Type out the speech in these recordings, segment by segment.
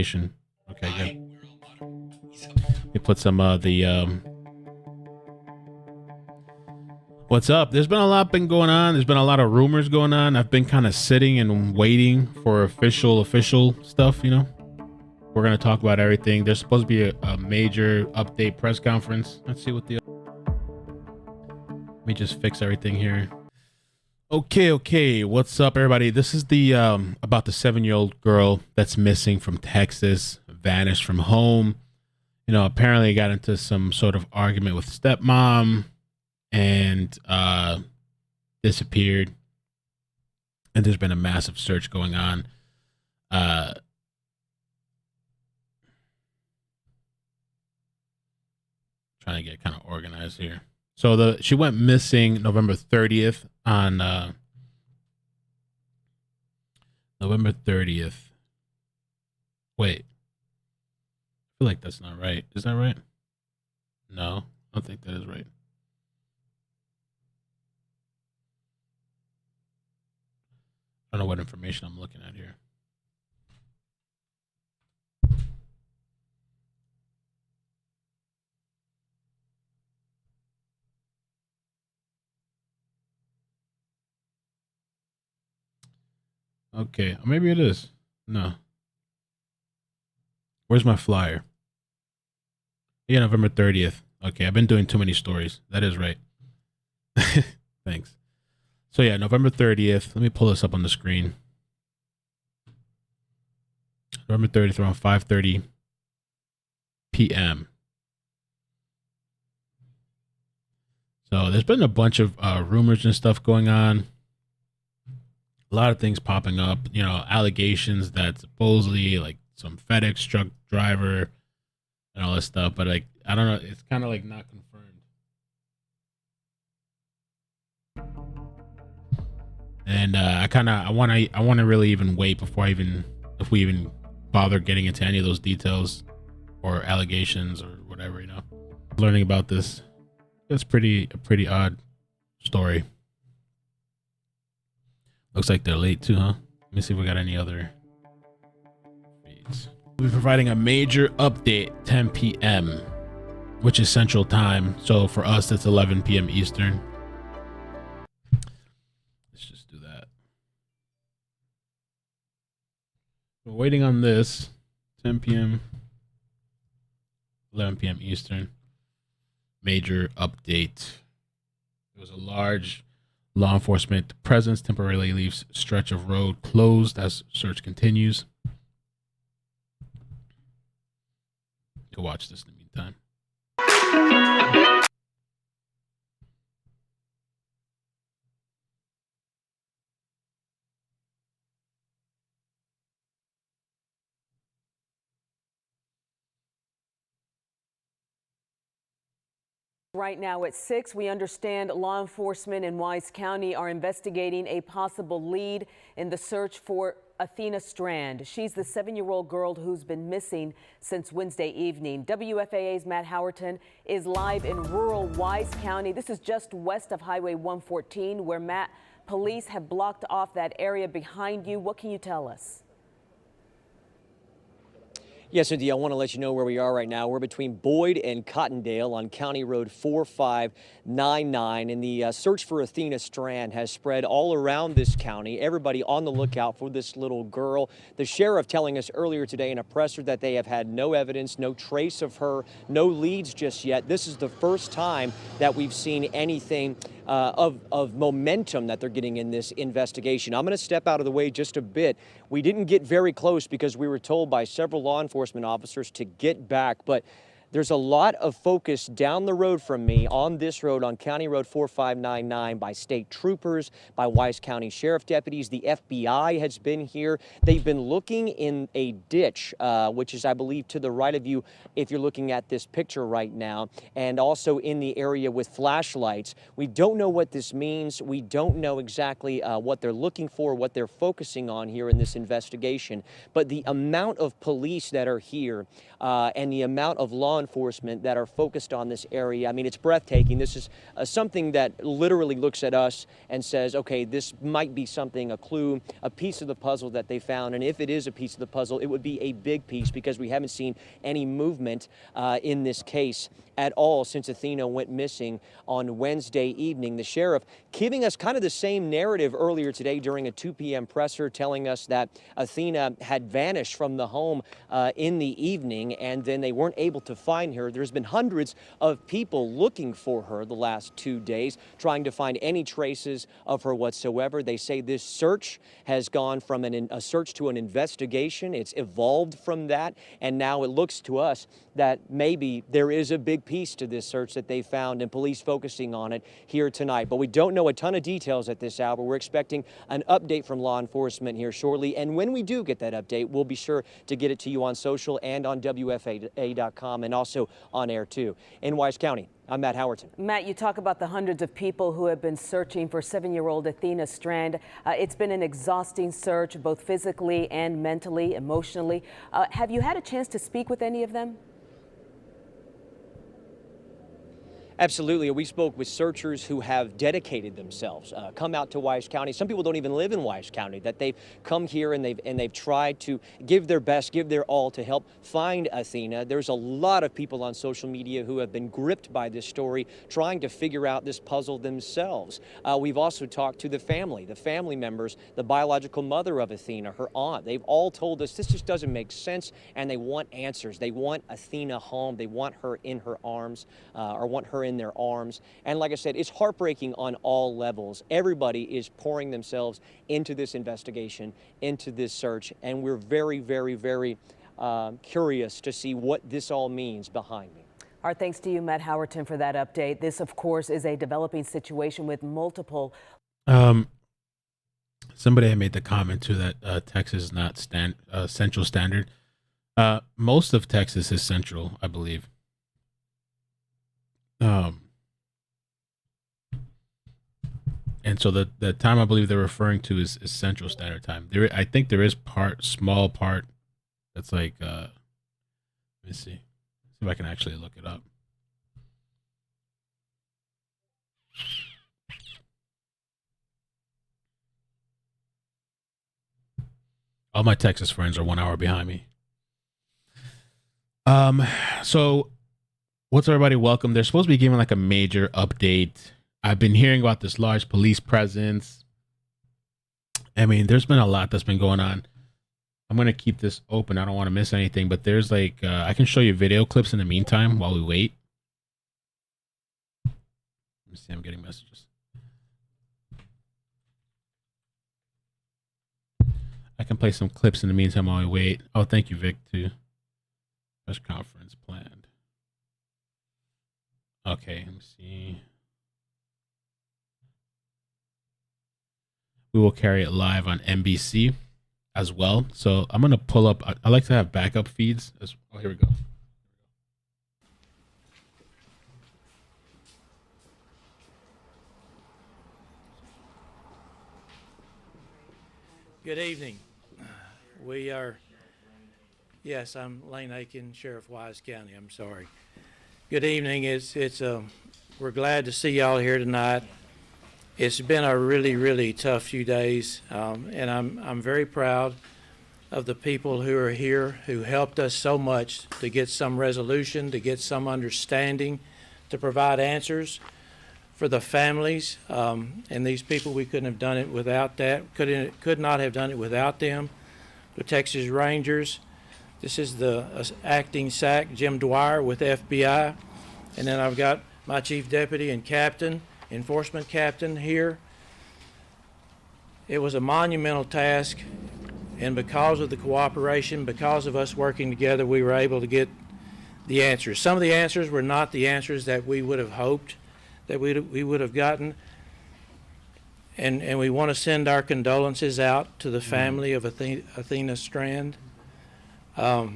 Okay, good. Let me put some of the what's up? There's been a lot been going on. There's been a lot of rumors going on. I've been kind of sitting and waiting for official stuff, you know. We're gonna talk about everything. There's supposed to be a major update press conference. Let's see what the let me just fix everything here. Okay. What's up, everybody? This is the about the 7-year-old girl that's missing from Texas, vanished from home. You know, apparently got into some sort of argument with stepmom and disappeared. And there's been a massive search going on. Trying to get kind of organized here. So she went missing November 30th on November 30th. Wait. I feel like that's not right. Is that right? No, I don't think that is right. I don't know what information I'm looking at here. Okay, maybe it is. No. Where's my flyer? Yeah, November 30th. Okay, I've been doing too many stories. That is right. Thanks. So yeah, November 30th. Let me pull this up on the screen. November 30th around 5:30 p.m. So there's been a bunch of rumors and stuff going on. A lot of things popping up, you know, allegations that supposedly like some FedEx truck driver and all this stuff, but like I don't know, it's kind of like not confirmed. And I want to really even wait before if we even bother getting into any of those details or allegations or whatever, you know. Learning about this, it's a pretty odd story. Looks like they're late too, huh? Let me see if we got any other feeds. We'll be providing a major update 10 p.m., which is Central Time. So for us, it's 11 p.m. Eastern. Let's just do that. We're waiting on this. 10 p.m., 11 p.m. Eastern. Major update. It was a large law enforcement presence temporarily leaves stretch of road closed as search continues. To watch this in the meantime. Right now at 6, we understand law enforcement in Wise County are investigating a possible lead in the search for Athena Strand. She's the 7-year-old girl who's been missing since Wednesday evening. WFAA's Matt Howerton is live in rural Wise County. This is just west of Highway 114, where Matt, police have blocked off that area behind you. What can you tell us? Yes, Cindy, I want to let you know where we are right now. We're between Boyd and Cottondale on County Road 4599, and the search for Athena Strand has spread all around this county. Everybody on the lookout for this little girl. The sheriff telling us earlier today in a presser that they have had no evidence, no trace of her, no leads just yet. This is the first time that we've seen anything of momentum that they're getting in this investigation. I'm going to step out of the way just a bit. We didn't get very close because we were told by several law enforcement officers to get back, but there's a lot of focus down the road from me on this road, on County Road 4599, by state troopers, by Wise County Sheriff deputies. The FBI has been here. They've been looking in a ditch, which is, I believe, to the right of you if you're looking at this picture right now, and also in the area with flashlights. We don't know what this means. We don't know exactly what they're looking for, what they're focusing on here in this investigation. But the amount of police that are here and the amount of law enforcement that are focused on this area. I mean, it's breathtaking. This is something that literally looks at us and says, okay, this might be something, a clue, a piece of the puzzle that they found. And if it is a piece of the puzzle, it would be a big piece, because we haven't seen any movement in this case at all since Athena went missing on Wednesday evening. The sheriff giving us kind of the same narrative earlier today during a 2 p.m. presser, telling us that Athena had vanished from the home in the evening, and then they weren't able to find her. There's been hundreds of people looking for her the last 2 days, trying to find any traces of her whatsoever. They say this search has gone from a search to an investigation. It's evolved from that, and now it looks to us that maybe there is a big piece to this search that they found, and police focusing on it here tonight. But we don't know a ton of details at this hour. We're expecting an update from law enforcement here shortly, and when we do get that update, we'll be sure to get it to you on social and on WFA.com, and also on air too. In Wise County, I'm Matt Howerton. Matt, you talk about the hundreds of people who have been searching for 7-year-old Athena Strand. It's been an exhausting search, both physically and mentally, emotionally. Have you had a chance to speak with any of them? Absolutely. We spoke with searchers who have dedicated themselves, come out to Wise County. Some people don't even live in Wise County, that they've come here and they've tried to give their best, give their all to help find Athena. There's a lot of people on social media who have been gripped by this story, trying to figure out this puzzle themselves. We've also talked to the family members, the biological mother of Athena, her aunt. They've all told us this just doesn't make sense, and they want answers. They want Athena home. They want her in her arms, or want her in their arms. And like I said, it's heartbreaking on all levels. Everybody is pouring themselves into this investigation, into this search, and we're very, very, very curious to see what this all means behind me. Our thanks to you, Matt Howerton, for that update. This, of course, is a developing situation with multiple. Somebody had made the comment too that Texas is not Central Standard. Most of Texas is Central, I believe. And so the time I believe they're referring to is Central Standard Time. I think there is small part that's like let me see if I can actually look it up. All my Texas friends are 1 hour behind me. So what's everybody? Welcome. They're supposed to be giving like a major update. I've been hearing about this large police presence. I mean, there's been a lot that's been going on. I'm going to keep this open. I don't want to miss anything, but there's like, I can show you video clips in the meantime while we wait. Let me see. I'm getting messages. I can play some clips in the meantime while we wait. Oh, thank you, Vic, too. Press conference planned. Okay, let me see. We will carry it live on NBC as well. So I'm going to pull up. I like to have backup feeds. Oh, here we go. Good evening. We are, yes, I'm Lane Aiken, Sheriff Wise County. I'm sorry. Good evening. We're glad to see y'all here tonight. It's been a really, really tough few days, and I'm very proud of the people who are here who helped us so much to get some resolution, to get some understanding, to provide answers for the families. And these people, we couldn't have done it without that. Could not have done it without them. The Texas Rangers. This is the acting SAC, Jim Dwyer with FBI, and then I've got my chief deputy and captain. Enforcement captain here. It was a monumental task, and because of the cooperation, because of us working together, we were able to get the answers. Some of the answers were not the answers that we would have hoped that we would have gotten, and we want to send our condolences out to the family of Athena Strand. Her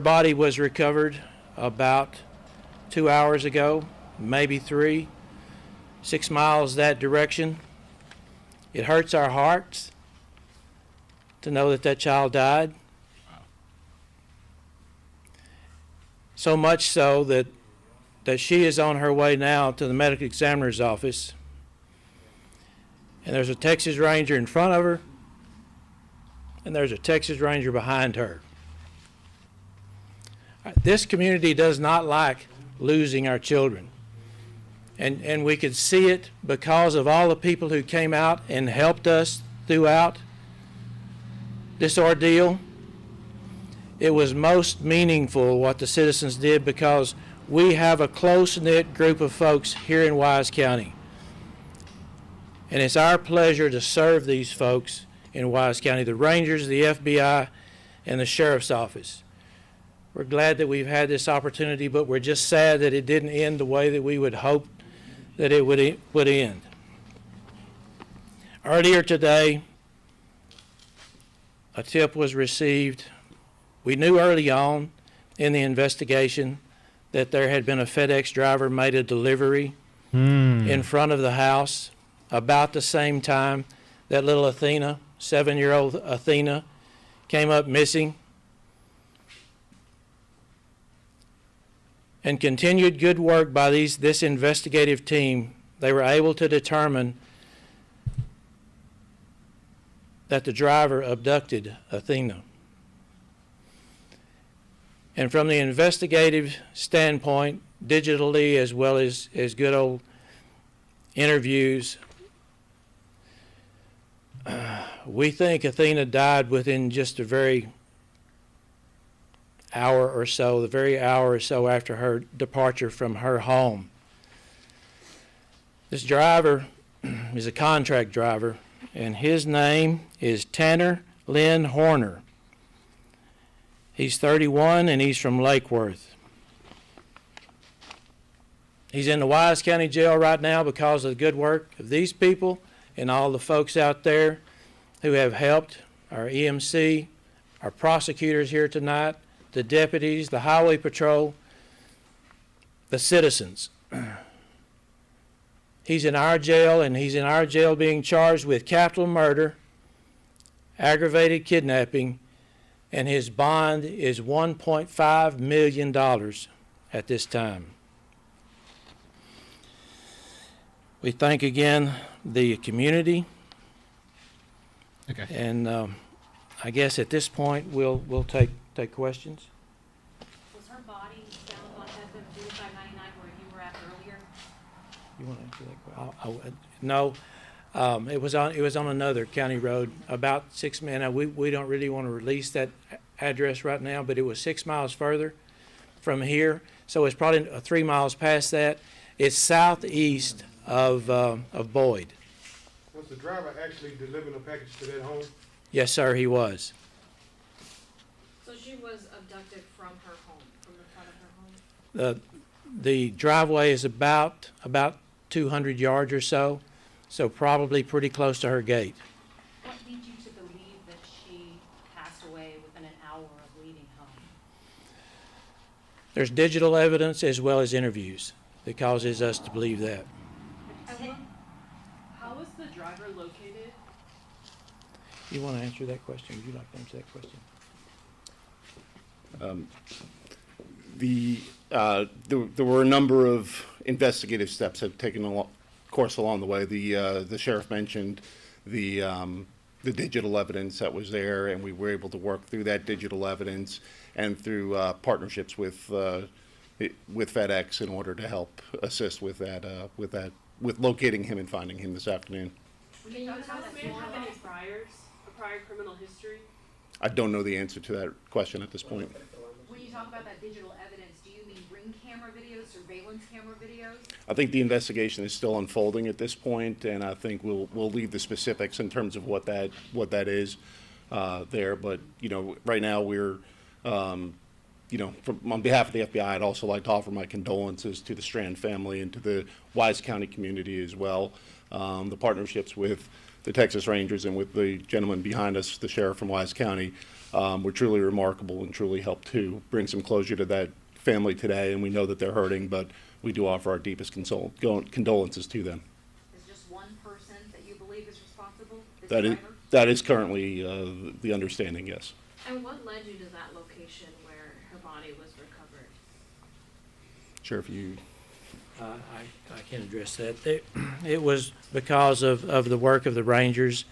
body was recovered about 2 hours ago. Maybe 3, 6 miles that direction. It hurts our hearts to know that child died. So much so that she is on her way now to the medical examiner's office. And there's a Texas Ranger in front of her, and there's a Texas Ranger behind her. This community does not like losing our children. And we could see it because of all the people who came out and helped us throughout this ordeal. It was most meaningful what the citizens did because we have a close-knit group of folks here in Wise County. And it's our pleasure to serve these folks in Wise County, the Rangers, the FBI, and the Sheriff's Office. We're glad that we've had this opportunity, but we're just sad that it didn't end the way that we would hope that it would end. Earlier today, a tip was received. We knew early on in the investigation that there had been a FedEx driver made a delivery in front of the house about the same time that little Athena, 7-year-old Athena, came up missing. And continued good work by this investigative team, they were able to determine that the driver abducted Athena. And from the investigative standpoint, digitally as well as good old interviews, we think Athena died within just a very hour or so, the very hour or so after her departure from her home. This driver is a contract driver, and his name is Tanner Lynn Horner. He's 31 and he's from Lake Worth. He's in the Wise County Jail right now because of the good work of these people and all the folks out there who have helped, our EMC, our prosecutors here tonight, the deputies, the highway patrol, the citizens. He's in our jail, and he's in our jail being charged with capital murder, aggravated kidnapping, and his bond is $1.5 million at this time. We thank again the community. Okay. And I guess at this point we'll take questions. Was her body found on FM 4599 where you were at earlier? You want to answer that question? No, it was on another county road, about 6 miles. Now, we don't really want to release that address right now, but it was 6 miles further from here, so it's probably 3 miles past that. It's southeast of Boyd. Was the driver actually delivering a package to that home? Yes, sir, he was. So she was abducted from her home, from the front of her home? The driveway is about 200 yards or so probably pretty close to her gate. What leads you to believe that she passed away within an hour of leaving home? There's digital evidence as well as interviews that causes us to believe that. How was the driver located? You want to answer that question? Would you like to answer that question? There were a number of investigative steps that have taken course along the way. The sheriff mentioned the digital evidence that was there, and we were able to work through that digital evidence and through partnerships with FedEx in order to help assist with locating him and finding him this afternoon. Can you tell us may have any prior criminal history? I don't know the answer to that question at this point. When you talk about that digital evidence, do you mean ring camera videos, surveillance camera videos? I think the investigation is still unfolding at this point, and I think we'll leave the specifics in terms of what that is there. But right now we're on behalf of the FBI, I'd also like to offer my condolences to the Strand family and to the Wise County community as well. The partnerships with the Texas Rangers and with the gentleman behind us, the sheriff from Wise County, were truly remarkable and truly helped to bring some closure to that family today. And we know that they're hurting, but we do offer our deepest condolences to them. Is just one person that you believe is responsible? That is currently the understanding, yes. And what led you to that location where her body was recovered? Sheriff, you. I can address that. It was because of the work of the Rangers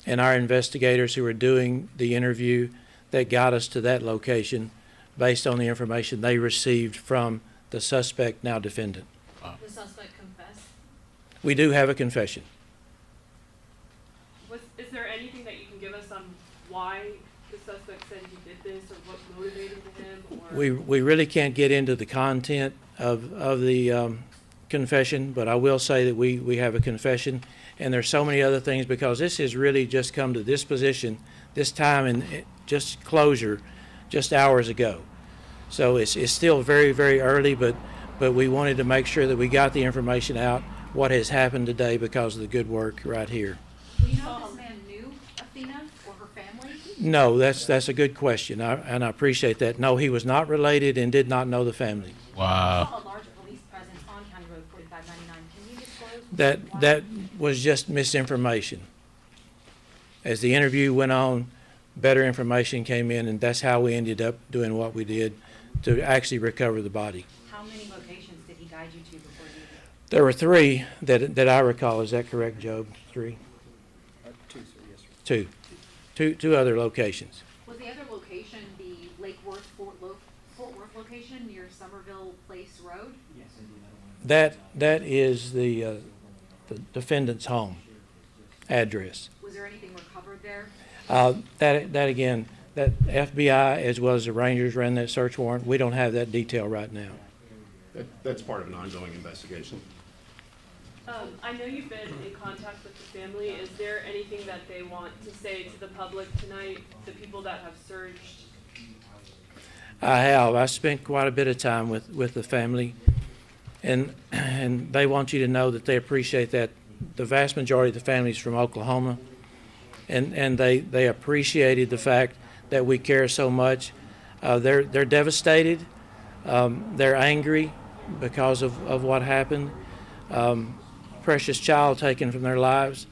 and our investigators who were doing the interview that got us to that location based on the information they received from the suspect, now defendant. The suspect confessed? We do have a confession. Is there anything that you can give us on why the suspect said he did this, or what motivated him? Or We really can't get into the content of the confession, but I will say that we have a confession, and there's so many other things, because this has really just come to this position, this time, and just closure just hours ago. So it's still very, very early, but we wanted to make sure that we got the information out, what has happened today, because of the good work right here. Do you know if this man knew Athena or her family? No, that's a good question, and I appreciate that. No, he was not related and did not know the family. I Wow. saw a large police presence on County Road 4599. Can you disclose why? That was just misinformation. As the interview went on, better information came in, and that's how we ended up doing what we did to actually recover the body. How many locations did he guide you to before you? There were three that I recall. Is that correct, Job? Three? Two. Two other locations. Was the other location the Lake Worth, Fort Worth location near Somerville Place Road? That is the defendant's home address. Was there anything recovered there? That again, that FBI as well as the Rangers ran that search warrant. We don't have that detail right now. That's part of an ongoing investigation. I know you've been in contact with the family. Is there anything that they want to say to the public tonight, the people that have searched? I have. I spent quite a bit of time with the family, and they want you to know that they appreciate that. The vast majority of the families from Oklahoma, and they appreciated the fact that we care so much. They're devastated. They're angry because of what happened. Precious child taken from their lives.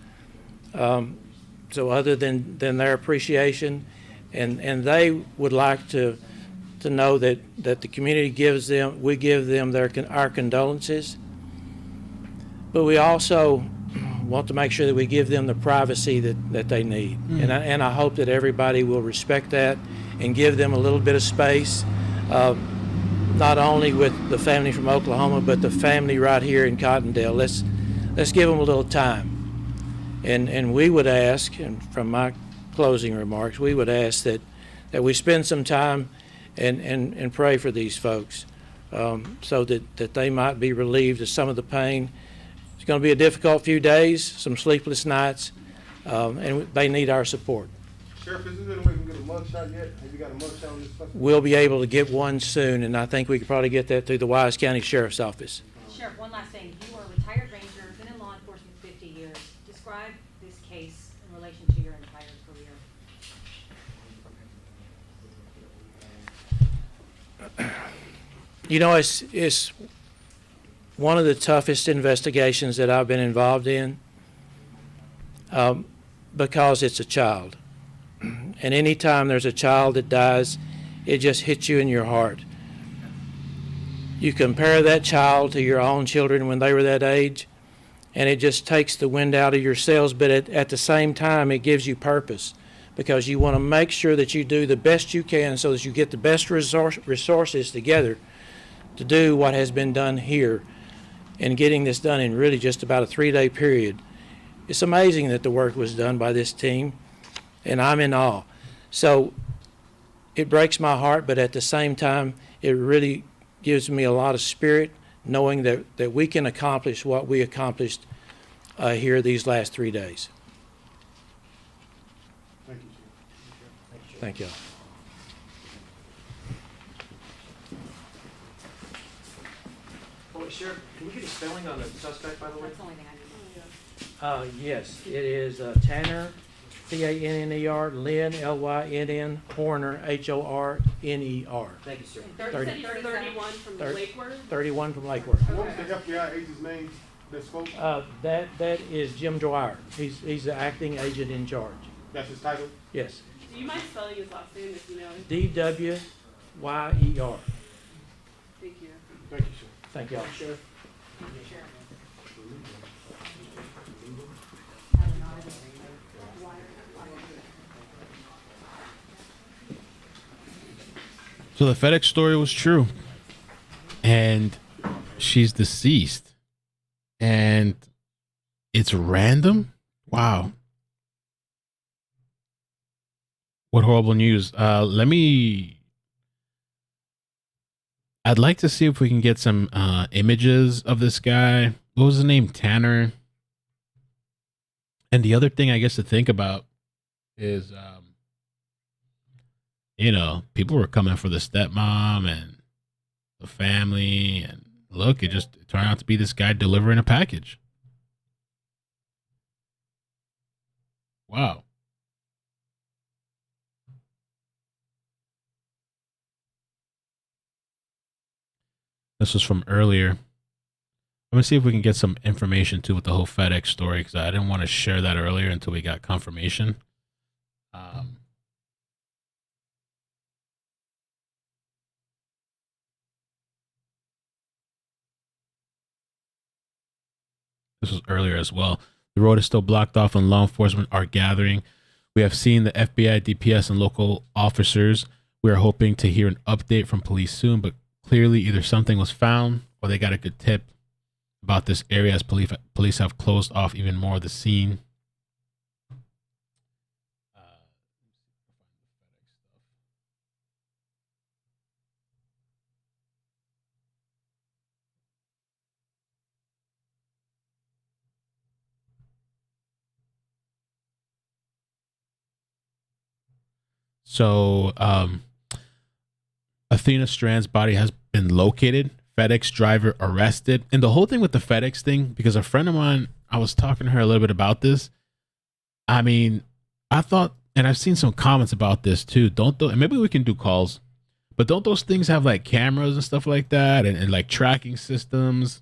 So other than their appreciation, and they would like to know that the community we give them our condolences, but we also want to make sure that we give them the privacy that they need. And I hope that everybody will respect that and give them a little bit of space, not only with the family from Oklahoma, but the family right here in Cottondale. Let's give them a little time. And we would ask, and from my closing remarks, we would ask that we spend some time and pray for these folks, so that they might be relieved of some of the pain. It's going to be a difficult few days, some sleepless nights, and they need our support. Sheriff, is there any way we can get a mug shot yet? Have you got a mug shot on this person? We'll be able to get one soon, and I think we could probably get that through the Wise County Sheriff's Office. Sheriff, one last thing. You are a retired ranger, been in law enforcement 50 years. Describe this case in relation to your entire career. You know, it's one of the toughest investigations that I've been involved in, because it's a child. And anytime there's a child that dies, it just hits you in your heart. You compare that child to your own children when they were that age, and it just takes the wind out of your sails, but at the same time, it gives you purpose, because you want to make sure that you do the best you can so that you get the best resources together to do what has been done here, and getting this done in really just about a 3-day period. It's amazing that the work was done by this team, and I'm in awe. So it breaks my heart, but at the same time, it really gives me a lot of spirit knowing that we can accomplish what we accomplished here these last 3 days. Thank you, Sheriff. Thank you. Oh, Sheriff, can we get a spelling on the suspect, by the way? That's the only thing I need. Yes, it is Tanner, Tanner, Lynn, Lynn, Horner, Horner. Thank you, sir. You said he's 31 from the Lake Worth? 31 from Lake Worth. What was the FBI agent's name that spoke? That is Jim Dwyer. He's the acting agent in charge. That's his title? Yes. Do you mind spelling his last name if you know? DWYER. Thank you. Thank you, sir. Thank y'all. So the FedEx story was true, and she's deceased, and it's random. Wow. What horrible news. I'd like to see if we can get some images of this guy. What was his name? Tanner. And the other thing I guess to think about is, people were coming for the stepmom and the family. And look, it turned out to be this guy delivering a package. Wow. This was from earlier. I'm going to see if we can get some information too with the whole FedEx story, because I didn't want to share that earlier until we got confirmation. This was earlier as well. The road is still blocked off and law enforcement are gathering. We have seen the FBI, DPS, and local officers. We are hoping to hear an update from police soon, but clearly either something was found or they got a good tip about this area as police have closed off even more of the scene. So, Athena Strand's body has been located. FedEx driver arrested. And the whole thing with the FedEx thing, because a friend of mine, I was talking to her a little bit about this. I mean, I thought, and I've seen some comments about this too. And maybe we can do calls, but don't those things have like cameras and stuff like that and like tracking systems?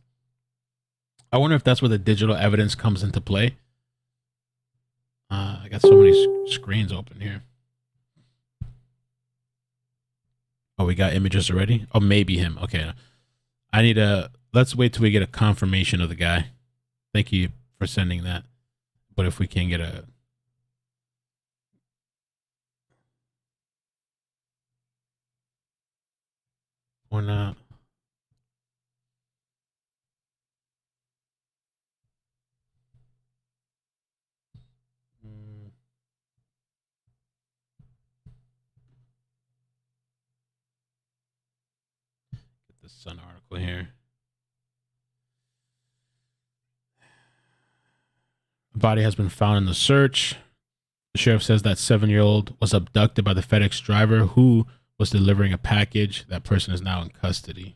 I wonder if that's where the digital evidence comes into play. I got so many screens open here. Oh, we got images already? Oh, maybe him. Okay. Let's wait till we get a confirmation of the guy. Thank you for sending that. But if we can get or not. Get the Sun article here. The body has been found in the search. The sheriff says that 7-year-old was abducted by the FedEx driver who was delivering a package. That person is now in custody.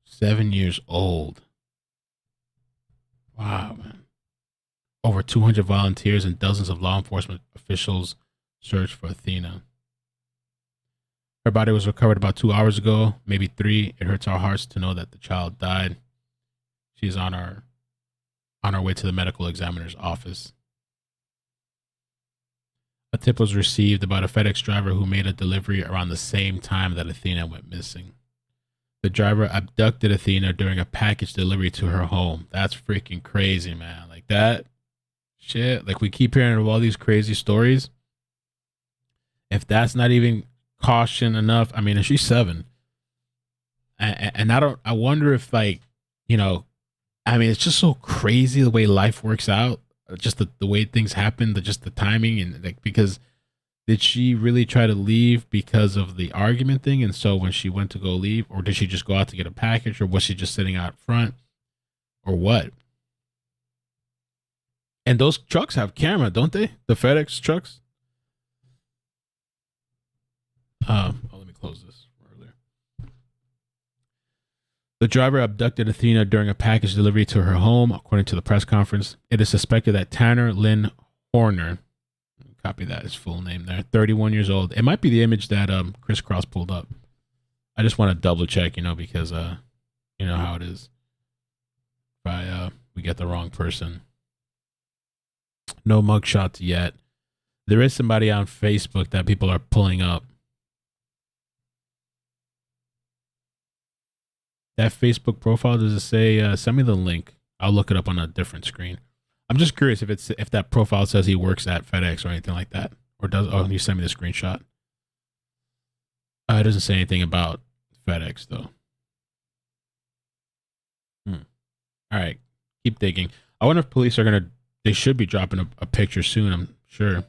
7 years old. Wow, man. Over 200 volunteers and dozens of law enforcement officials search for Athena. Her body was recovered about 2 hours ago, maybe 3. It hurts our hearts to know that the child died. She's on our way to the medical examiner's office. A tip was received about a FedEx driver who made a delivery around the same time that Athena went missing. The driver abducted Athena during a package delivery to her home. That's freaking crazy, man. Like that shit. Like we keep hearing of all these crazy stories. If that's not even caution enough, I mean, and she's 7. And I wonder if like, I mean, it's just so crazy the way life works out. Just the way things happen, just the timing, and like, because did she really try to leave because of the argument thing? And so when she went to go leave, or did she just go out to get a package, or was she just sitting out front, or what? And those trucks have camera, don't they? The FedEx trucks. Let me close this earlier. The driver abducted Athena during a package delivery to her home, according to the press conference. It is suspected that Tanner Lynn Horner, copy that, his full name there, 31 years old. It might be the image that Chris Cross pulled up. I just want to double check, because you know how it is. If we get the wrong person. No mugshots yet. There is somebody on Facebook that people are pulling up that Facebook profile, does it say, send me the link? I'll look it up on a different screen. I'm just curious if that profile says he works at FedEx or anything like that. Or does, oh, you sent me the screenshot. It doesn't say anything about FedEx though. All right, keep digging. I wonder if police are they should be dropping a picture soon, I'm sure.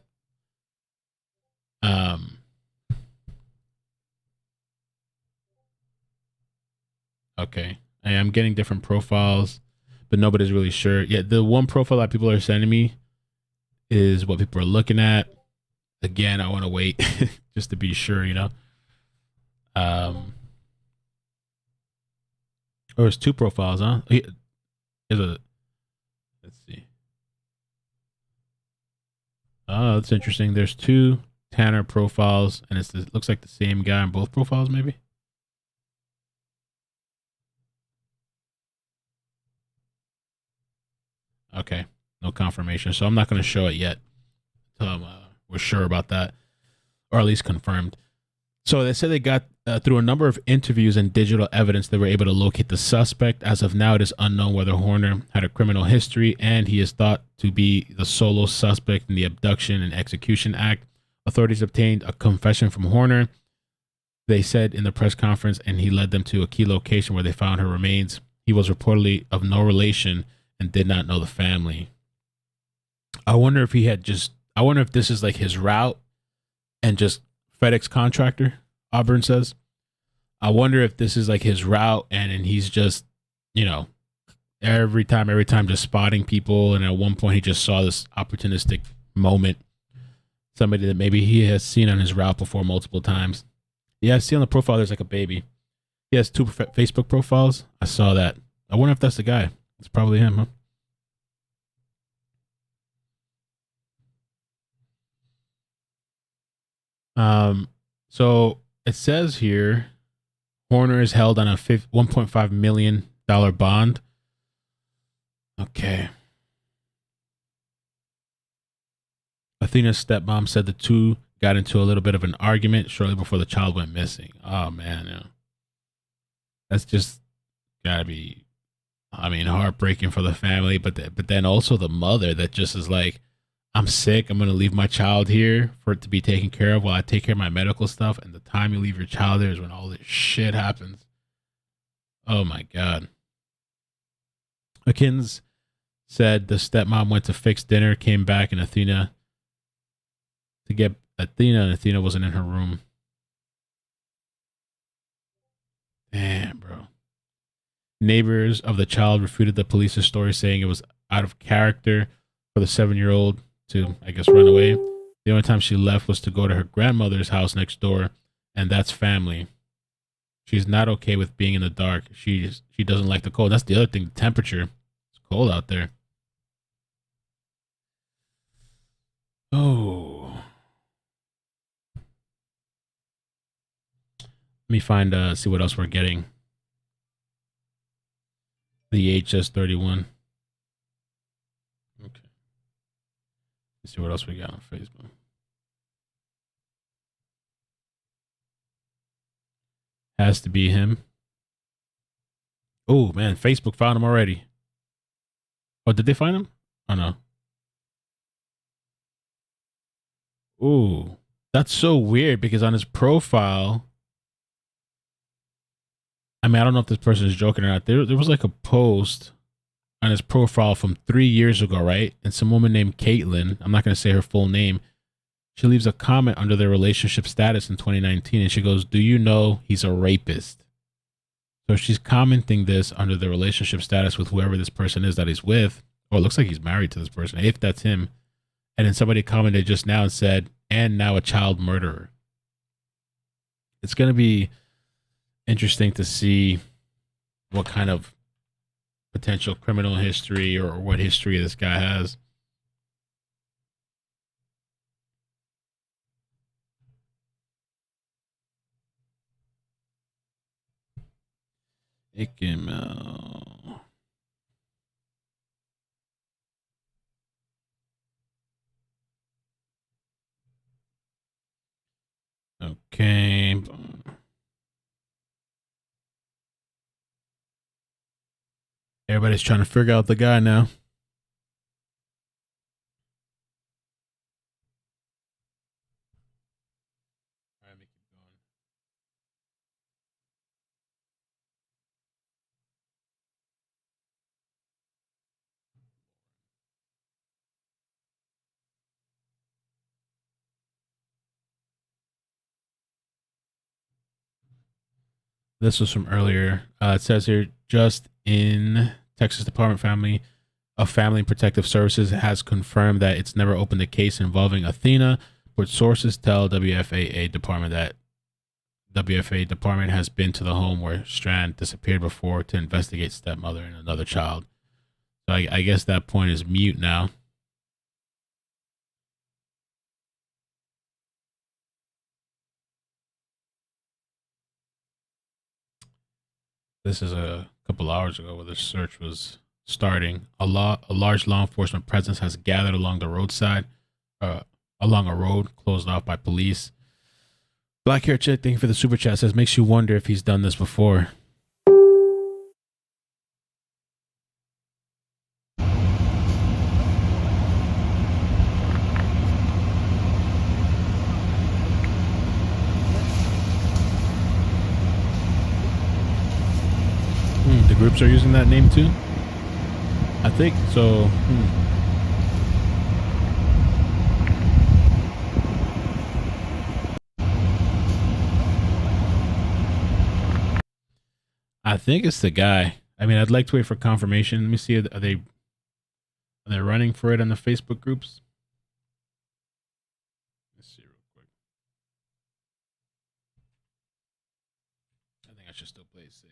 Okay. I'm getting different profiles, but nobody's really sure. Yeah, the one profile that people are sending me is what people are looking at. Again, I want to wait just to be sure, you know. Oh, it's two profiles, huh? Let's see. Oh, that's interesting. There's two Tanner profiles, and it looks like the same guy on both profiles, maybe. Okay, no confirmation, so I'm not going to show it yet until we're sure about that, or at least confirmed. So they said they got through a number of interviews and digital evidence, they were able to locate the suspect. As of now, it is unknown whether Horner had a criminal history, and he is thought to be the solo suspect in the abduction and execution act. Authorities obtained a confession from Horner, they said in the press conference, and he led them to a key location where they found her remains. He was reportedly of no relation and did not know the family. I wonder if this is like his route and just FedEx contractor, Auburn says. I wonder if this is like his route and he's just, you know, every time just spotting people. And at one point he just saw this opportunistic moment. Somebody that maybe he has seen on his route before multiple times. Yeah, I see on the profile there's like a baby. He has two Facebook profiles. I saw that. I wonder if that's the guy. It's probably him, huh? So it says here Horner is held on a $1.5 million bond. Okay. Athena's stepmom said the two got into a little bit of an argument shortly before the child went missing. Oh, man. Yeah. That's just gotta be, I mean, heartbreaking for the family, but then also the mother that just is like, I'm sick. I'm going to leave my child here for it to be taken care of while I take care of my medical stuff. And the time you leave your child there is when all this shit happens. Oh, my God. Akins said the stepmom went to fix dinner, came back, and Athena wasn't in her room. Damn, bro. Neighbors of the child refuted the police's story, saying it was out of character for the 7-year-old to, I guess, run away. The only time she left was to go to her grandmother's house next door, and that's family. She's not okay with being in the dark. She doesn't like the cold. That's the other thing, the temperature. It's cold out there. Oh. Let me find, see what else we're getting. The HS31. Okay. Let's see what else we got on Facebook. Has to be him. Oh, man. Facebook found him already. Oh, did they find him? Oh, no. Oh, that's so weird because on his profile, I mean, I don't know if this person is joking or not. There was like a post on his profile from 3 years ago, right? And some woman named Caitlin, I'm not going to say her full name, she leaves a comment under their relationship status in 2019, and she goes, "Do you know he's a rapist?" So she's commenting this under the relationship status with whoever this person is that he's with. Or it looks like he's married to this person, if that's him. And then somebody commented just now and said, "and now a child murderer." It's going to be interesting to see what kind of potential criminal history or what history this guy has. iCkEdMeL. Okay. Everybody's trying to figure out the guy now. This was from earlier. It says here, just in Texas Department of Family Protective Services has confirmed that it's never opened a case involving Athena, but sources tell WFAA department that WFA department has been to the home where Strand disappeared before to investigate stepmother and another child. So I guess that point is mute now. This is a couple hours ago where the search was starting. A large law enforcement presence has gathered along the roadside, along a road closed off by police. Black hair chick, thank you for the super chat. Says makes you wonder if he's done this before. The groups are using that name too? I think so. I think it's the guy. I mean, I'd like to wait for confirmation. Let me see. Are they running for it on the Facebook groups? Let's see real quick. I think I should still play it safe.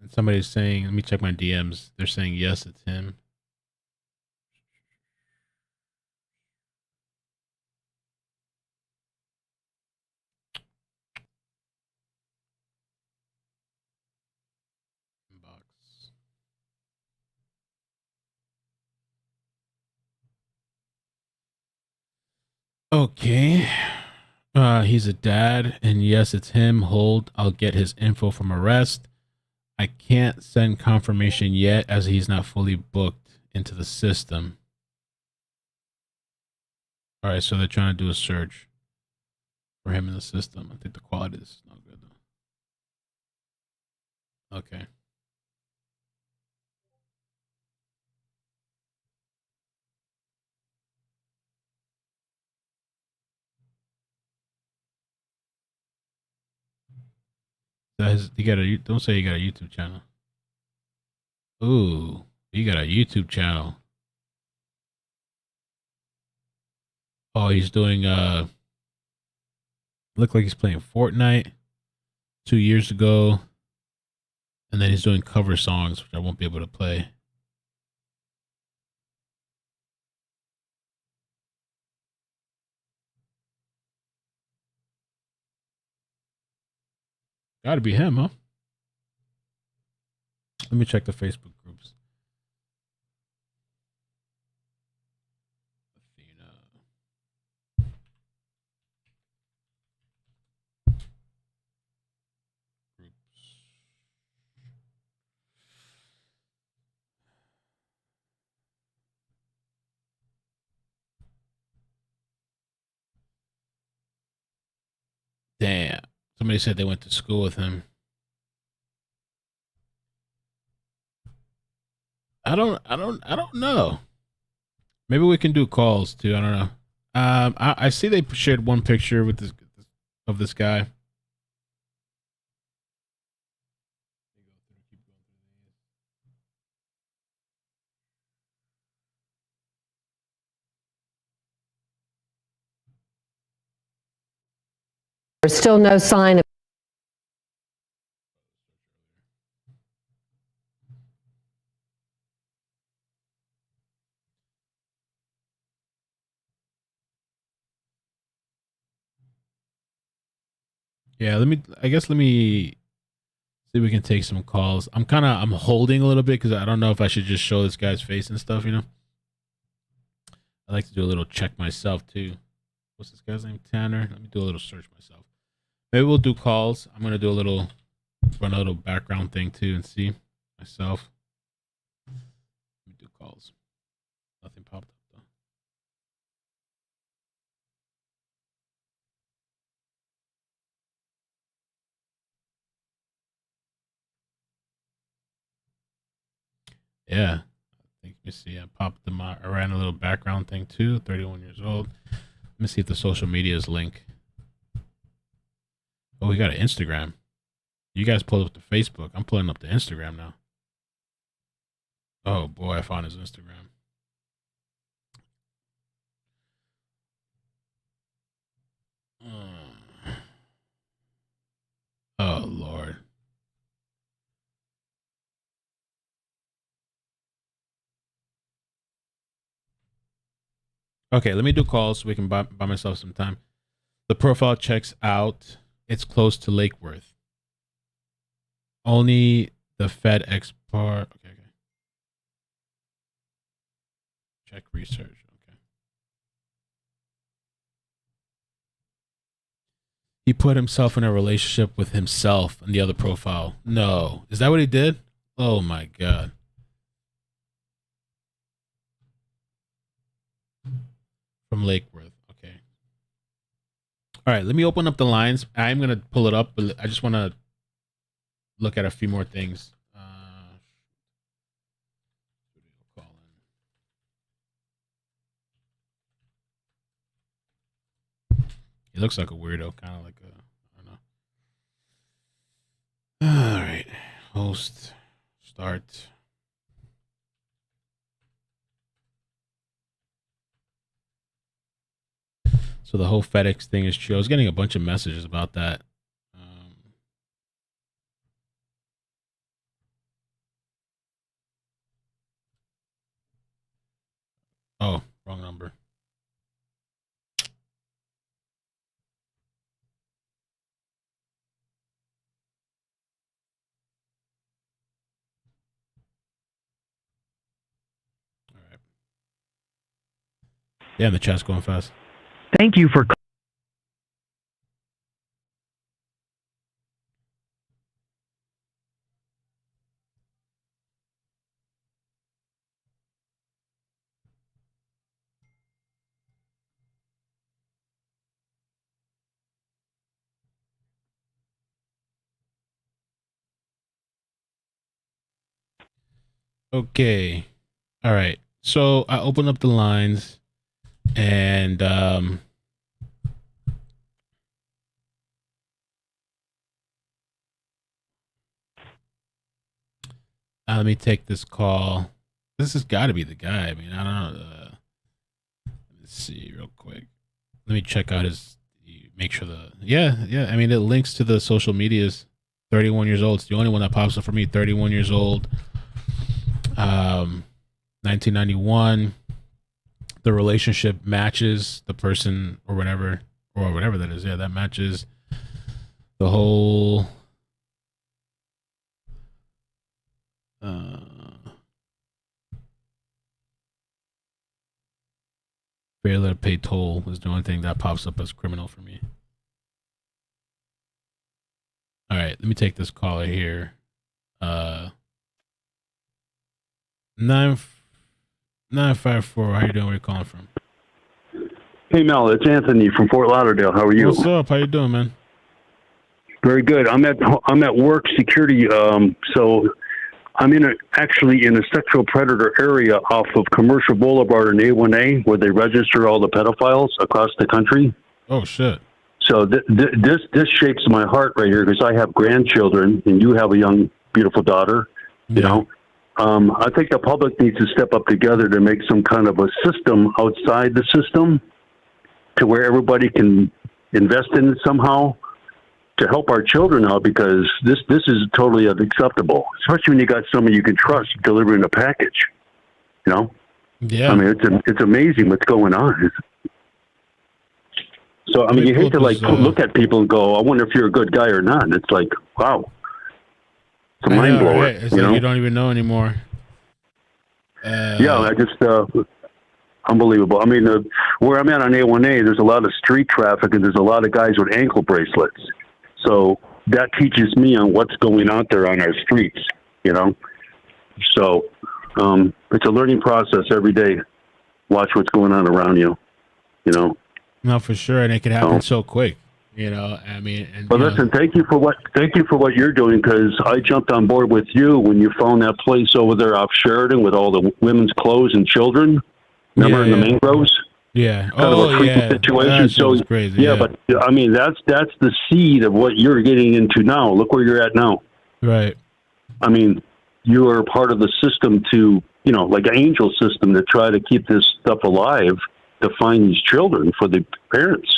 And somebody's saying, let me check my DMs. They're saying, yes, it's him. Inbox. Okay. He's a dad, and yes, it's him. Hold, I'll get his info from arrest. I can't send confirmation yet as he's not fully booked into the system. All right, so they're trying to do a search for him in the system. I think the quality is not good though. Okay. Don't say you got a YouTube channel. Ooh, you got a YouTube channel. Oh, he's doing look like he's playing Fortnite 2 years ago. And then he's doing cover songs, which I won't be able to play. Gotta be him, huh? Let me check the Facebook groups. Athena. Groups. Damn. Somebody said they went to school with him. I don't know. Maybe we can do calls too. I don't know. I see they shared one picture with this guy. There's still no sign of Yeah, let me See if we can take some calls. I'm holding a little bit because I don't know if I should just show this guy's face and stuff, you know? I like to do a little check myself too. What's this guy's name? Tanner. Let me do a little search myself. Maybe we'll do calls. I'm gonna do run a little background thing too and see myself. Let me do calls. Nothing popped up though. Yeah. Let me see. I popped them out. I ran a little background thing too. 31 years old. Let me see if the social media is linked. Oh, we got an Instagram. You guys pulled up the Facebook. I'm pulling up the Instagram now. Oh boy, I found his Instagram. Oh Lord. Okay, let me do calls so we can buy myself some time. The profile checks out. It's close to Lake Worth. Only the FedEx part. Okay. Check research. Okay. He put himself in a relationship with himself in the other profile. No. Is that what he did? Oh my God. From Lake Worth. Okay. All right. Let me open up the lines. I'm going to pull it up, but I just want to look at a few more things. He looks like a weirdo, kind of like a, I don't know. All right. Host. Start. So the whole FedEx thing is true. I was getting a bunch of messages about that. Oh, wrong number. All right. Damn, the chat's going fast. Thank you for. Okay. All right. So I open up the lines and let me take this call. This has got to be the guy. I mean, I don't know. Let's see real quick. Let me check out make sure yeah. I mean, it links to the social medias. 31 years old. It's the only one that pops up for me. 31 years old. 1991. The relationship matches the person or whatever that is. Yeah, that matches the whole failure to pay toll is the only thing that pops up as criminal for me. All right, let me take this caller here. 954. How you doing? Where you calling from? Hey Mel, it's Anthony from Fort Lauderdale. How are you? What's up? How you doing, man? Very good. I'm at work security. So I'm actually in a sexual predator area off of Commercial Boulevard and A1A, where they register all the pedophiles across the country. Oh shit. So this shapes my heart right here because I have grandchildren and you have a young, beautiful daughter. You know, I think the public needs to step up together to make some kind of a system outside the system, to where everybody can invest in it somehow to help our children out, because this is totally unacceptable, especially when you got someone you can trust delivering a package. You know, yeah. I mean, it's amazing what's going on. So I mean, you hate to look at people and go, I wonder if you're a good guy or not. And it's like, wow. It's a mind blower. Right? It's like you don't even know anymore. Yeah, I just unbelievable. I mean, where I'm at on A1A, there's a lot of street traffic, and there's a lot of guys with ankle bracelets. So that teaches me on what's going out there on our streets, you know. So it's a learning process every day. Watch what's going on around you, you know. No, for sure, and it could happen so quick. You know, I mean, and but listen, thank you for what you're doing, because I jumped on board with you when you found that place over there off Sheridan with all the women's clothes and children. Remember in the mangroves? Yeah. Kind of a freaky situation. So crazy. Yeah, but I mean that's the seed of what you're getting into now. Look where you're at now. Right. I mean, you are part of the system to, you know, like an angel system to try to keep this stuff alive, to find these children for the parents,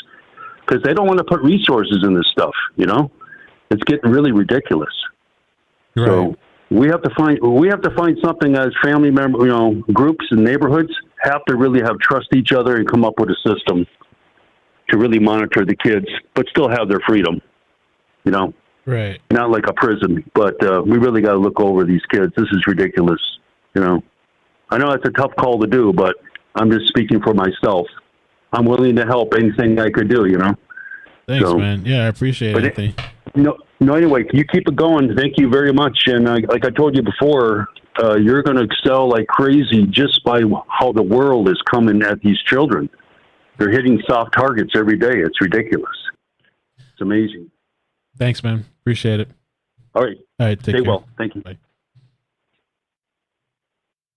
because they don't want to put resources in this stuff. You know, it's getting really ridiculous. Right. So we have to find something as family member, you know, groups and neighborhoods have to really have trust each other and come up with a system to really monitor the kids, but still have their freedom. You know, right? Not like a prison, but we really got to look over these kids. This is ridiculous. You know, I know it's a tough call to do, but I'm just speaking for myself. I'm willing to help anything I could do. You know. Thanks, man. Yeah, I appreciate it. No, anyway, you keep it going. Thank you very much. And like I told you before, you're going to excel like crazy just by how the world is coming at these children. They're hitting soft targets every day. It's ridiculous. It's amazing. Thanks, man. Appreciate it. All right. Take Stay care. well. Thank you. Bye.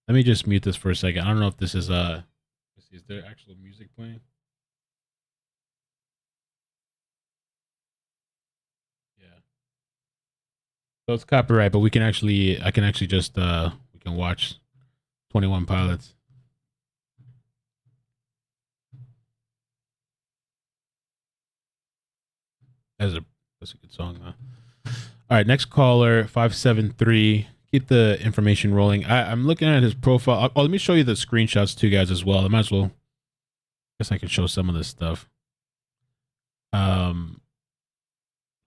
Let me just mute this for a second. I don't know if this is is there actual music playing? So it's copyright, but I can actually just we can watch 21 Pilots. That's a good song, huh? All right, next caller, 573. Keep the information rolling. I'm looking at his profile. Oh, let me show you the screenshots too, guys, as well. I might as well. Guess I can show some of this stuff. What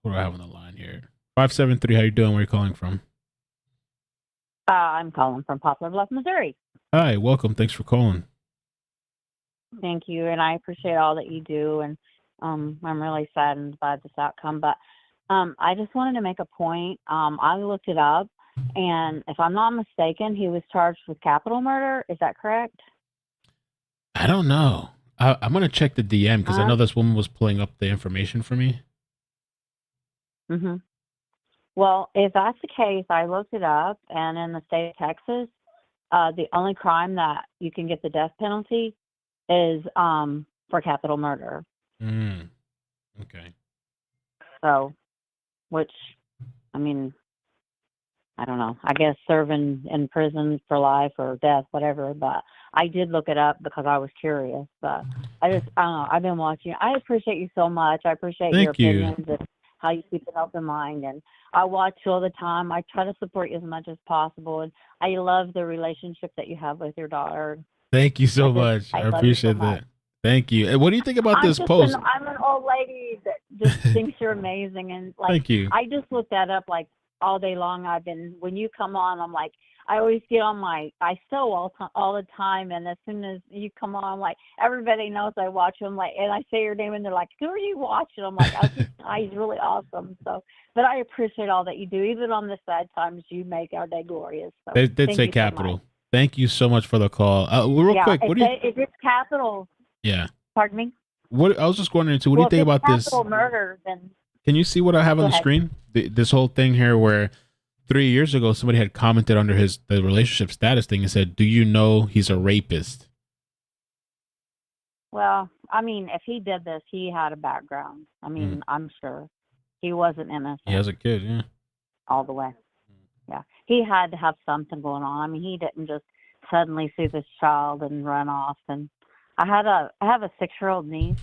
do I have on the line here? 573. How you doing? Where are you calling from? I'm calling from Poplar Bluff, Missouri. Hi, welcome. Thanks for calling. Thank you, and I appreciate all that you do, and I'm really saddened by this outcome. But I just wanted to make a point. I looked it up, and if I'm not mistaken, he was charged with capital murder. Is that correct? I don't know. I'm going to check the DM because I know this woman was pulling up the information for me. Mm-hmm. Well, if that's the case, I looked it up, and in the state of Texas, the only crime that you can get the death penalty is for capital murder. Okay. So, which, I mean, I don't know. I guess serving in prison for life or death, whatever. But I did look it up because I was curious. But I don't know. I've been watching. I appreciate you so much. I appreciate your opinions and how you keep an open mind. And I watch you all the time. I try to support you as much as possible. And I love the relationship that you have with your daughter. Thank you so much. I appreciate that. Thank you. What do you think about this post? I'm an old lady that just thinks you're amazing. And like, thank you. I just look that up like all day long. When you come on, I'm like, I always get on I sew all the time. And as soon as you come on, I'm like, everybody knows I watch them. Like, and I say your name and they're like, who are you watching? I'm like, he's really awesome. So, but I appreciate all that you do. Even on the sad times, you make our day glorious. So they did say capital. So thank you so much for the call. Real quick, if it's capital. Yeah. Pardon me? What I was just wondering too, what do you think about this? Capital murder, then. Can you see what I have on the screen? This whole thing here where 3 years ago somebody had commented under the relationship status thing and said, "Do you know he's a rapist?" Well, I mean, if he did this, he had a background. I mean, I'm sure he wasn't innocent. He has a kid, yeah. All the way. Yeah. He had to have something going on. I mean, he didn't just suddenly see this child and run off. And I have a 6-year-old niece,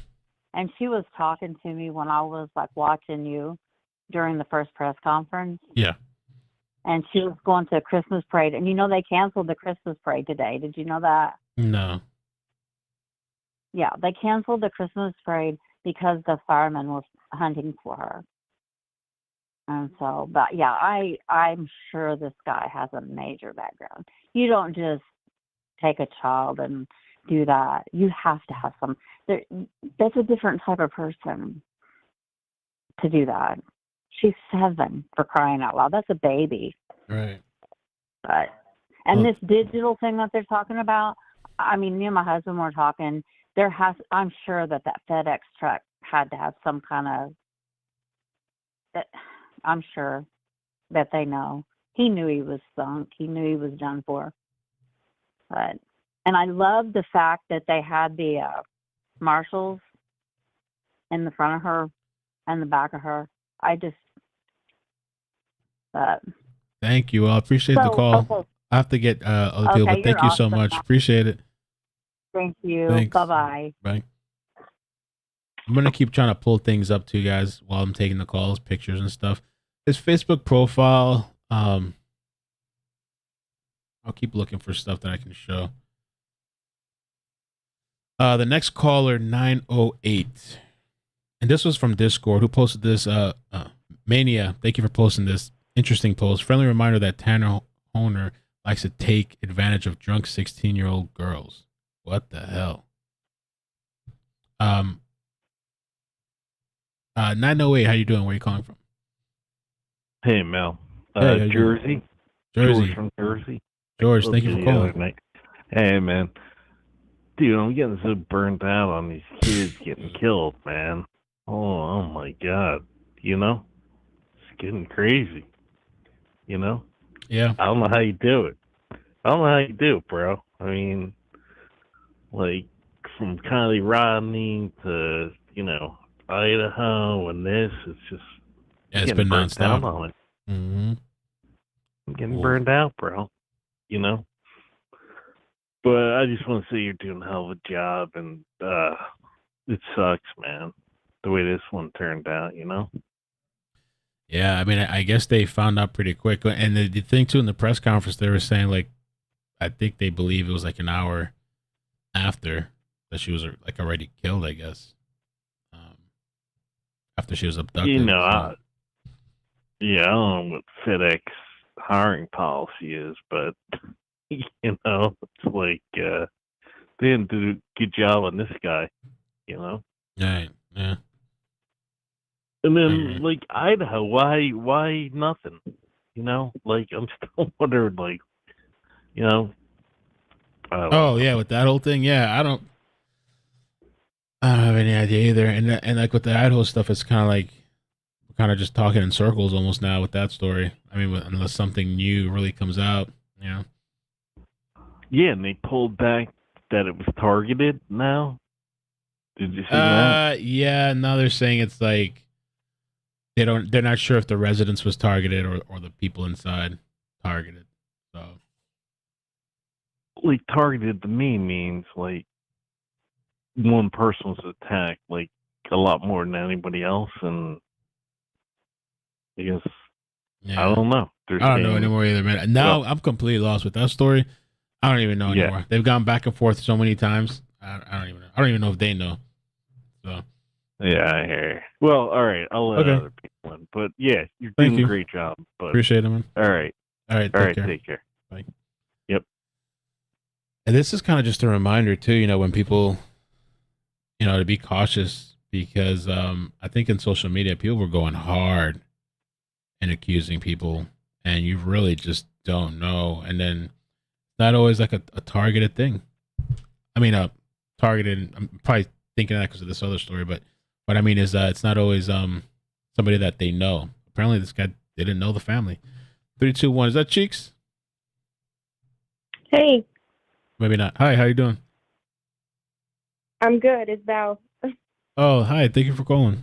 and she was talking to me when I was like watching you during the first press conference. Yeah. And she was going to a Christmas parade, and they canceled the Christmas parade today. Did you know that? No. Yeah, they canceled the Christmas parade because the firemen were hunting for her. And so, but yeah, I'm sure this guy has a major background. You don't just take a child and do that. You have to have some. That's a different type of person to do that. She's 7, for crying out loud. That's a baby. Right. But and this digital thing that they're talking about. I mean, me and my husband were talking. I'm sure that FedEx truck had to have some kind of. I'm sure that they know. He knew he was sunk. He knew he was done for. And I love the fact that they had the marshals in the front of her and the back of her. Thank you. I appreciate the call. Okay. I have to get other people, but thank you so much. Appreciate it. Thank you. Thanks. Bye-bye. Bye. I'm going to keep trying to pull things up to you guys while I'm taking the calls, pictures and stuff. His Facebook profile, I'll keep looking for stuff that I can show. The next caller, 908. And this was from Discord. Who posted this? Mania, thank you for posting this interesting post. Friendly reminder that Tanner Honer likes to take advantage of drunk 16-year-old girls. What the hell? 908, how you doing? Where are you calling from? Hey, Mel. Hey, Jersey. George from Jersey. George, thank you for calling. Hey, man. Dude, I'm getting so burnt out on these kids getting killed, man. Oh my God. You know? It's getting crazy. You know? Yeah. I don't know how you do it. I don't know how you do it, bro. I mean, like, from Kylie Rodney to, Idaho and this, it's just... Yeah, it's been burnt nonstop. down on it. Mm-hmm. I'm getting burned out, bro. You know? But I just want to say you're doing a hell of a job, and it sucks, man, the way this one turned out, you know? Yeah, I mean, I guess they found out pretty quick. And the thing, too, in the press conference, they were saying, like, I think they believe it was like an hour after that she was, like, already killed, I guess. After she was abducted. You know, I don't know what FedEx hiring policy is, but, it's like, they didn't do a good job on this guy, you know? Right, yeah. And then, like, Idaho, why nothing? You know? Like, I'm still wondering, like, yeah, with that whole thing, yeah, I don't have any idea either. And like with the Idaho stuff, it's kind of like we're kind of just talking in circles almost now with that story. I mean, unless something new really comes out, you know? Yeah, and they pulled back that it was targeted now. Did you see that? Yeah, now they're saying it's like they're not sure if the residence was targeted or the people inside targeted. So Like, targeted to me means like one person was attacked like a lot more than anybody else, and I guess I don't know. I don't know anymore either, man. Now I'm completely lost with that story. I don't even know anymore. They've gone back and forth so many times. I don't even know. I don't even know if they know. So yeah, I hear you. Well, all right, I'll let other people in. But yeah, you're doing a great job. But appreciate it, man. All right. Take care. Bye. Yep. And this is kind of just a reminder too, when people, to be cautious, because I think in social media people were going hard and accusing people, and you really just don't know. And then not always like a targeted thing. I mean, targeted. I'm probably thinking that because of this other story, but what I mean is it's not always somebody that they know. Apparently, this guy didn't know the family. 3, 2, 1. Is that Cheeks? Hey, Maybe not. Hi, how you doing? I'm good. It's Val. Oh, hi. Thank you for calling.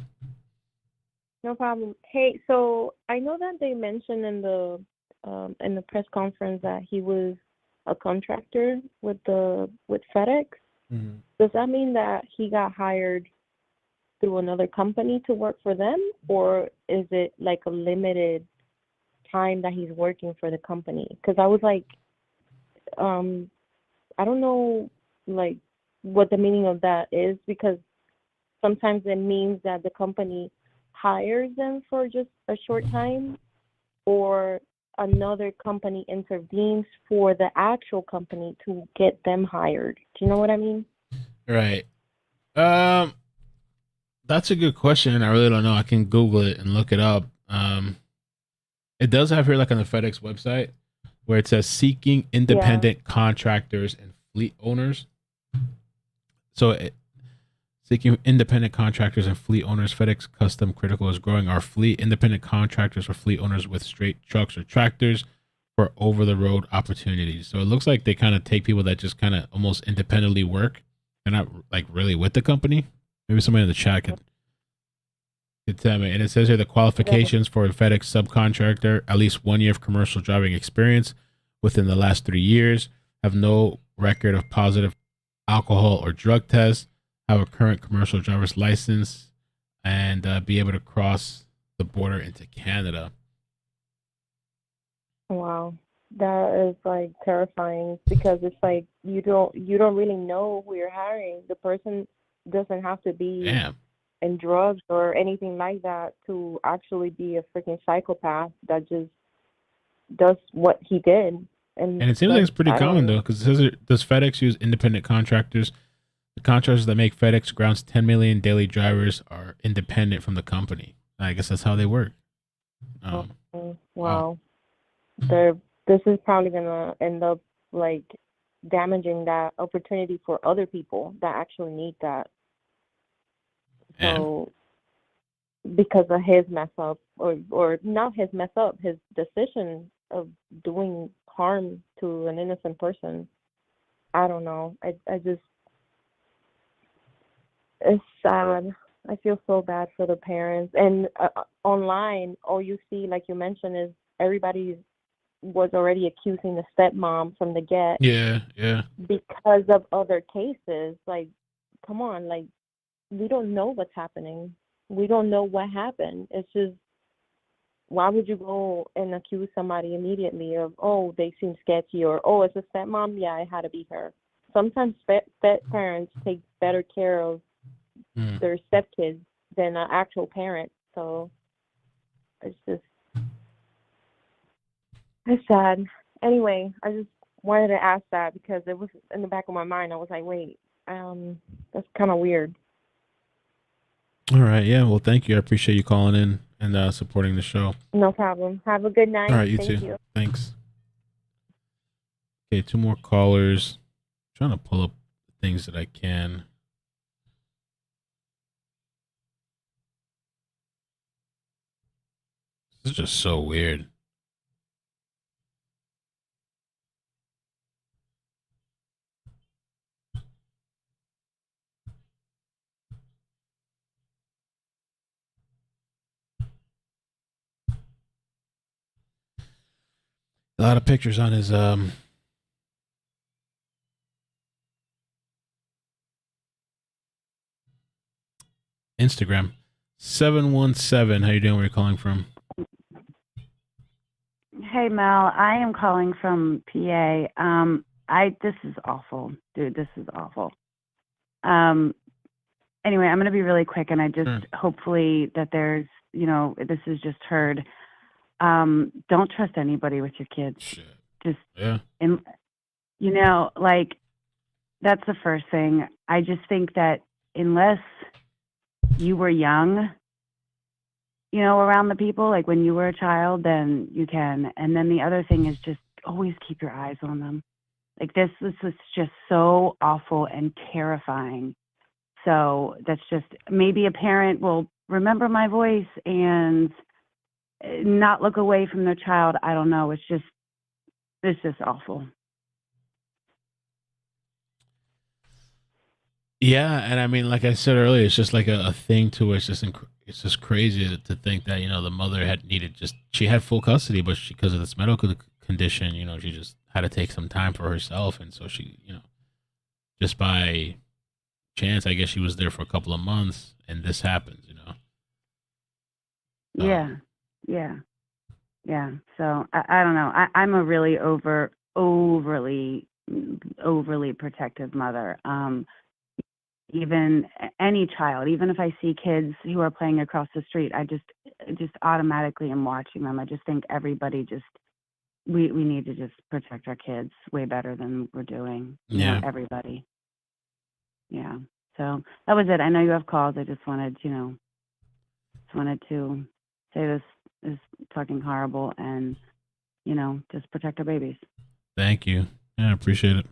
No problem. Hey, so I know that they mentioned in the press conference that he was a contractor with FedEx. Mm-hmm. Does that mean that he got hired through another company to work for them, or is it like a limited time that he's working for the company? Because I was like, I don't know, like, what the meaning of that is, because sometimes it means that the company hires them for just a short time, or another company intervenes for the actual company to get them hired. Do you know what I mean? Right. That's a good question. I really don't know. I can Google it and look it up. It does have here, like on the FedEx website, where it says seeking independent contractors and fleet owners. So seeking independent contractors and fleet owners, FedEx Custom Critical is growing our fleet. Independent contractors or fleet owners with straight trucks or tractors for over-the-road opportunities. So it looks like they kind of take people that just kind of almost independently work. They're not like really with the company. Maybe somebody in the chat could tell me. And it says here the qualifications for a FedEx subcontractor: at least 1 year of commercial driving experience within the last 3 years, have no record of positive alcohol or drug tests, have a current commercial driver's license, and be able to cross the border into Canada. Wow, that is like terrifying, because it's like you don't really know who you're hiring. The person doesn't have to be in drugs or anything like that to actually be a freaking psychopath that just does what he did. And it seems like it's pretty common though, because it says does FedEx use independent contractors? The contractors that make FedEx Ground's 10 million daily drivers are independent from the company. I guess that's how they work. Wow. This is probably gonna end up like damaging that opportunity for other people that actually need that. So because of his mess up, or not his mess up, his decision of doing harm to an innocent person, I don't know. I just, it's sad. I feel so bad for the parents. And online, all you see, like you mentioned, is everybody was already accusing the stepmom from the get. Yeah. Because of other cases. Like, come on, like, we don't know what's happening. We don't know what happened. It's just, why would you go and accuse somebody immediately of, oh, they seem sketchy, or, oh, it's a stepmom? Yeah, I had to beat her. Sometimes step parents take better care of their stepkids than an actual parent. So it's just, it's sad. Anyway, I just wanted to ask that because it was in the back of my mind. I was like, wait, that's kind of weird. All right. Yeah. Well, thank you. I appreciate you calling in and supporting the show. No problem. Have a good night. All right. You Thank too. you. Thanks. Okay. 2 more callers. I'm trying to pull up things that I can. This is just so weird. A lot of pictures on his Instagram. 717. How you doing? Where you calling from? Hey Mel, I am calling from PA. This is awful, dude. This is awful. Anyway, I'm gonna be really quick, and I just hopefully that there's, this is just heard. Don't trust anybody with your kids. Just and like that's the first thing. I just think that unless you were young, around the people, like when you were a child, then you can. And then the other thing is just always keep your eyes on them. Like this is just so awful and terrifying. So that's just, maybe a parent will remember my voice and not look away from their child. I don't know. It's just awful. Yeah, and I mean, like I said earlier, it's just like a thing to it. It's just crazy to think that the mother she had full custody, but because of this medical condition, she just had to take some time for herself, and so she, just by chance, I guess she was there for a couple of months, and this happens, Yeah. So I don't know. I'm a really overly protective mother. even any child, even if I see kids who are playing across the street, I just automatically am watching them. I just think everybody we need to just protect our kids way better than we're doing. You know, everybody. Yeah. So that was it. I know you have calls. I just wanted, to say this is fucking horrible and, just protect our babies. Thank you. Yeah, I appreciate it.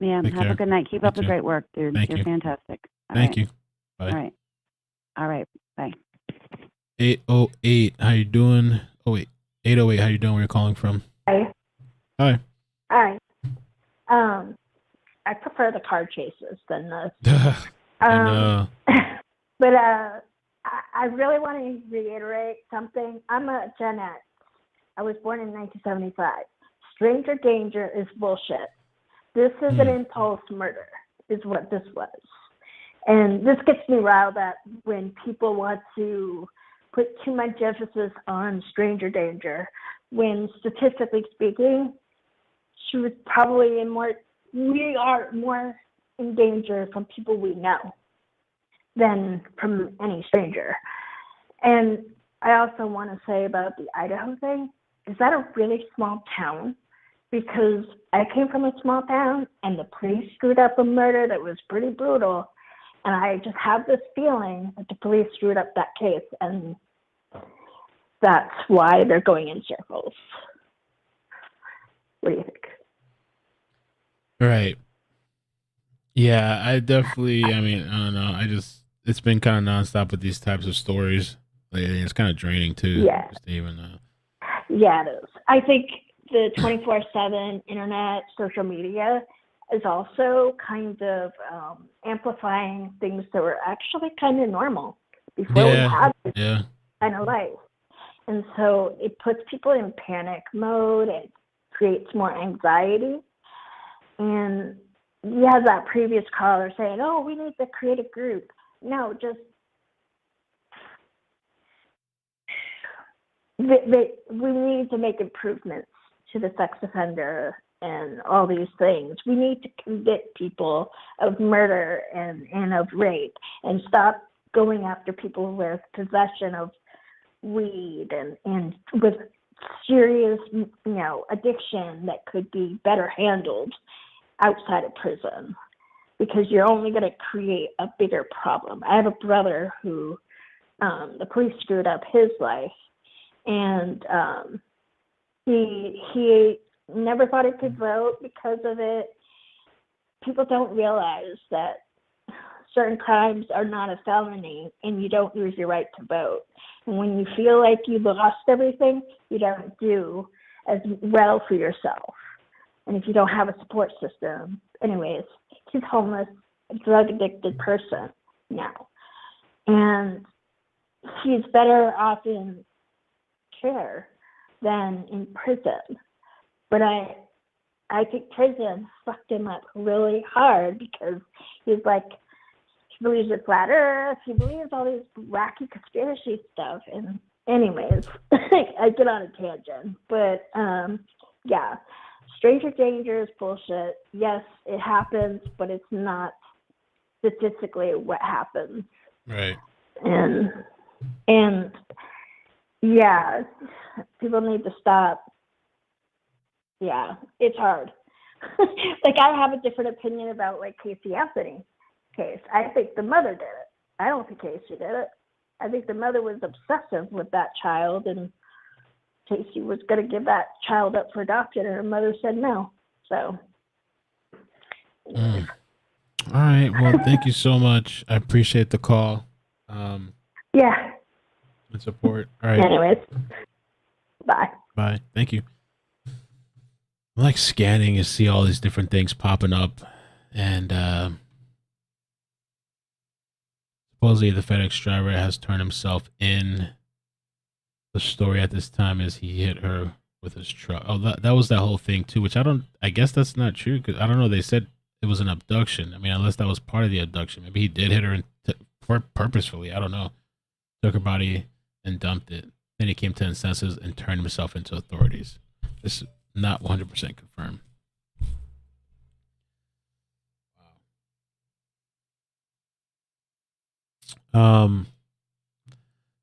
Yeah, Take have care. a good night. Keep You up the too. great work, dude. Thank You're you. fantastic. Thank you. Bye. All right. Bye. 808, how you doing? Oh wait, 808, how you doing? Where you calling from? Hi. Hi. Hi. I prefer the car chases than this. But I really want to reiterate something. I'm a Gen X. I was born in 1975. Stranger danger is bullshit. This is an impulse murder, is what this was. And this gets me riled up when people want to put too much emphasis on stranger danger, when statistically speaking, she was probably we are more in danger from people we know than from any stranger. And I also want to say about the Idaho thing, is that a really small town? Because I came from a small town and the police screwed up a murder that was pretty brutal. And I just have this feeling that the police screwed up that case, and that's why they're going in circles. What do you think? Right. Yeah, I mean, I don't know. It's been kind of nonstop with these types of stories. It's kind of draining too. Yeah. Just even, Yeah, it is. I think the 24/7 internet, social media is also kind of amplifying things that were actually kind of normal before we had this kind of life. And so it puts people in panic mode. It creates more anxiety. And you have that previous caller saying, oh, we need to create a group. No, just we need to make improvements to the sex offender and all these things. We need to convict people of murder and of rape and stop going after people with possession of weed and with serious, addiction that could be better handled outside of prison, because you're only going to create a bigger problem. I have a brother who the police screwed up his life, and he never thought he could vote because of it. People don't realize that certain crimes are not a felony and you don't lose your right to vote. And when you feel like you've lost everything, you don't do as well for yourself. And if you don't have a support system, anyways, he's homeless, a drug addicted person now. And he's better off in care than in prison. But I think prison fucked him up really hard, because he's like, he believes in flat earth, he believes all these wacky conspiracy stuff. And anyways, I get on a tangent, but yeah, stranger danger is bullshit. Yes, it happens, but it's not statistically what happens. Right. And yeah, people need to stop. Yeah, it's hard. Like, I have a different opinion about, like, Casey Anthony case. I think the mother did it. I don't think Casey did it. I think the mother was obsessive with that child, and Casey was going to give that child up for adoption, and her mother said no. So. All right. Well, thank you so much. I appreciate the call. Yeah. And support. All right. Anyways. Bye. Bye. Thank you. I like scanning and see all these different things popping up. And supposedly the FedEx driver has turned himself in. The story at this time is he hit her with his truck. Oh, that was that whole thing too, which I guess that's not true, because I don't know. They said it was an abduction. I mean, unless that was part of the abduction. Maybe he did hit her purposefully. I don't know. Took her body and dumped it. Then he came to his senses and turned himself into authorities. This is not 100% confirmed. Um,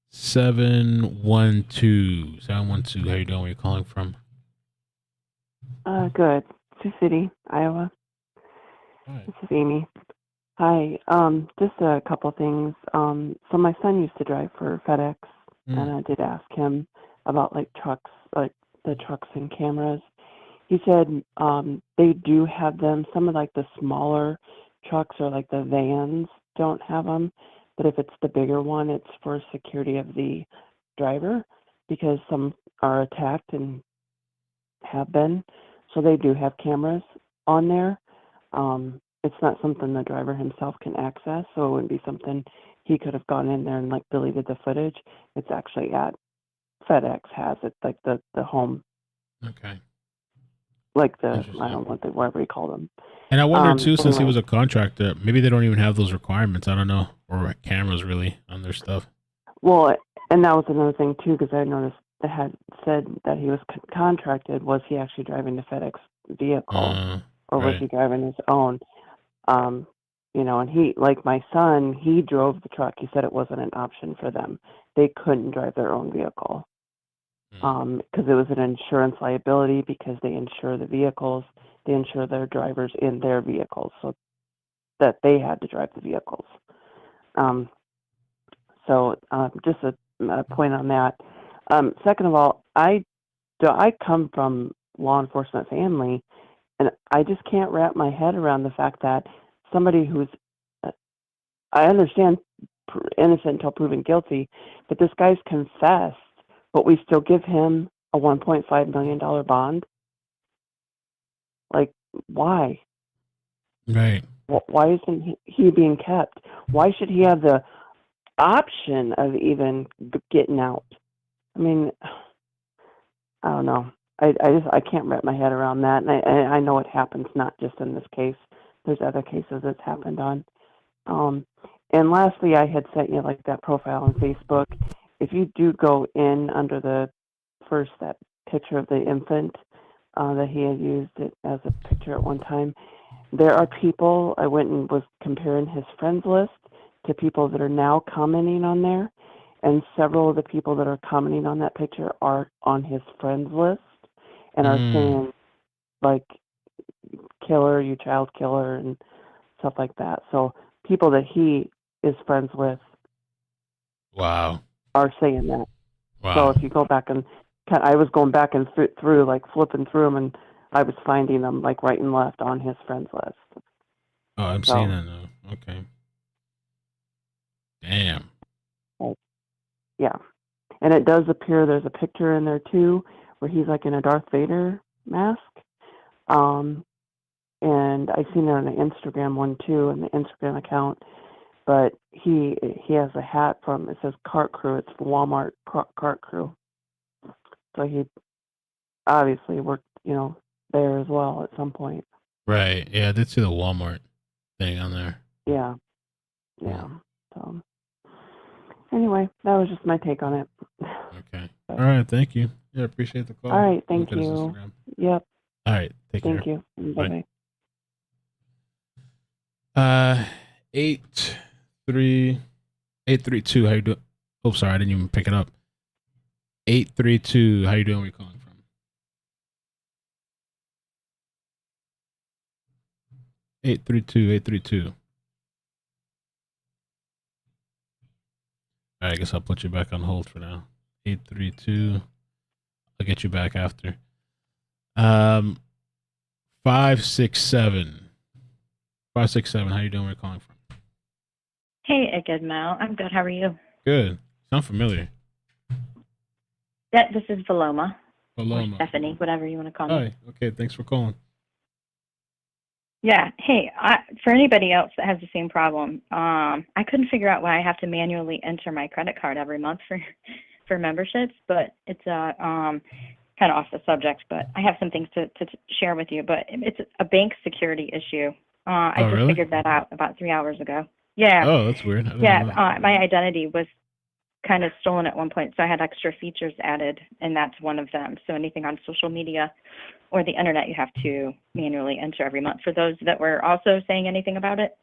712. 712. How you doing? Where you calling from? Good. Sioux City, Iowa. Hi. This is Amy. Hi. Just a couple things. So my son used to drive for FedEx, and I did ask him about like trucks, like the trucks and cameras. He said they do have them. Some of like the smaller trucks or like the vans don't have them, but if it's the bigger one, it's for security of the driver because some are attacked and have been. So they do have cameras on there. It's not something the driver himself can access, so it wouldn't be something he could have gone in there and like deleted the footage. It's actually at FedEx has it, like the home, Okay. like the I don't know what whatever you call them. And I wonder too, since he Anyway, was a contractor, maybe they don't even have those requirements. I don't know, or cameras really on their stuff. well, and that was another thing too, because I noticed that had said that he was contracted. Was he actually driving the FedEx vehicle, or was Right. he driving his own? You know, and he, like my son, he drove the truck. He said it wasn't an option for them. They couldn't drive their own vehicle because it was an insurance liability because they insure the vehicles. They insure their drivers in their vehicles, so that they had to drive the vehicles. Just a point on that. Second of all, I come from law enforcement family, and I just can't wrap my head around the fact that somebody who's, I understand innocent until proven guilty, but this guy's confessed, but we still give him a $1.5 million bond? Like, why? Right. Why isn't he being kept? Why should he have the option of even getting out? I mean, I don't know. I can't wrap my head around that, and I know it happens not just in this case. There's other cases it's happened on. And lastly, I had sent you like that profile on Facebook. If you do go in under the first that picture of the infant that he had used it as a picture at one time, there are people. I went and was comparing his friends list to people that are now commenting on there, and several of the people that are commenting on that picture are on his friends list and are saying like killer, you child killer, and stuff like that. So people that he is friends with Wow. are saying that. Wow. So if you go back and I was going back and through like flipping through them, and I was finding them like right and left on his friends list. Oh, I'm seeing that now. Okay. Damn. Yeah. And it does appear there's a picture in there too where he's like in a Darth Vader mask. And I seen it on the Instagram one too, in the Instagram account. But he has a hat from, it says Cart Crew. It's the Walmart Cart Crew. So he obviously worked, there as well at some point. Right. Yeah, I did see the Walmart thing on there. Yeah. Yeah. So anyway, that was just my take on it. Okay. All right. Thank you. Yeah, appreciate the call. All right. Thank Look at his you. Instagram. Yep. All right. Take care. Thank you. Bye. Bye-bye. 832. How you doing? Oh, sorry, I didn't even pick it up. 832. How you doing? Where you calling from? 832. All right, I guess I'll put you back on hold for now. 832. I'll get you back after. 567. 567. How you doing? Where you calling from? Hey, iCkEdMeL. I'm good. How are you? Good. Sound familiar. Yeah, this is Paloma. Paloma. Or Stephanie, whatever you want to call me. Hi. Okay. Thanks for calling. Yeah. Hey, for anybody else that has the same problem, I couldn't figure out why I have to manually enter my credit card every month for memberships, but it's kind of off the subject, but I have some things to share with you, but it's a bank security issue. I just really? figured that out about 3 hours ago. Yeah. Oh, that's weird. I didn't Yeah, know that. my identity was kind of stolen at one point, so I had extra features added, and that's one of them. So anything on social media or the internet, you have to manually enter every month. For those that were also saying anything about it,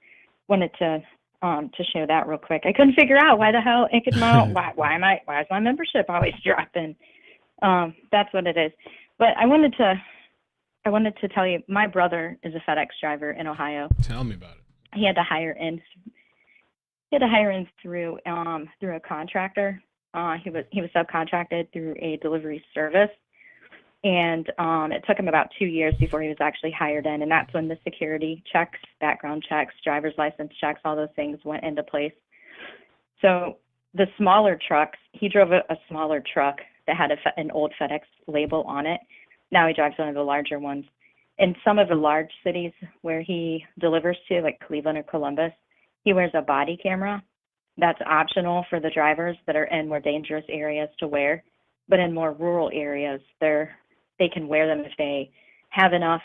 wanted to to show that real quick. I couldn't figure out why the hell iCkEdMeL, why is my membership always dropping? That's what it is. But I wanted to tell you, my brother is a FedEx driver in Ohio. Tell me about it. He had to hire in through a contractor. He was subcontracted through a delivery service, and it took him about 2 years before he was actually hired in, and that's when the security checks, background checks, driver's license checks, all those things went into place. So the smaller trucks, he drove a smaller truck that had an old FedEx label on it. Now he drives one of the larger ones. In some of the large cities where he delivers to, like Cleveland or Columbus, he wears a body camera. That's optional for the drivers that are in more dangerous areas to wear. But in more rural areas, they can wear them if they have enough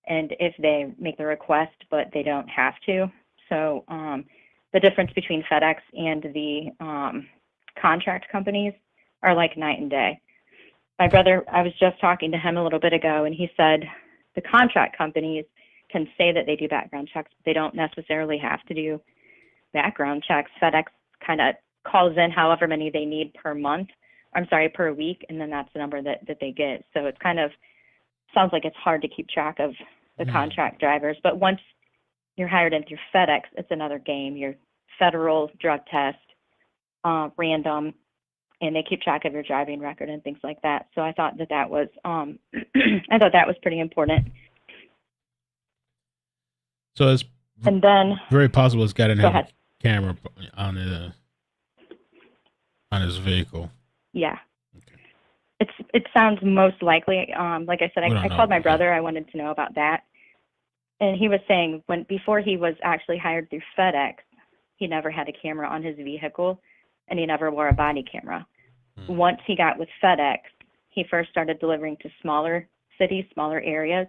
and if they make the request, but they don't have to. So the difference between FedEx and the contract companies are like night and day. My brother, I was just talking to him a little bit ago, and he said the contract companies can say that they do background checks, but they don't necessarily have to do background checks. FedEx kind of calls in however many they need per week, and then that's the number that they get. So it's kind of sounds like it's hard to keep track of the contract drivers. But once you're hired in through FedEx, it's another game. You're federal drug test, random, and they keep track of your driving record and things like that. So I thought that was I thought that was pretty important. So it's and then very possible it's got a ahead. camera on his vehicle. Yeah. Okay. It sounds most likely. Like I said, I called my brother. I wanted to know about that. And he was saying before he was actually hired through FedEx, he never had a camera on his vehicle, and he never wore a body camera. Once he got with FedEx, he first started delivering to smaller cities, smaller areas,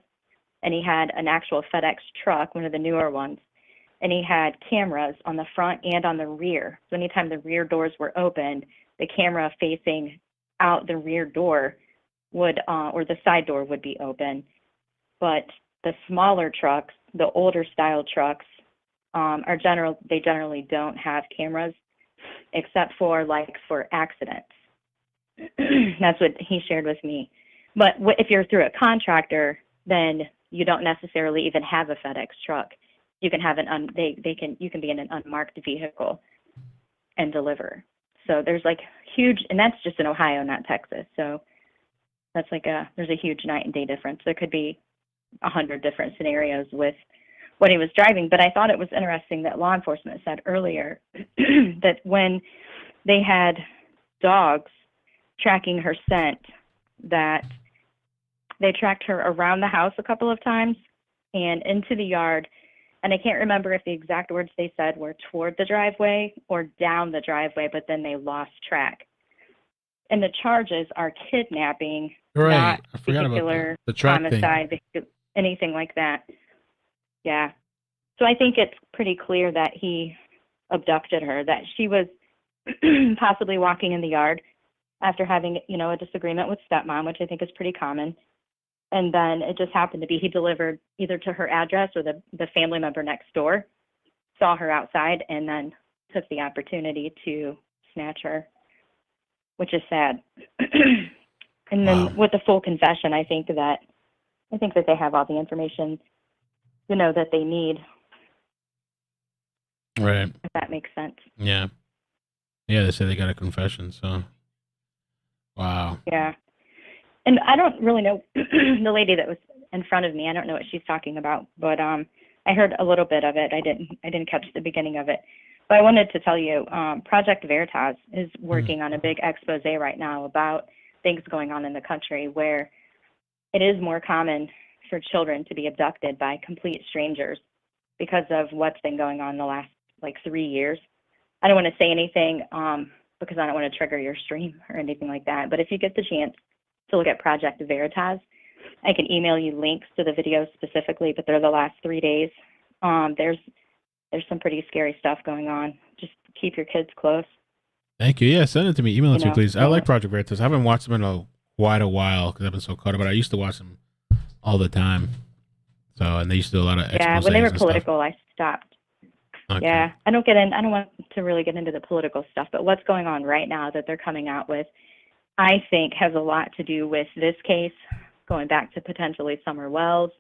and he had an actual FedEx truck, one of the newer ones, and he had cameras on the front and on the rear. So anytime the rear doors were opened, the camera facing out the rear door would, or the side door would be open. But the smaller trucks, the older style trucks, they generally don't have cameras, except for accidents. That's what he shared with me. But if you're through a contractor, then you don't necessarily even have a FedEx truck. You can have you can be in an unmarked vehicle and deliver. So there's huge, and that's just in Ohio, not Texas. So that's there's a huge night and day difference. There could be 100 different scenarios with what he was driving. But I thought it was interesting that law enforcement said earlier that when they had dogs tracking her scent, that they tracked her around the house a couple of times and into the yard. And I can't remember if the exact words they said were toward the driveway or down the driveway, but then they lost track. And the charges are kidnapping, not particular homicide, anything like that. Yeah. So I think it's pretty clear that he abducted her, that she was possibly walking in the yard after having, a disagreement with stepmom, which I think is pretty common. And then it just happened to be he delivered either to her address or the family member next door, saw her outside, and then took the opportunity to snatch her, which is sad. And then with the full confession, I think that they have all the information, that they need. Right. If that makes sense. Yeah. Yeah, they say they got a confession, so. Wow. Yeah. And I don't really know the lady that was in front of me. I don't know what she's talking about, but I heard a little bit of it. I didn't catch the beginning of it. But I wanted to tell you, Project Veritas is working on a big expose right now about things going on in the country where it is more common for children to be abducted by complete strangers because of what's been going on the last 3 years. I don't want to say anything because I don't want to trigger your stream or anything like that. But if you get the chance to look at Project Veritas, I can email you links to the videos specifically, but they're the last 3 days. There's some pretty scary stuff going on. Just keep your kids close. Thank you. Yeah, send it to me. Email it to me, please. I like Project Veritas. I haven't watched them in quite a while because I've been so caught up, but I used to watch them all the time. So, and they used to do a lot of exposés. Yeah, when they were political, I stopped. Okay. Yeah, I don't want to really get into the political stuff, but what's going on right now that they're coming out with, I think has a lot to do with this case, going back to potentially Summer Wells,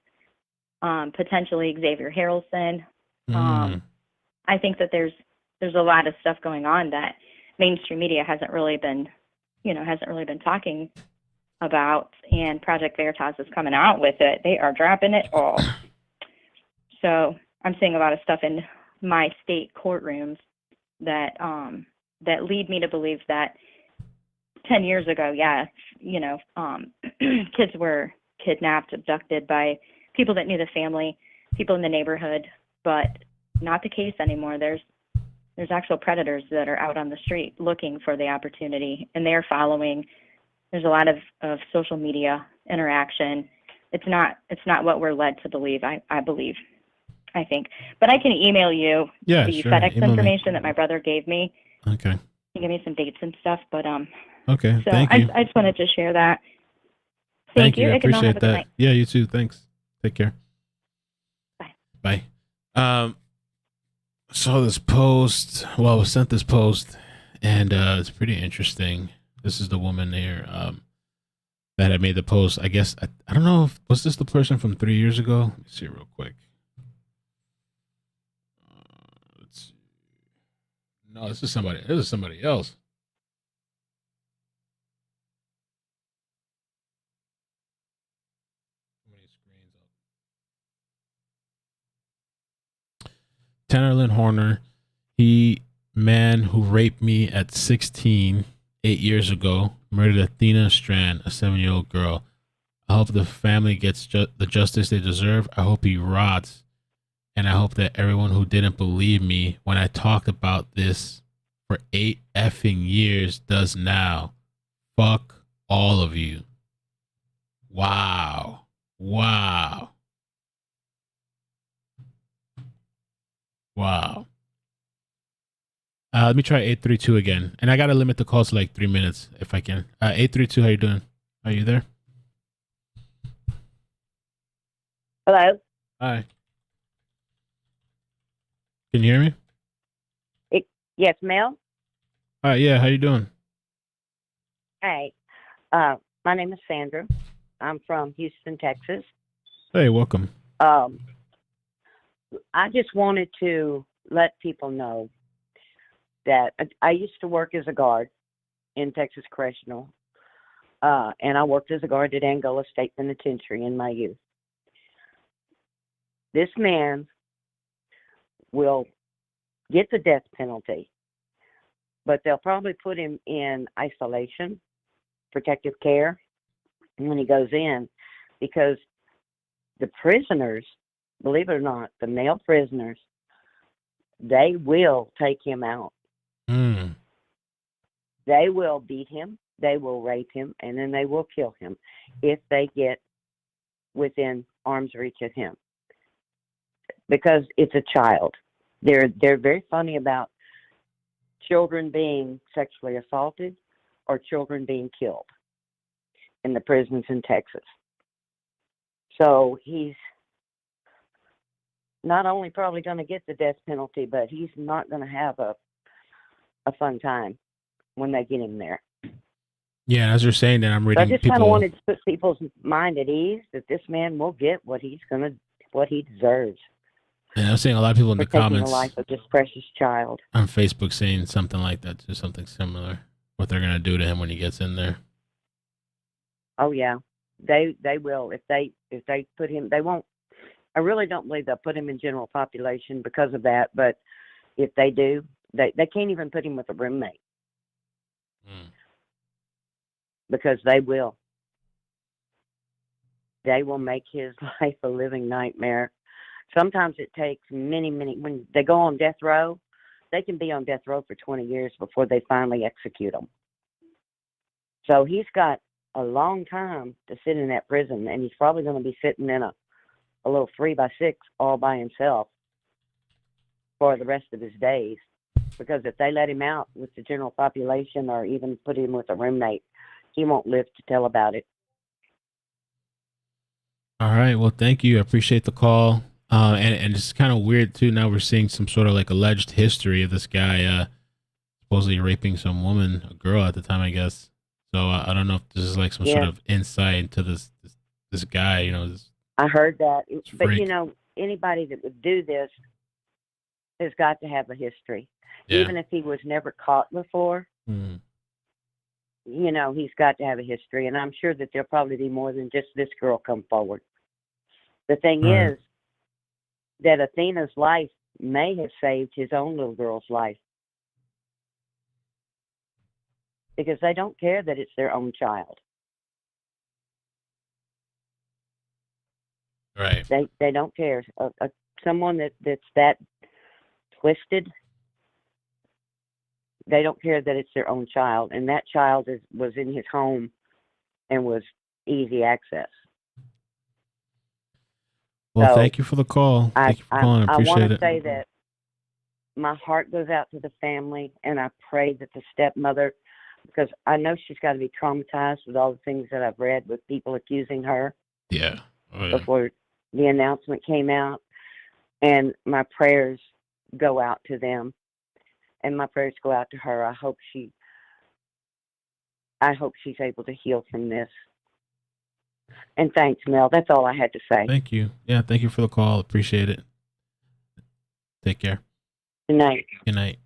potentially Xavier Harrelson. I think that there's a lot of stuff going on that mainstream media hasn't really been talking about, and Project Veritas is coming out with it. They are dropping it all. So I'm seeing a lot of stuff in my state courtrooms that lead me to believe that 10 years ago, kids were kidnapped, abducted by people that knew the family, people in the neighborhood, but not the case anymore. There's actual predators that are out on the street looking for the opportunity, and they're following. There's a lot of social media interaction. It's not what we're led to believe, I think. But I can email you the FedEx information that my brother gave me. Okay. He gave me some dates and stuff, but okay, so thank you. I just wanted to share that. Thank you. I iCkEdMeL, have appreciate a good that. night. Yeah, you too. Thanks. Take care. Bye. Bye. Saw this post. Well, I was sent this post, and it's pretty interesting. This is the woman here that had made the post. I guess I don't know if was this the person from 3 years ago. Let me see real quick. Let's see. No, this is somebody. This is somebody else. Tannerlyn Horner, man who raped me at 16, 8 years ago, murdered Athena Strand, a 7-year-old girl. I hope the family gets the justice they deserve. I hope he rots. And I hope that everyone who didn't believe me when I talked about this for 8 effing years does now. Fuck all of you. Wow. Wow. Wow. Let me try 832 again. And I got to limit the calls to like 3 minutes if I can. 832, how you doing? Are you there? Hello? Hi. Can you hear me? Yes, Mel? All right, yeah, how you doing? Hey, my name is Sandra. I'm from Houston, Texas. Hey, welcome. I just wanted to let people know that I used to work as a guard in Texas Correctional, and I worked as a guard at Angola State Penitentiary in my youth. This man will get the death penalty, but they'll probably put him in isolation, protective care when he goes in, because the prisoners, believe it or not, the male prisoners, they will take him out. They will beat him, they will rape him, and then they will kill him if they get within arm's reach of him. Because it's a child. They're very funny about children being sexually assaulted or children being killed in the prisons in Texas. So he's not only probably going to get the death penalty, but he's not going to have a fun time when they get him there. Yeah, as you're saying that, I'm So I reading just kind of people. wanted to put people's mind at ease that this man will get what he deserves And I'm seeing a lot of people in for the taking the comments life of this precious child. on Facebook saying something like that, to something similar. What they're gonna do to him when he gets in there. Oh yeah, they will. If they put him, they won't. I really don't believe they'll put him in general population because of that. But if they do, they can't even put him with a roommate because they will. They will make his life a living nightmare. Sometimes it takes many, when they go on death row, they can be on death row for 20 years before they finally execute them. So he's got a long time to sit in that prison, and he's probably going to be sitting in a little 3x6 all by himself for the rest of his days. Because if they let him out with the general population or even put him with a roommate, he won't live to tell about it. All right. Well, thank you. I appreciate the call. And it's kind of weird too. Now we're seeing some sort of like alleged history of this guy supposedly raping some woman, a girl at the time, I guess. So I don't know if this is like some sort Yeah. of insight into this guy. You know, this I heard that. But, freak. anybody that would do this has got to have a history. Yeah. Even if he was never caught before, Mhm. He's got to have a history. And I'm sure that there'll probably be more than just this girl come forward. The thing Right. is that Athena's life may have saved his own little girl's life. Because they don't care that it's their own child. Right. They don't care. Someone that's that twisted, they don't care that it's their own child, and that child was in his home and was easy access. Well, So, thank you for the call. Thank you for calling. I I want appreciate to it. say that my heart goes out to the family, and I pray that the stepmother, because I know she's got to be traumatized with all the things that I've read with people accusing her. Yeah. Oh, yeah. Before the announcement came out, and my prayers go out to them, and my prayers go out to her. I hope she's able to heal from this. And thanks, Mel. That's all I had to say. Thank you. Yeah, thank you for the call. Appreciate it. Take care. Good night. Good night.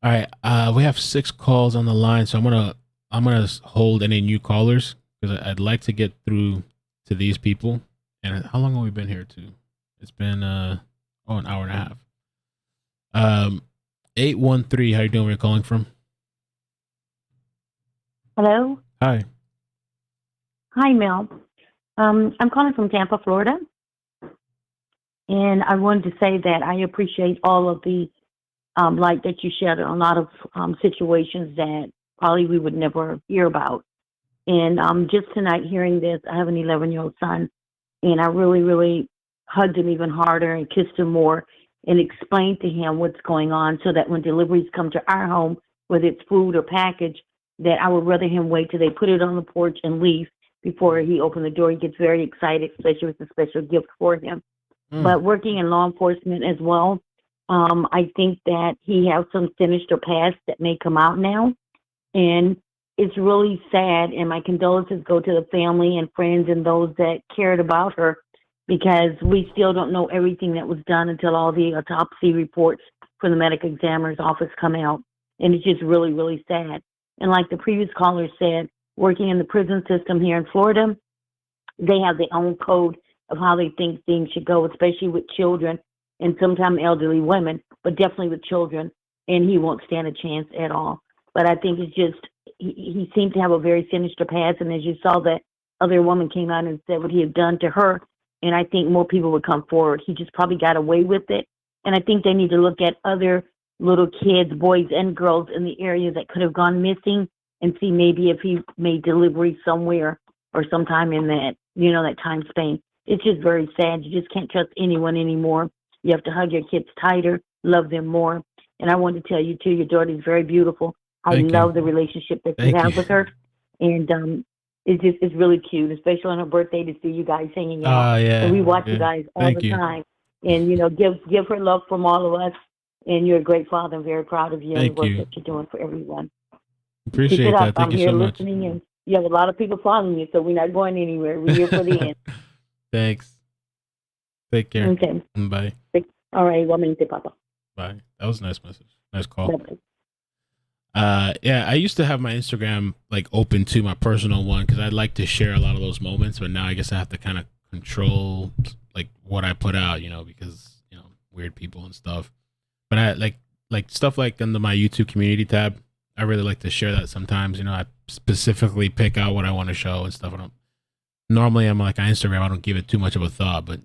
All right. We have 6 calls on the line, so I'm gonna hold any new callers because I'd like to get through to these people. And how long have we been here? It's been an hour and a half. 813. How you doing? Where you calling from? Hello. Hi. Hi, Mel. I'm calling from Tampa, Florida. And I wanted to say that I appreciate all of the light that you shed on a lot of situations that probably we would never hear about. And just tonight hearing this, I have an 11-year-old son, and I really, really hugged him even harder and kissed him more and explained to him what's going on so that when deliveries come to our home, whether it's food or package, that I would rather him wait till they put it on the porch and leave before he opened the door. He gets very excited, especially with a special gift for him. But working in law enforcement as well, I think that he has some sinister past that may come out now. And it's really sad. And my condolences go to the family and friends and those that cared about her, because we still don't know everything that was done until all the autopsy reports from the medical examiner's office come out. And it's just really, really sad. And like the previous caller said, working in the prison system here in Florida, they have their own code of how they think things should go, especially with children and sometimes elderly women, but definitely with children. And he won't stand a chance at all. But I think it's just, he seemed to have a very sinister past. And as you saw, that other woman came out and said what he had done to her. And I think more people would come forward. He just probably got away with it. And I think they need to look at other little kids, boys and girls in the area that could have gone missing and see maybe if he made delivery somewhere or sometime in that, that time span. It's just very sad. You just can't trust anyone anymore. You have to hug your kids tighter, love them more. And I want to tell you, too, your daughter is very beautiful. I love the relationship that you have with her. And it's really cute, especially on her birthday, to see you guys hanging out. Yeah. And we watch you guys all the time. And, give her love from all of us. And you're a great father. I'm very proud of you and the work that you're doing for everyone. Appreciate Keep it that. up. Thank I'm you here so much. listening, and you have a lot of people following you, so we're not going anywhere. We're here for the end. Thanks. Take care. Okay. Bye. All right. Papa. Bye. That was a nice message. Nice call. Bye-bye. Yeah, I used to have my Instagram like open to my personal one because I'd like to share a lot of those moments, but now I guess I have to kind of control like what I put out, because weird people and stuff. But I like stuff like under my YouTube community tab. I really like to share that sometimes. I specifically pick out what I want to show and stuff. Normally I'm like on Instagram, I don't give it too much of a thought, but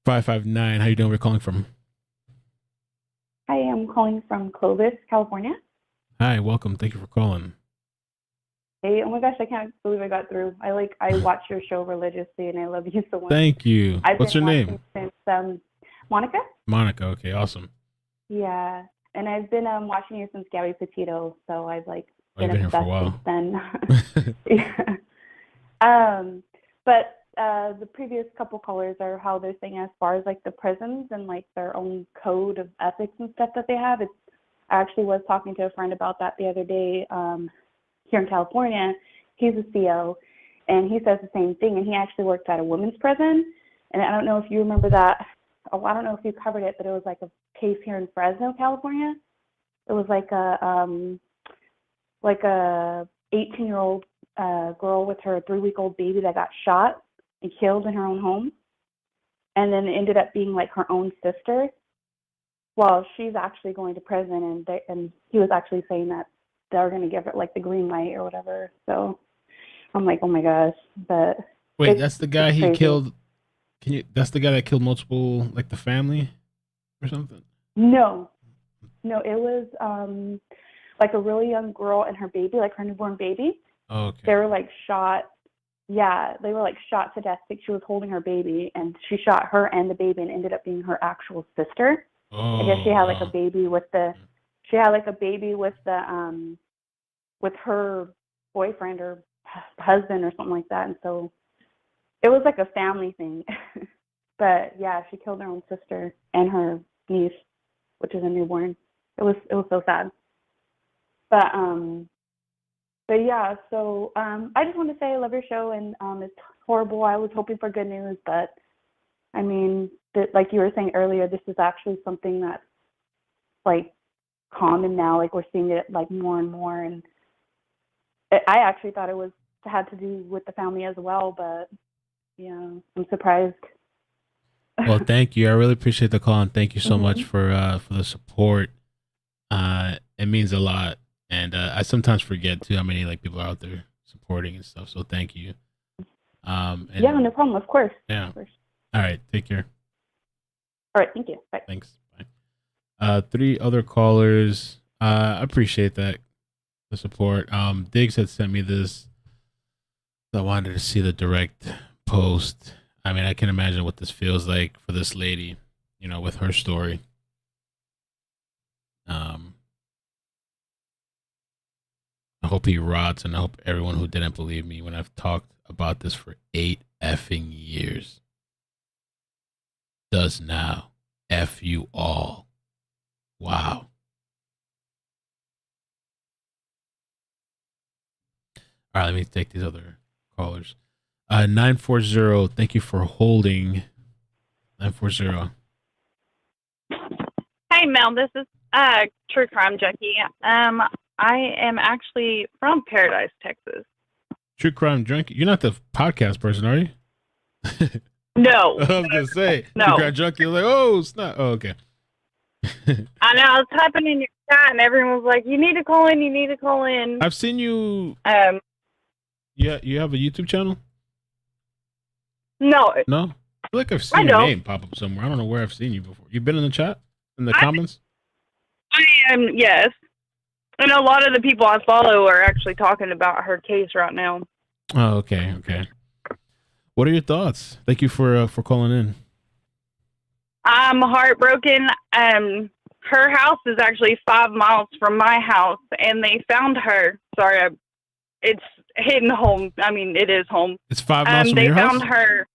559, how you doing? We're calling from. Hi, I'm calling from Clovis, California. Hi, welcome. Thank you for calling. Hey, oh my gosh, I can't believe I got through. I watch your show religiously, and I love you so much. Thank you. What's your name? Since Monica. Monica. Okay, awesome. Yeah, and I've been watching you since Gabby Petito, so I've You've been here for a while. since then. Yeah. But the previous couple callers are how they're saying as far as like the prisons and like their own code of ethics and stuff that they have. I actually was talking to a friend about that the other day here in California. He's a CO, and he says the same thing, and he actually worked at a women's prison. And I don't know if you remember that. Oh, I don't know if you covered it, but it was like a case here in Fresno, California. It was like a 18-year-old girl with her 3-week-old baby that got shot and killed in her own home, and then it ended up being like her own sister. Well, she's actually going to prison, and he was actually saying that they're going to give her like the green light or whatever. So I'm like, oh my gosh. But wait, that's the guy he crazy. killed. That's the guy that killed multiple, like the family or something? No, it was like a really young girl and her baby, like her newborn baby. Oh, okay. They were like shot. Yeah, they were like shot to death. I think she was holding her baby, and she shot her and the baby, and ended up being her actual sister. I guess she had like a baby with the. She had like a baby with the with her boyfriend or husband or something like that, and so it was like a family thing. But yeah, she killed her own sister and her niece, which is a newborn. It was so sad. But yeah, so I just want to say I love your show, and it's horrible. I was hoping for good news, but I mean, like you were saying earlier, this is actually something that's like common now. Like we're seeing it like more and more, and I actually thought it had to do with the family as well, but yeah, I'm surprised. Well, thank you. I really appreciate the call, and thank you so much for the support. It means a lot, and I sometimes forget too how many like people are out there supporting and stuff. So thank you. And, yeah, no problem. Of course. Yeah. Of course. All right. Take care. All right. Thank you. Bye. Thanks. Bye. 3 other callers. I appreciate that, the support. Diggs had sent me this. I wanted to see the direct post. I mean, I can imagine what this feels like for this lady, you know, with her story. I hope he rots, and I hope everyone who didn't believe me when I've talked about this for 8 effing years does now. F you all. Wow. All right, let me take these other callers. 940, thank you for holding. 940. Hey, Mel, this is True Crime Junkie. I am actually from Paradise, Texas. True Crime Junkie. You're not the podcast person, are you? No. I was going to say. No. True Crime Junkie. Like, oh, it's not. Oh, okay. I know. I was typing in your chat, and everyone was like, you need to call in. You need to call in. I've seen you. Yeah, you have a YouTube channel? No. No? I feel like I've seen your name pop up somewhere. I don't know where I've seen you before. You've been in the chat? In the comments? I am, yes. And a lot of the people I follow are actually talking about her case right now. Oh, okay, okay. What are your thoughts? Thank you for calling in. I'm heartbroken. Her house is actually 5 miles from my house, and they found her. Sorry, it's hidden home. I mean, it is home. It's 5 miles from your house? They found her.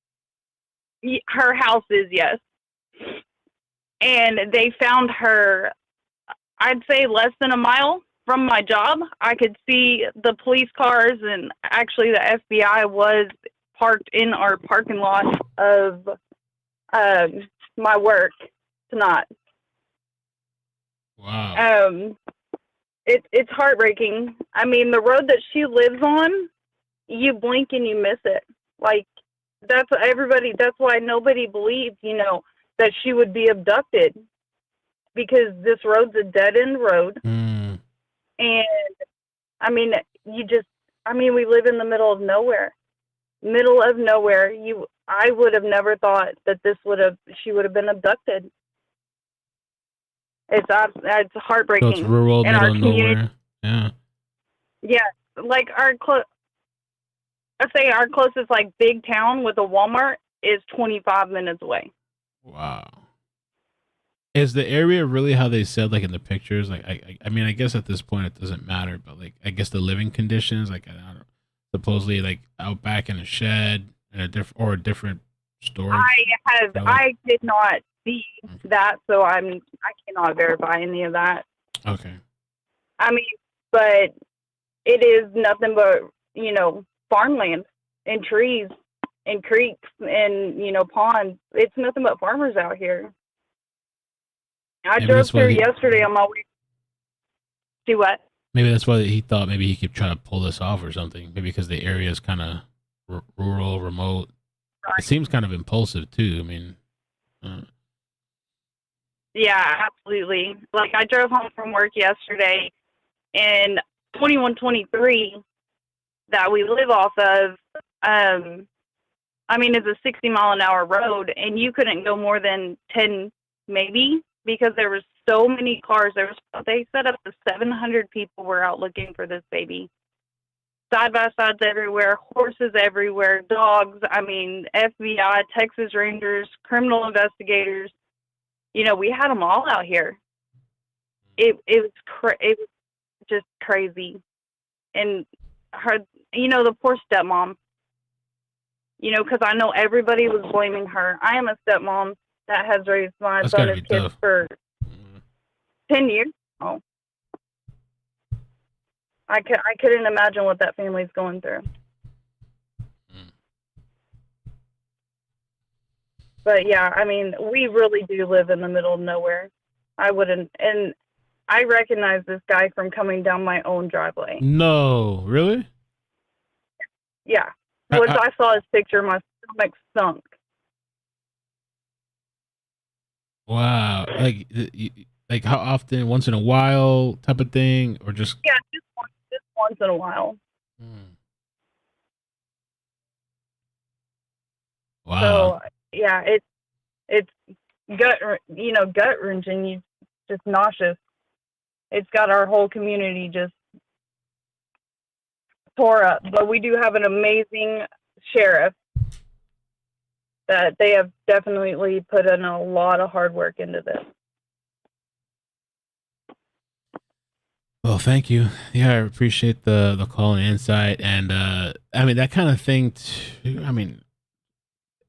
Her house is, yes. And they found her, I'd say less than a mile from my job. I could see the police cars, and actually the FBI was parked in our parking lot of my work tonight. Wow. It's heartbreaking. I mean, the road that she lives on, you blink and you miss it. Like, that's why nobody believes, you know, that she would be abducted, because this road's a dead-end road. And, I mean, we live in the middle of nowhere. I would have never thought that she would have been abducted. It's heartbreaking. So it's rural, in middle our of nowhere. Yeah. Yeah, like our closest like big town with a Walmart is 25 minutes away. Wow. Is the area really how they said, like in the pictures? Like, I mean, I guess at this point it doesn't matter, but like, I guess the living conditions, like, I don't know, supposedly like out back in a shed in a different storage? I did not see that, so I cannot verify any of that. Okay. I mean, but it is nothing but, farmland and trees and creeks and, ponds. It's nothing but farmers out here. I Maybe drove that's why through he- yesterday on my way. See what? Maybe that's why he thought maybe he could try to pull this off or something. Maybe because the area is kind of rural, remote. It seems kind of impulsive too. I mean, Yeah, absolutely. Like, I drove home from work yesterday, and 2123 that we live off of, it's a 60-mile-an-hour road, and you couldn't go more than 10, maybe, because there were so many cars. They said up to 700 people were out looking for this baby. Side-by-sides everywhere, horses everywhere, dogs. FBI, Texas Rangers, criminal investigators. We had them all out here. It was just crazy. And her, the poor stepmom, because I know everybody was blaming her. I am a stepmom that has raised my That's gotta bonus be kids tough. for 10 years. Oh, I couldn't imagine what that family's going through. But yeah, we really do live in the middle of nowhere. I wouldn't, and I recognize this guy from coming down my own driveway. no, really? Yeah. Once I saw his picture, my stomach sunk. Wow. Like how often? Once in a while, type of thing, or just? Yeah, just once in a while. Wow. So yeah, it's gut wrenching. You just nauseous. It's got our whole community just tore up. But we do have an amazing sheriff that they have definitely put in a lot of hard work into this. Well, thank you. Yeah, I appreciate the call and insight, and that kind of thing too.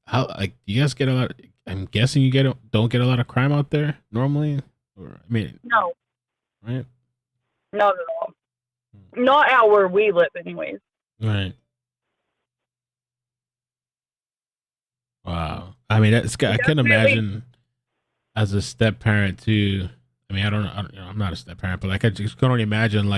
How you guys get a lot? I'm guessing you don't get a lot of crime out there normally, or No, right? not at all. Not out where we live, anyways. Right. Wow. I can imagine as a step parent too. I'm not a step parent, but I just can only imagine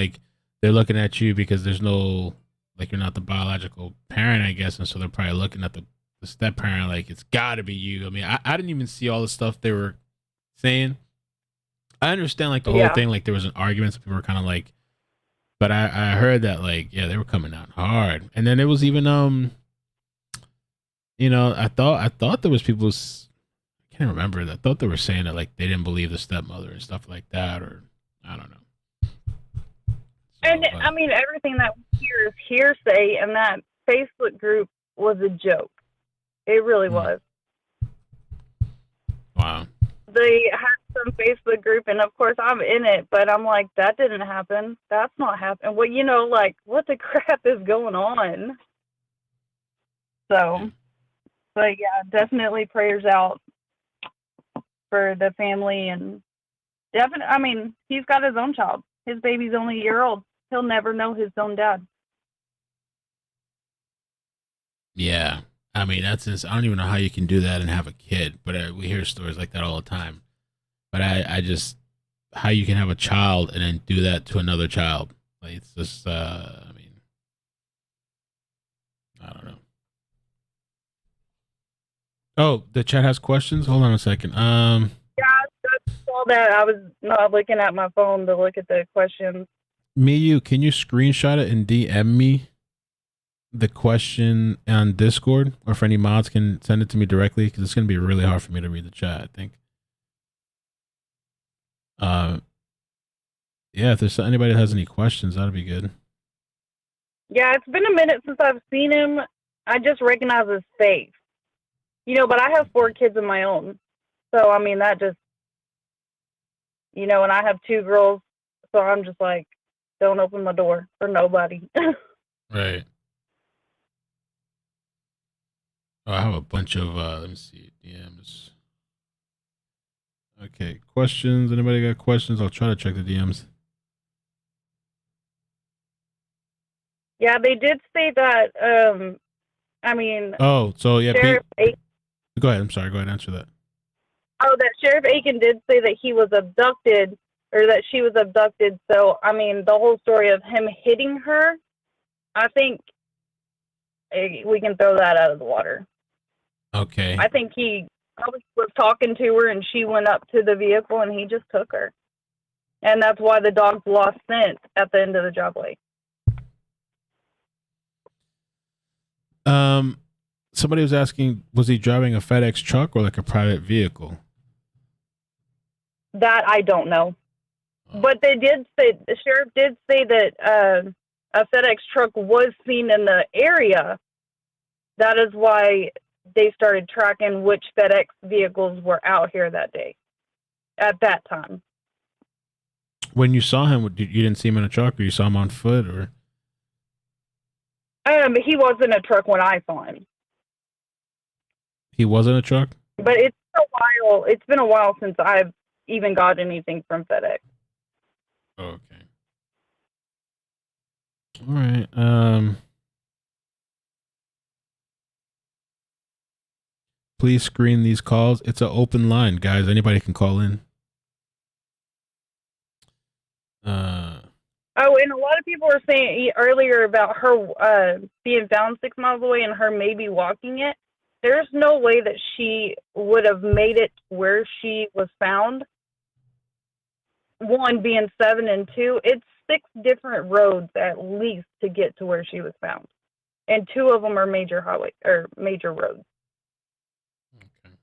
they're looking at you because there's no you're not the biological parent, I guess, and so they're probably looking at the step parent it's got to be you. I didn't even see all the stuff they were saying. I understand the whole thing. There was an argument, so people were kind of but I heard that they were coming out hard, and then it was even I thought there was people. I can't remember. I thought they were saying that they didn't believe the stepmother and stuff like that, or I don't know. And everything that we hear is hearsay, and that Facebook group was a joke. It really was. Wow. They had some Facebook group, and of course I'm in it, but I'm like, that didn't happen. That's not happening. Well, what the crap is going on? So, but yeah, definitely prayers out for the family, and he's got his own child. His baby's only a year old. He'll never know his own dad. Yeah. That's just, I don't even know how you can do that and have a kid, but we hear stories like that all the time. But I just, how you can have a child and then do that to another child. It's just, I don't know. Oh, the chat has questions? Hold on a second. Yeah, I saw that. I was not looking at my phone to look at the questions. Miyu, can you screenshot it and DM me the question on Discord, or if any mods can send it to me directly, because it's going to be really hard for me to read the chat, I think. Yeah, if there's anybody that has any questions, that'd be good. Yeah, it's been a minute since I've seen him. I just recognize his face. But I have 4 kids of my own. So, that just, and I have 2 girls. So I'm just like, don't open my door for nobody. Right. Oh, I have a bunch of let me see DMs. Okay, questions. Anybody got questions? I'll try to check the DMs. Yeah, they did say that. I mean, Oh, so yeah, Sheriff Aiken, go ahead. I'm sorry. Go ahead. Answer that. that Sheriff Aiken did say that he was abducted, or that she was abducted. So, I mean, the whole story of him hitting her, I think we can throw that out of the water. Okay. I think he probably was talking to her, and she went up to the vehicle, and he just took her. And that's why the dogs lost scent at the end of the driveway. Somebody was asking, was he driving a FedEx truck or like a private vehicle? That I don't know. But they did say, the sheriff did say that a FedEx truck was seen in the area. That is why they started tracking which FedEx vehicles were out here that day, at that time. When you saw him, you didn't see him in a truck, or you saw him on foot, or? He was in a truck when I saw him. He was in a truck? But it's been a while. It's been a while since I've even got anything from FedEx. Okay. All right. Please screen these calls. It's an open line, guys. Anybody can call in. Oh, and a lot of people were saying earlier about her being found 6 miles away and her maybe walking it. There's no way that she would have made it where she was found. 1 being 7, and 2, it's 6 different roads at least to get to where she was found, and 2 of them are major highway or major roads. Okay.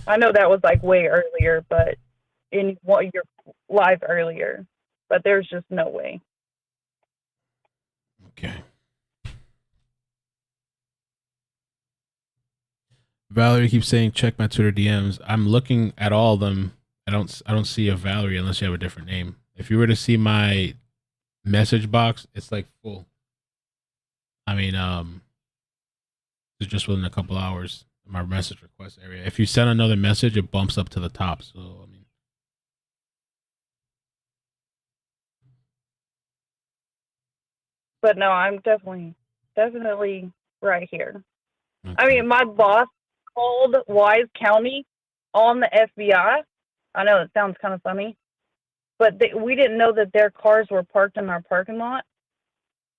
I know that was like way earlier, but in what you're live earlier, but there's just no way. Okay. Valerie keeps saying, check my Twitter DMs. I'm looking at all of them. I don't see a Valerie unless you have a different name. If you were to see my message box, it's like full. I mean, it's just within a couple hours, my message request area. If you send another message, it bumps up to the top. So, I mean. But no, I'm definitely right here. Okay. I mean, my boss called Wise County on the FBI. I know it sounds kind of funny, but we didn't know that their cars were parked in our parking lot.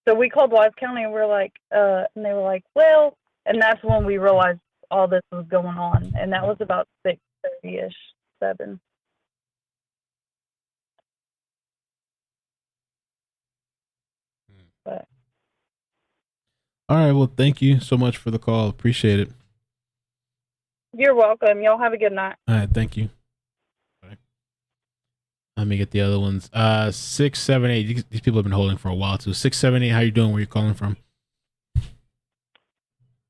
So we called Wise County, and we're like, and they were like, well, and that's when we realized all this was going on, and that was about 6:30ish, 7. But All right. Well, thank you so much for the call. Appreciate it. you're welcome. Y'all have a good night. All right. Thank you. Bye. Let me get the other ones. 678. These people have been holding for a while too. 678. How you doing? Where you calling from?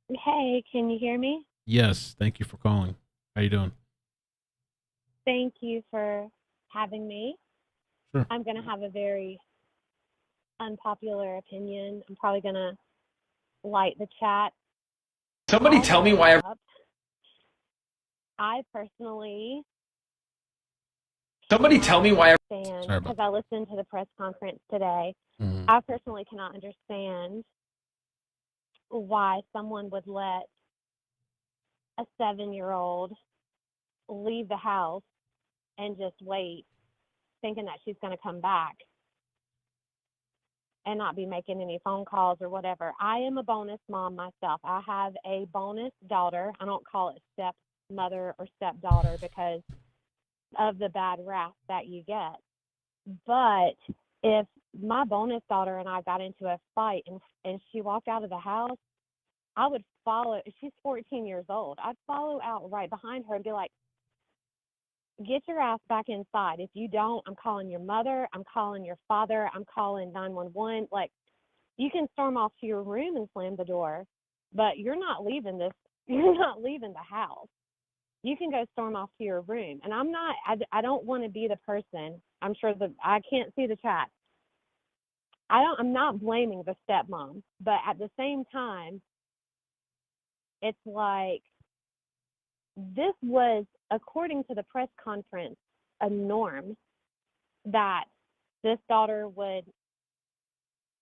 Hey, can you hear me? Yes. Thank you for calling. How you doing? Thank you for having me. Sure. I'm going to have a very unpopular opinion. I'm probably going to light the chat. Somebody tell me why. I personally Somebody tell me why. understand, because I listened to the press conference today. Mm-hmm. I personally cannot understand why someone would let a 7-year-old leave the house and just wait, thinking that she's going to come back and not be making any phone calls or whatever. I am a bonus mom myself. I have a bonus daughter. I don't call it stepmother or stepdaughter because of the bad rap that you get. But if my bonus daughter and I got into a fight and she walked out of the house, I would follow. She's 14 years old. I'd follow out right behind her and be like, get your ass back inside. If you don't, I'm calling your mother. I'm calling your father. I'm calling 911. Like, you can storm off to your room and slam the door, but you're not leaving this. You're not leaving the house. You can go storm off to your room. And I don't want to be the person. I'm sure I can't see the chat. I'm not blaming the stepmom, but at the same time, it's like this was, according to the press conference, a norm that this daughter would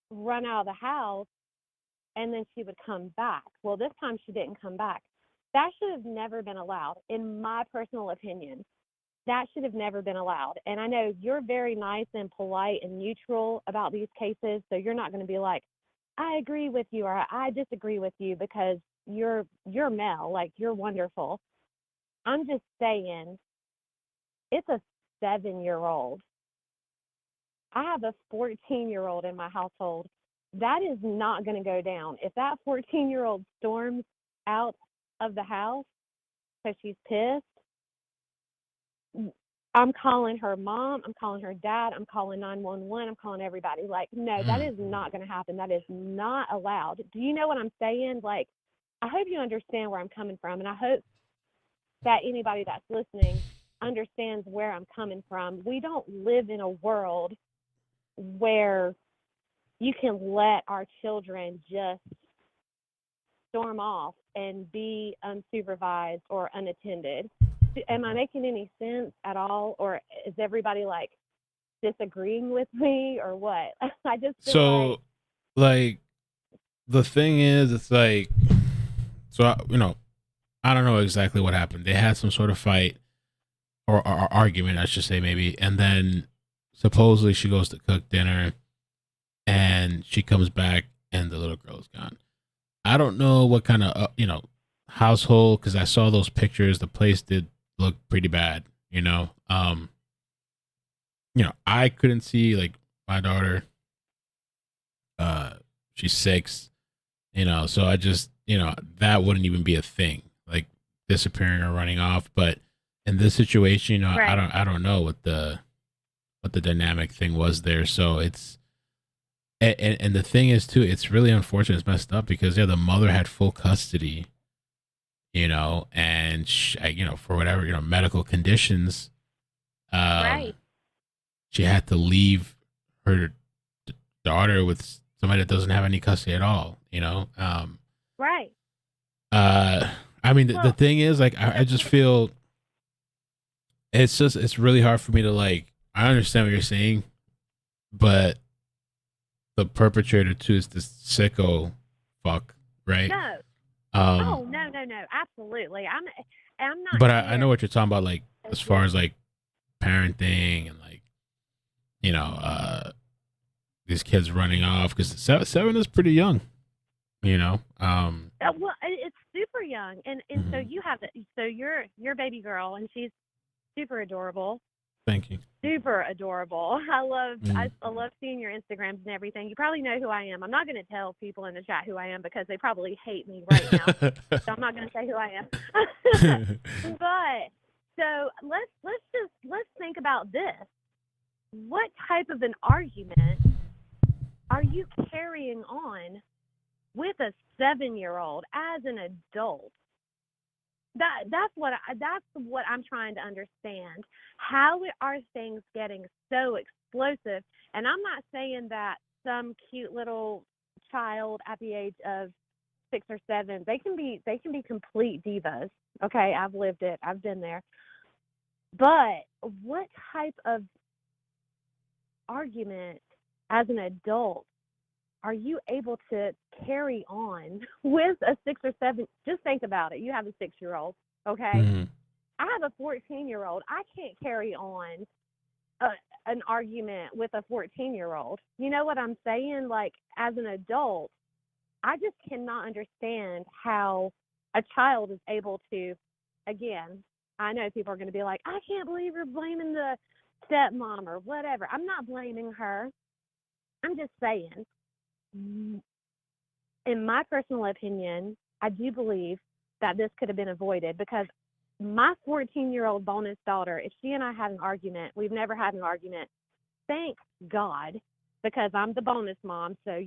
run out of the house and then she would come back. Well, this time she didn't come back. That should have never been allowed, in my personal opinion. That should have never been allowed. And I know you're very nice and polite and neutral about these cases, so you're not going to be like, I agree with you or I disagree with you because you're Mel, like you're wonderful. I'm just saying, it's a 7-year-old. I have a 14-year-old in my household. That is not going to go down. If that 14-year-old storms out of the house because she's pissed, I'm calling her mom, I'm calling her dad, I'm calling 911, I'm calling everybody. Like, no, that is not going to happen. That is not allowed. Do you know what I'm saying? Like, I hope you understand where I'm coming from, and I hope that anybody that's listening understands where I'm coming from. We don't live in a world where you can let our children just storm off and be unsupervised or unattended. Am I making any sense at all, or is everybody like disagreeing with me, or what? I just feel So, like, the thing is, it's like, so I don't know exactly what happened. They had some sort of fight or argument, I should say, maybe, and then supposedly she goes to cook dinner, and she comes back, and the little girl is gone. I don't know what kind of household, because I saw those pictures. The place did look pretty bad, I couldn't see, like, my daughter, she's 6, so I just, that wouldn't even be a thing, like disappearing or running off. But in this situation, Right. I don't know what the dynamic thing was there. So it's, and the thing is too, it's really unfortunate, it's messed up, because the mother had full custody, and for whatever, medical conditions, right. she had to leave her daughter with somebody that doesn't have any custody at all, Right. I mean, the thing is, like, I just feel it's really hard for me to, like, I understand what you're saying, but the perpetrator too is this sicko fuck, right? No. Um, No, absolutely. I'm not. but I know what you're talking about, like, as far as, like, parenting and, like, these kids running off, because 7 is pretty young, Well, it's super young, and so you have so your baby girl, and she's super adorable. Thank you. Super adorable. I love seeing your Instagrams and everything. You probably know who I am. I'm not going to tell people in the chat who I am because they probably hate me right now. So I'm not going to say who I am. But so let's think about this. What type of an argument are you carrying on with a 7-year-old as an adult? That's what I'm trying to understand. How are things getting so explosive? And I'm not saying that some cute little child at the age of 6 or 7, they can be complete divas. Okay, I've lived it. I've been there. But what type of argument as an adult are you able to carry on with a 6 or 7? Just think about it. You have a 6-year-old, okay? Mm-hmm. I have a 14-year-old. I can't carry on an argument with a 14-year-old. You know what I'm saying? Like, as an adult, I just cannot understand how a child is able to, again, I know people are going to be like, I can't believe you're blaming the stepmom or whatever. I'm not blaming her. I'm just saying, in my personal opinion, I do believe that this could have been avoided, because my 14-year-old bonus daughter, if she and I had an argument, we've never had an argument, thank God, because I'm the bonus mom, so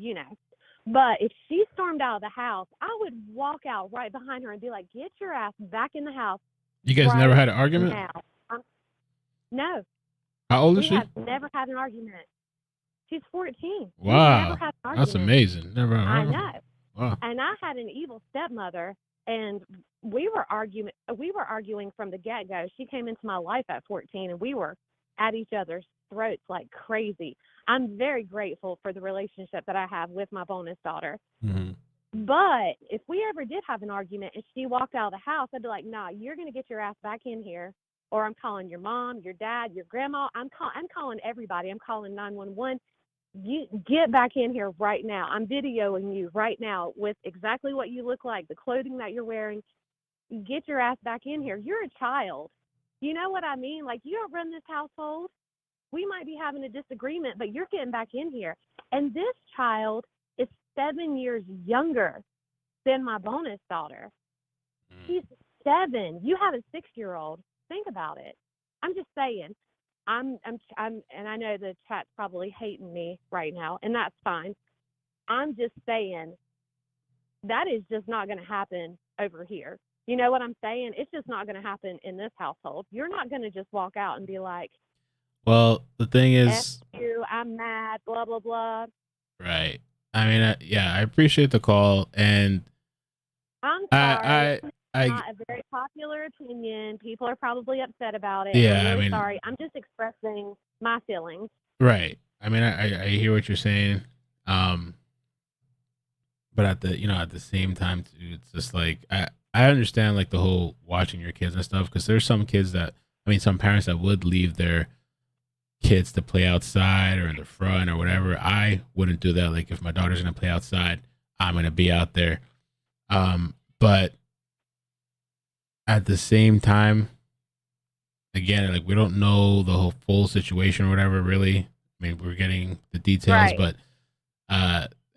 But if she stormed out of the house, I would walk out right behind her and be like, get your ass back in the house. You guys never had an argument? No. How old is we she? have never had an argument. She's 14. We never Wow, had an that's argument. amazing. Never. I know. Wow. And I had an evil stepmother, and we were arguing from the get-go. She came into my life at 14, and we were at each other's throats like crazy. I'm very grateful for the relationship that I have with my bonus daughter. Mm-hmm. But if we ever did have an argument and she walked out of the house, I'd be like, nah, you're going to get your ass back in here, or I'm calling your mom, your dad, your grandma. I'm calling everybody. I'm calling 911. You get back in here right now. I'm videoing you right now with exactly what you look like, the clothing that you're wearing. Get your ass back in here. You're a child. You know what I mean? Like, you don't run this household. We might be having a disagreement, but you're getting back in here. And this child is 7 years younger than my bonus daughter. She's 7. You have a 6-year-old. Think about it. I'm just saying. I'm, and I know the chat's probably hating me right now, and that's fine. I'm just saying that is just not going to happen over here. You know what I'm saying? It's just not going to happen in this household. You're not going to just walk out and be like, Well, the thing F is, you, I'm mad, blah, blah, blah. right. I mean, yeah, I appreciate the call, and I'm sorry. I It's not a very popular opinion. People are probably upset about it. Yeah, I'm I really mean- sorry. I'm just expressing my feelings. right. I mean, I hear what you're saying, but at the same time, too, it's just like I understand like the whole watching your kids and stuff, because there's some kids that some parents that would leave their kids to play outside or in the front or whatever. I wouldn't do that. Like, if my daughter's gonna play outside, I'm gonna be out there. But at the same time, again, like, we don't know the whole full situation or whatever, really. I mean, we're getting the details, Right. but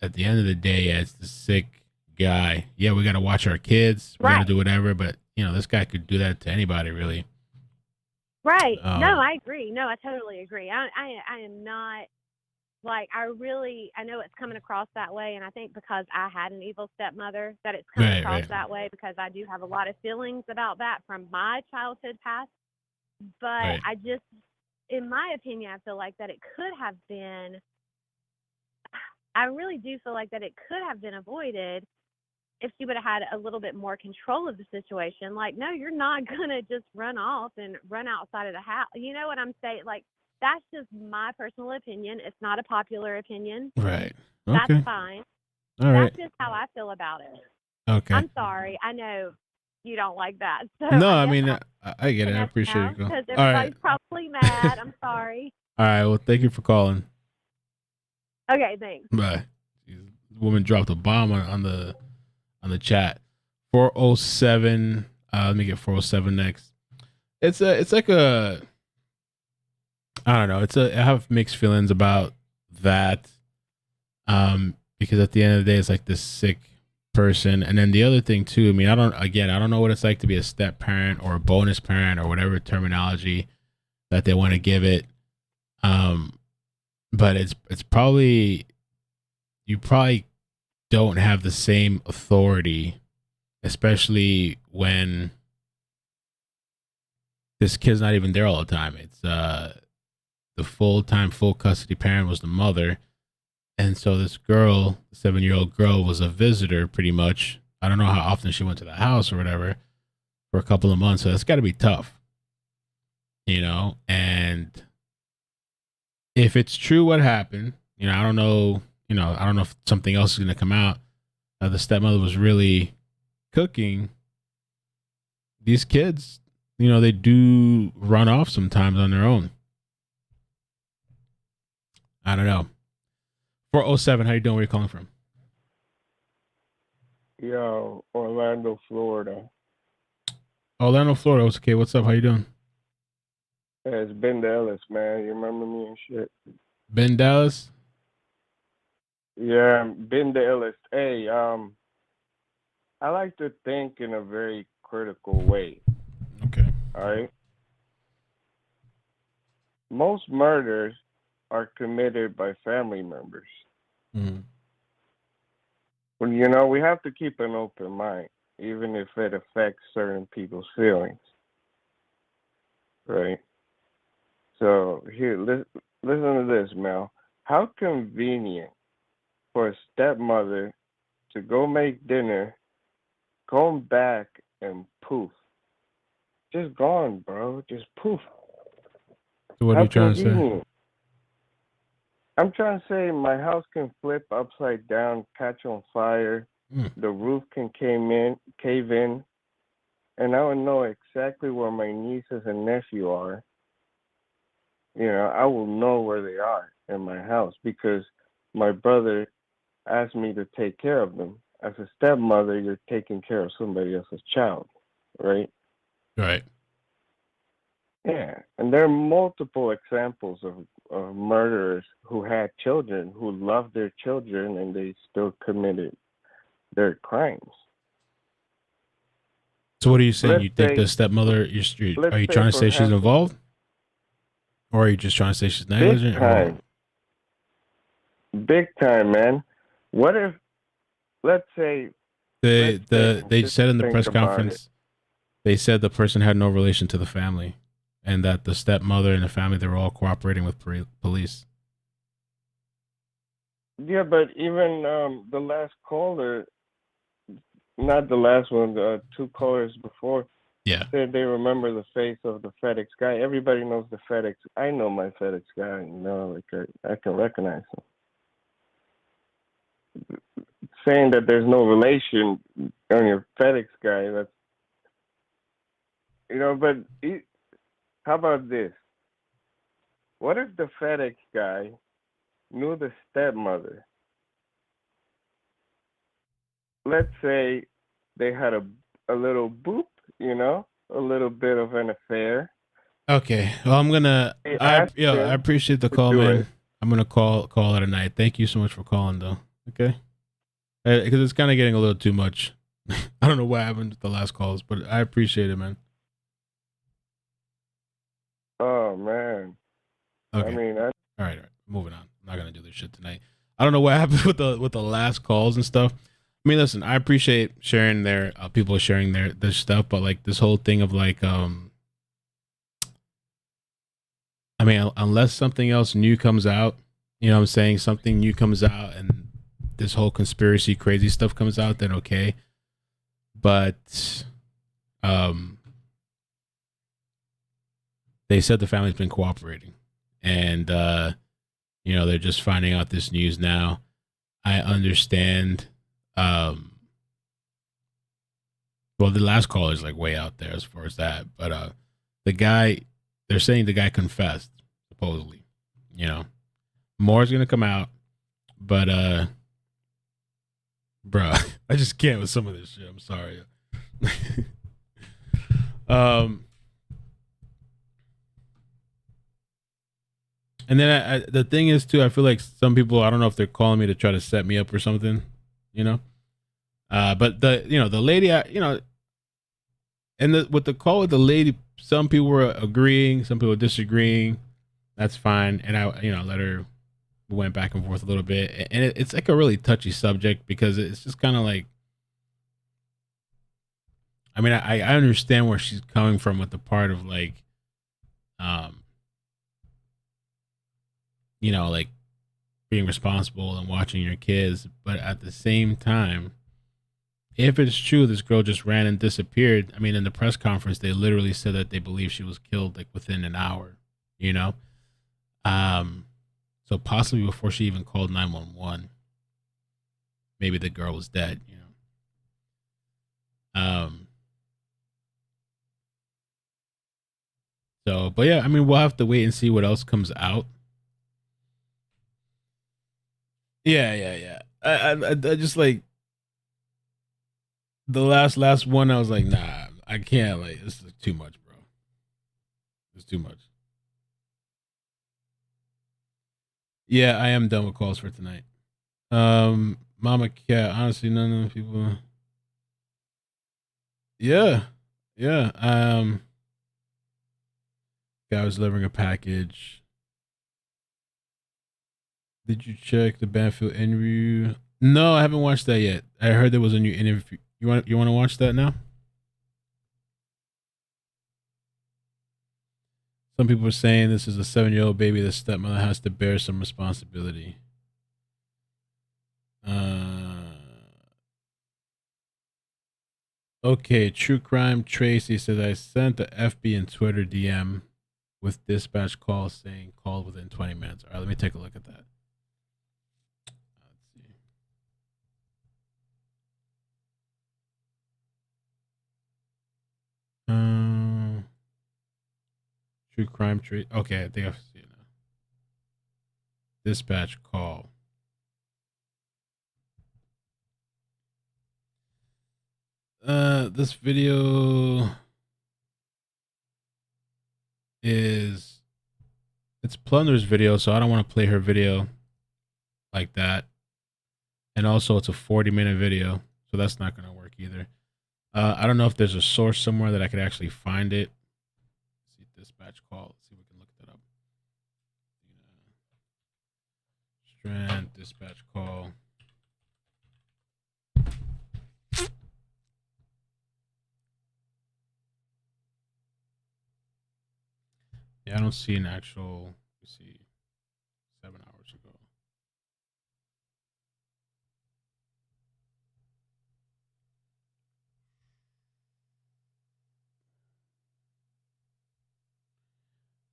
at the end of the day, yeah, it's the sick guy. Yeah, we got to watch our kids. We got to Right. do whatever, but this guy could do that to anybody, really. Right. Oh. No, I agree. No, I totally agree. I am not, like, I know it's coming across that way, and I think because I had an evil stepmother that it's coming Right, across right. that way, because I do have a lot of feelings about that from my childhood past. But Right. I just, in my opinion, I feel like that it could have been, I really do feel like that it could have been avoided if she would have had a little bit more control of the situation. Like, no, you're not going to just run off and run outside of the house. You know what I'm saying? Like, that's just my personal opinion. It's not a popular opinion. Right. Okay. That's fine. All right. That's just how I feel about it. Okay. I'm sorry. I know you don't like that. So No, I I guess mean, I'll I get it. I connect appreciate now, you. Call. because All right. everybody's probably mad. I'm sorry. All right. Well, thank you for calling. Okay, thanks. Bye. Jeez, the woman dropped a bomb on the chat. 407. Let me get 407 next. It's like a, I don't know. I have mixed feelings about that. Because at the end of the day, it's like this sick person. And then the other thing too, I mean, I don't know what it's like to be a step parent or a bonus parent or whatever terminology that they want to give it. But it's probably, you probably don't have the same authority, especially when this kid's not even there all the time. It's the full custody parent was the mother. And so this girl, 7-year-old girl, was a visitor pretty much. I don't know how often she went to the house or whatever for a couple of months. So it's got to be tough, and if it's true what happened, I don't know, I don't know if something else is going to come out. The stepmother was really cooking. These kids, they do run off sometimes on their own. I don't know. 407, how you doing? Where you calling from? Yo, Orlando, Florida. Orlando, Florida. Okay, what's up? How you doing? It's Ben Dallas, man. You remember me and shit? Ben Dallas? Yeah, Ben Dallas. Hey, I like to think in a very critical way. Okay. All right? Most murders are committed by family members. Mm-hmm. Well, we have to keep an open mind, even if it affects certain people's feelings. Right? So, here, listen to this, Mel. How convenient for a stepmother to go make dinner, come back, and poof. Just gone, bro. Just poof. So what are How you trying to say? convenient. I'm trying to say my house can flip upside down, catch on fire. The roof can cave in, and I would know exactly where my nieces and nephew are. You know, I will know where they are in my house because my brother asked me to take care of them. As a stepmother, you're taking care of somebody else's child, right? Right. Yeah, and there are multiple examples of murderers who had children, who loved their children, and they still committed their crimes. So what are you saying? Let's You think say, the stepmother? let's Are you say trying to say she's perhaps involved, or are you just trying to say she's big negligent? time, big time, man. What if, let's say, They just said in the think press about it. conference, they said the person had no relation to the family, and that the stepmother and the family, they were all cooperating with police. Yeah, but even the last caller, not the last one, two callers before, yeah, said they remember the face of the FedEx guy. Everybody knows the FedEx. I know my FedEx guy. You know, like I can recognize him. Saying that there's no relation on your FedEx guy, that's, you know. But how about this? What if the FedEx guy knew the stepmother? Let's say they had a little boop, you know, a little bit of an affair. Okay. Well, I'm gonna. They I asked I him appreciate the to call, do man. it. I'm gonna call it a night. Thank you so much for calling, though. Okay. Because it's kind of getting a little too much. I don't know what happened with the last calls, but I appreciate it, man. Oh man. Okay. I mean, all right. Moving on. I'm not gonna do this shit tonight. I don't know what happened with the last calls and stuff. I mean, listen, I appreciate sharing their people sharing their stuff, but like this whole thing of like I mean, unless something else new comes out, you know what I'm saying? Something new comes out and this whole conspiracy crazy stuff comes out, then okay. But they said the family's been cooperating. And you know, they're just finding out this news now. I understand well, the last caller is like way out there as far as that, but the guy, they're saying the guy confessed supposedly. You know, more's gonna come out, but bruh, I just can't with some of this shit. I'm sorry. And then the thing is too, I feel like some people, I don't know if they're calling me to try to set me up or something, you know. But the lady, and with the call with the lady, some people were agreeing, some people were disagreeing. That's fine, and I let her. We went back and forth a little bit, and it's like a really touchy subject because it's just kind of like, I mean, I understand where she's coming from with the part of like, like being responsible and watching your kids, but at the same time, if it's true this girl just ran and disappeared, I mean, in the press conference they literally said that they believe she was killed like within an hour, you know. So possibly before she even called 911, maybe the girl was dead, you know. So, but yeah, I mean, we'll have to wait and see what else comes out. Yeah. I just like the last one. I was like, nah, I can't. Like, this is too much, bro. It's too much. Yeah, I am done with calls for tonight. Mama Cat. Honestly, none of the people. Yeah. Guy was delivering a package. Did you check the Banfield interview? No, I haven't watched that yet. I heard there was a new interview. You want to watch that now? Some people are saying this is a 7-year-old baby. The stepmother has to bear some responsibility. Okay, True Crime Tracy says, I sent the FB and Twitter DM with dispatch call saying call within 20 minutes. All right, let me take a look at that. True Crime Tracy. Okay, I think I've seen it now. Dispatch call. This video it's Plunder's video, so I don't want to play her video like that. And also it's a 40-minute video, so that's not going to work either. I don't know if there's a source somewhere that I could actually find it. Let's see, dispatch call. Let's see if we can look that up. Strand, dispatch call. Yeah, I don't see an actual, let's see, 7 hours ago.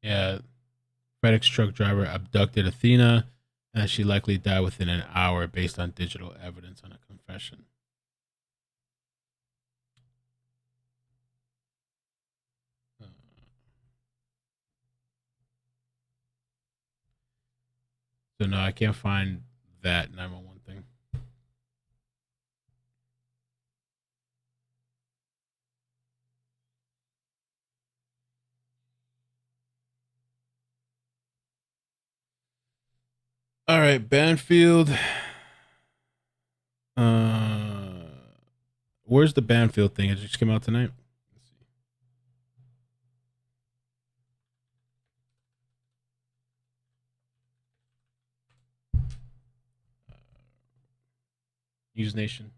Yeah, FedEx truck driver abducted Athena, and she likely died within an hour based on digital evidence on a confession. So no, I can't find that 911 thing. All right, Banfield. Where's the Banfield thing? It just came out tonight. News Nation.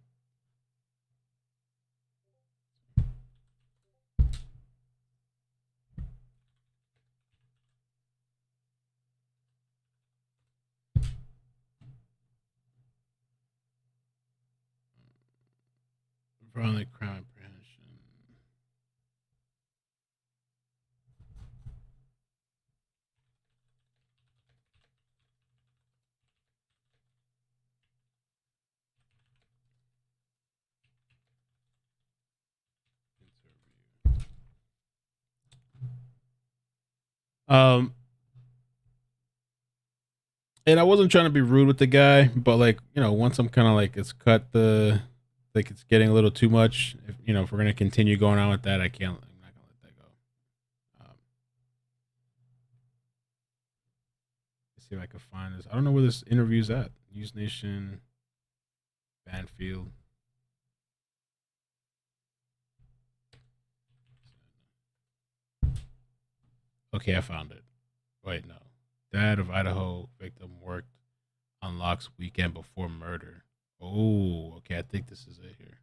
Violent crime prevention. And I wasn't trying to be rude with the guy, but like, once I'm kind of like, it's getting a little too much. If we're gonna continue going on with that, I'm not gonna let that go. Let's see if I can find this. I don't know where this interview's at. News Nation, Banfield. Okay, I found it. Wait, no. Dad of Idaho victim worked on Locke's weekend before murder. Oh, okay. I think this is it here.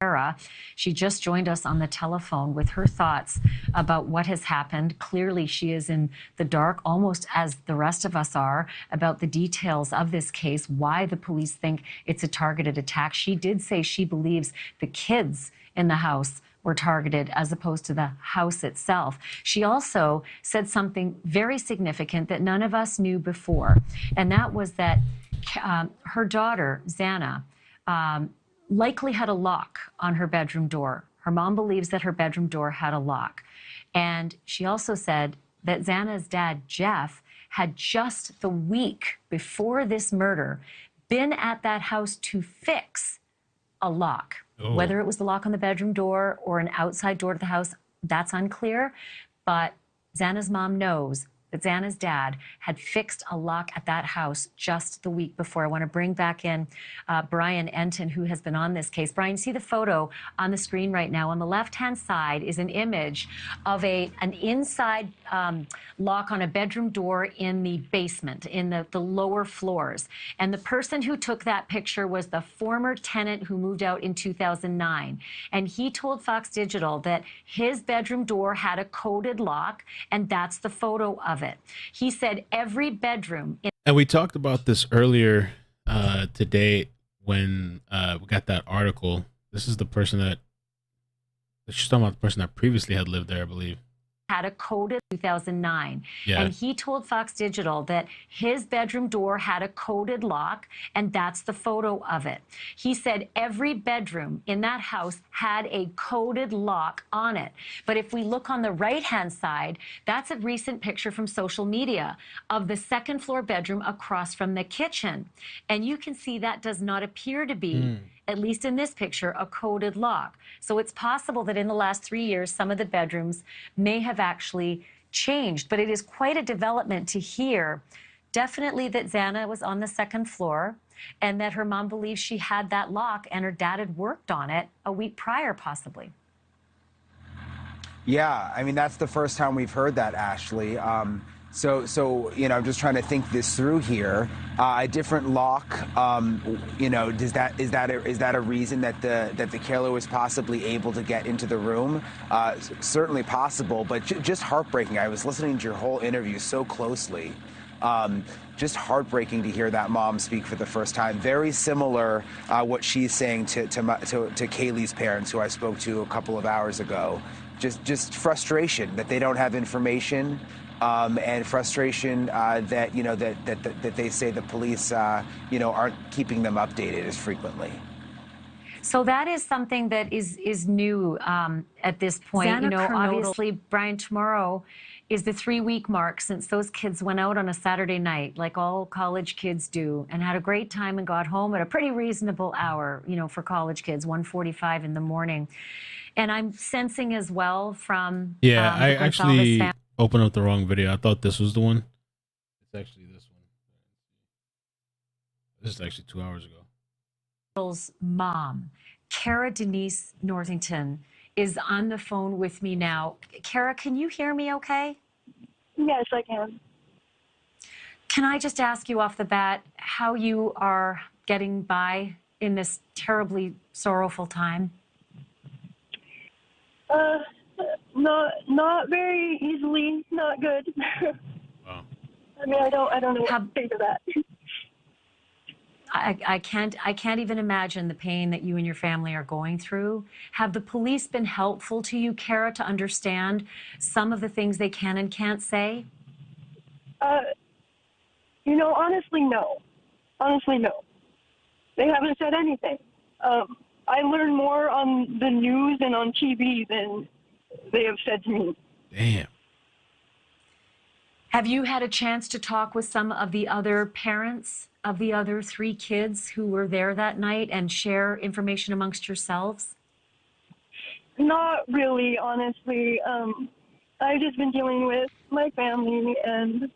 Sarah. She just joined us on the telephone with her thoughts about what has happened. Clearly, she is in the dark, almost as the rest of us are, about the details of this case, why the police think it's a targeted attack. She did say she believes the kids in the house were targeted as opposed to the house itself. She also said something very significant that none of us knew before, and that was that her daughter, Xana, likely had a lock on her bedroom door. Her mom believes that her bedroom door had a lock. And she also said that Xana's dad, Jeff, had just the week before this murder been at that house to fix a lock. Oh. Whether it was the lock on the bedroom door or an outside door to the house, that's unclear. But Xana's mom knows that Xana's dad had fixed a lock at that house just the week before. I want to bring back in Brian Enton, who has been on this case. Brian, see the photo on the screen right now. On the left-hand side is an image of an inside lock on a bedroom door in the basement, in the lower floors. And the person who took that picture was the former tenant who moved out in 2009. And he told Fox Digital that his bedroom door had a coded lock, and that's the photo of it. He said every bedroom. And we talked about this earlier today when we got that article. This is the person that she's talking about, the person that previously had lived there, I believe. Had a coded 2009. Yeah. And he told Fox Digital that his bedroom door had a coded lock, and that's the photo of it. He said every bedroom in that house had a coded lock on it. But if we look on the right-hand side, that's a recent picture from social media of the second floor bedroom across from the kitchen. And you can see that does not appear to be, at least in this picture, a coded lock. So it's possible that in the last 3 years, some of the bedrooms may have actually changed. But it is quite a development to hear, definitely, that Xana was on the second floor and that her mom believes she had that lock and her dad had worked on it a week prior, possibly. Yeah, I mean, that's the first time we've heard that, Ashley. So you know, I'm just trying to think this through here. A different lock, you know, is that a reason that the killer was possibly able to get into the room? Certainly possible, but just heartbreaking. I was listening to your whole interview so closely. Just heartbreaking to hear that mom speak for the first time. Very similar what she's saying to Kaylee's parents, who I spoke to a couple of hours ago. Just frustration that they don't have information. And frustration that, you know, that they say the police, you know, aren't keeping them updated as frequently. So that is something that is new at this point. Xana you know, Kernodle. obviously, Brian, tomorrow is the 3-week mark since those kids went out on a Saturday night, like all college kids do, and had a great time and got home at a pretty reasonable hour, you know, for college kids, 1:45 in the morning. And I'm sensing as well from Yeah, the I Gonzalez actually family. opened up the wrong video. I thought this was the one. It's actually this one. This is actually 2 hours ago. Mom, Kara Denise Northington, is on the phone with me now. Kara, can you hear me okay? Yes, I can. Can I just ask you off the bat how you are getting by in this terribly sorrowful time? Not very easily, not good. Wow. I mean, I don't know what to say to that. I can't even imagine the pain that you and your family are going through. Have the police been helpful to you, Kara, to understand some of the things they can and can't say? You know, honestly, no. Honestly, no. They haven't said anything. I learn more on the news and on TV than they have said to me. Damn. Have you had a chance to talk with some of the other parents of the other 3 kids who were there that night and share information amongst yourselves? Not really, honestly. I've just been dealing with my family, and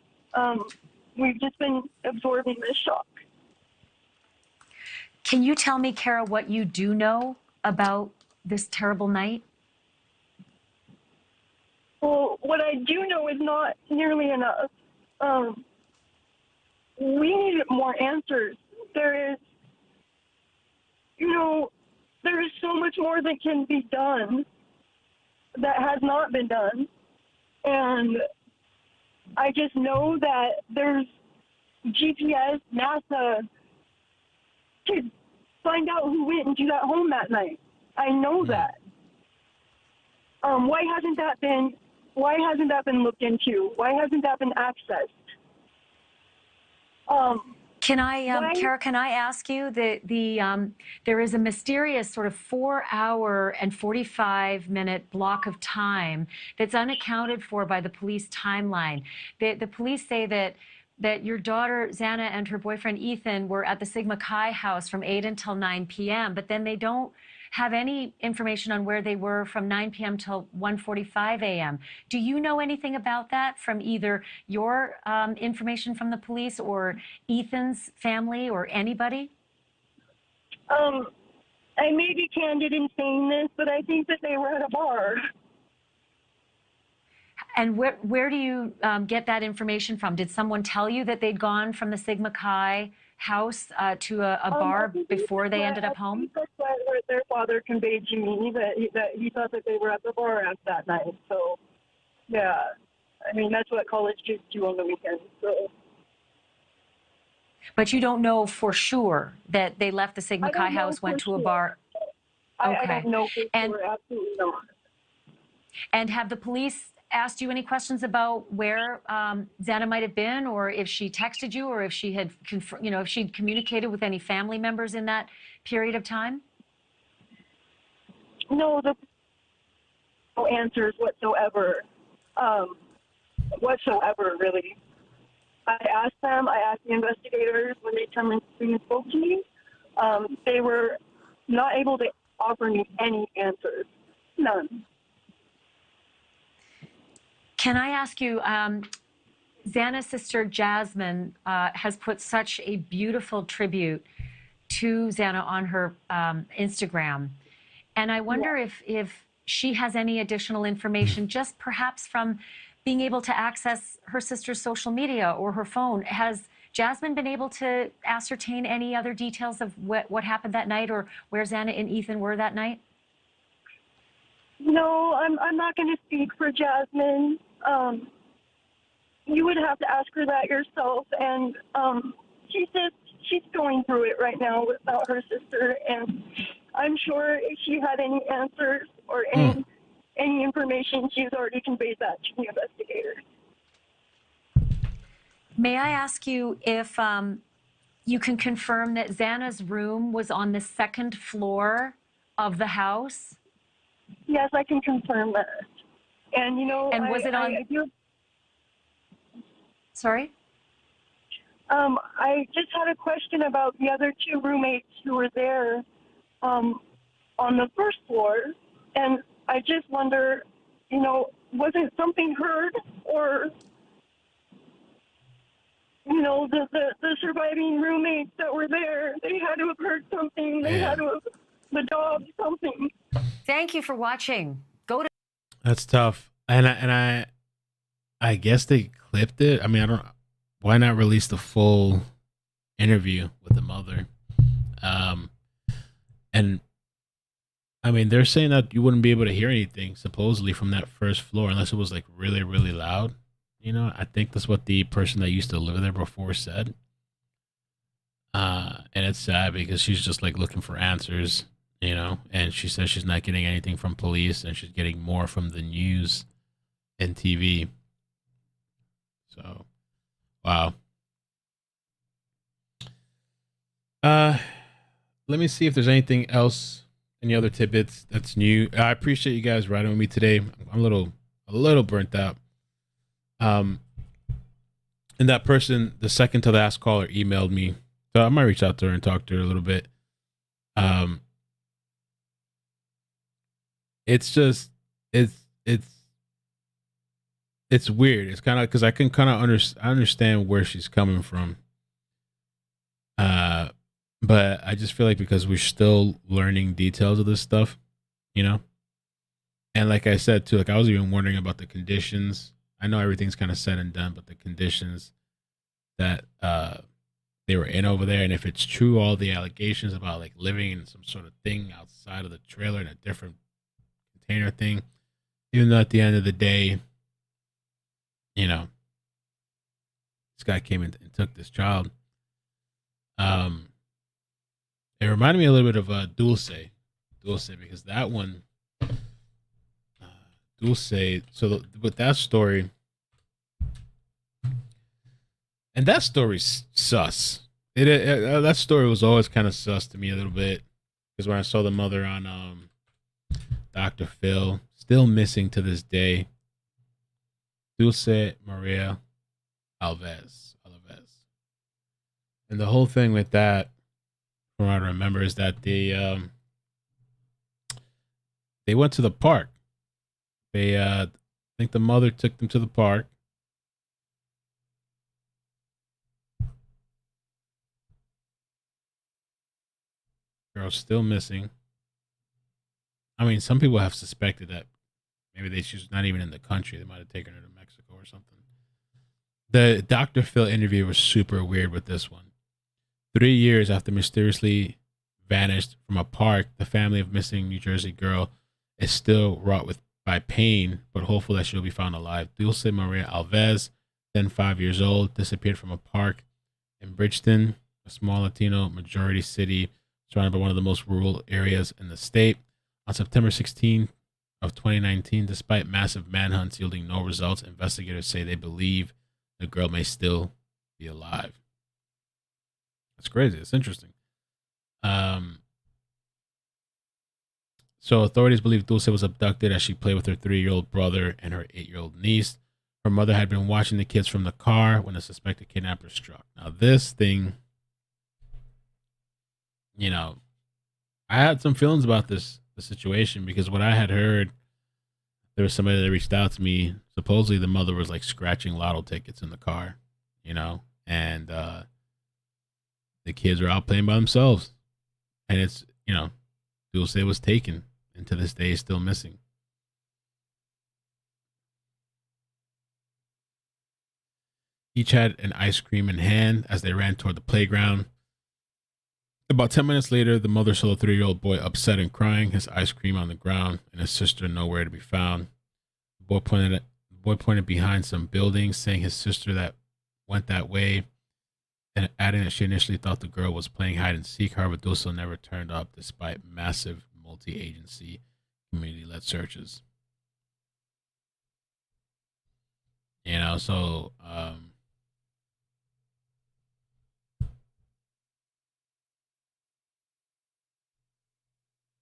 we've just been absorbing this shock. Can you tell me, Kara, what you do know about this terrible night? Well, what I do know is not nearly enough. We need more answers. There is, you know, there is so much more that can be done that has not been done. And I just know that there's GPS, NASA, to find out who went into that home that night. I know that. Why hasn't that been looked into? Why hasn't that been accessed? Kara, can I ask you there is a mysterious sort of 4-hour and 45-minute block of time that's unaccounted for by the police timeline. The police say that your daughter Xana and her boyfriend Ethan were at the Sigma Chi house from 8 until 9 p.m., but then they don't have any information on where they were from 9 p.m. till 1:45 a.m. Do you know anything about that from either your information from the police or Ethan's family or anybody? I may be candid in saying this, but I think that they were at a bar. And where do you get that information from? Did someone tell you that they'd gone from the Sigma Chi house to a bar before they ended up home? That's what their father conveyed to me, that he thought that they were at the bar at that night. So, yeah, I mean, that's what college kids do on the weekends. So. But you don't know for sure that they left the Sigma Chi house, went to a bar? Okay. I don't know for sure, absolutely not. And have the police asked you any questions about where Xana might have been, or if she texted you, or if she had, if she'd communicated with any family members in that period of time? No, no answers whatsoever. Really. I asked the investigators when they come and spoke to me. They were not able to offer me any answers. None. Can I ask you, Xana's sister Jasmine has put such a beautiful tribute to Xana on her Instagram. And I wonder if she has any additional information, just perhaps from being able to access her sister's social media or her phone. Has Jasmine been able to ascertain any other details of what happened that night, or where Xana and Ethan were that night? No, I'm not going to speak for Jasmine. You would have to ask her that yourself. And she says she's going through it right now without her sister. And I'm sure if she had any answers or any information, she's already conveyed that to the investigators. May I ask you if you can confirm that Xana's room was on the second floor of the house? Yes, I can confirm that. And, and was it on... Sorry? I just had a question about the other two roommates who were there on the first floor. And I just wonder, wasn't something heard, or, the surviving roommates that were there, they had to have heard something. They had to have, the dog, something. Thank you for watching. Go to... That's tough. And I guess they clipped it. I mean, why not release the full interview with the mother? And I mean, they're saying that you wouldn't be able to hear anything supposedly from that first floor unless it was like really, really loud. I think that's what the person that used to live there before said. And it's sad because she's just like looking for answers, and she says she's not getting anything from police and she's getting more from the news and TV. So, wow. Let me see if there's anything else, any other tidbits that's new. I appreciate you guys riding with me today. I'm a little burnt out. And that person, the second to last caller, emailed me. So I might reach out to her and talk to her a little bit. It's just, it's weird. It's kind of, because I can kind of understand where she's coming from. But I just feel like because we're still learning details of this stuff, and like I said too, like I was even wondering about the conditions. I know everything's kind of said and done, but the conditions that they were in over there, and if it's true, all the allegations about like living in some sort of thing outside of the trailer in a different container thing, even though at the end of the day, this guy came in and took this child. It reminded me a little bit of Dulce, because that one, Dulce. So with that story, and that story's sus. That story was always kind of sus to me a little bit, because when I saw the mother on Dr. Phil, still missing to this day, Dulce Maria Alves. And the whole thing with that, from what I remember, is that They went to the park. They, I think the mother took them to the park. Girl's still missing. I mean, some people have suspected that maybe she's not even in the country. They might have taken her to Mexico or something. The Dr. Phil interview was super weird with this one. 3 years after mysteriously vanished from a park, the family of missing New Jersey girl is still wrought by pain, but hopeful that she'll be found alive. Dulce Maria Alves, then 5 years old, disappeared from a park in Bridgeton, a small Latino majority city surrounded by one of the most rural areas in the state. On September 16th of 2019, despite massive manhunts yielding no results, investigators say they believe the girl may still be alive. That's crazy. It's interesting. So authorities believe Dulce was abducted as she played with her 3-year-old brother and her 8-year-old niece. Her mother had been watching the kids from the car when the suspected kidnapper struck. Now this thing, you know, I had some feelings about the situation, because what I had heard, there was somebody that reached out to me. Supposedly the mother was like scratching lotto tickets in the car, you know, and the kids were out playing by themselves. And it's, you know, Dulce was taken and to this day is still missing. Each had an ice cream in hand as they ran toward the playground. About 10 minutes later, the mother saw the 3-year-old boy upset and crying, his ice cream on the ground, and his sister nowhere to be found. The boy pointed behind some buildings, saying his sister that went that way, and adding that she initially thought the girl was playing hide and seek. However, Dulce never turned up despite massive multi-agency community-led searches. You know, so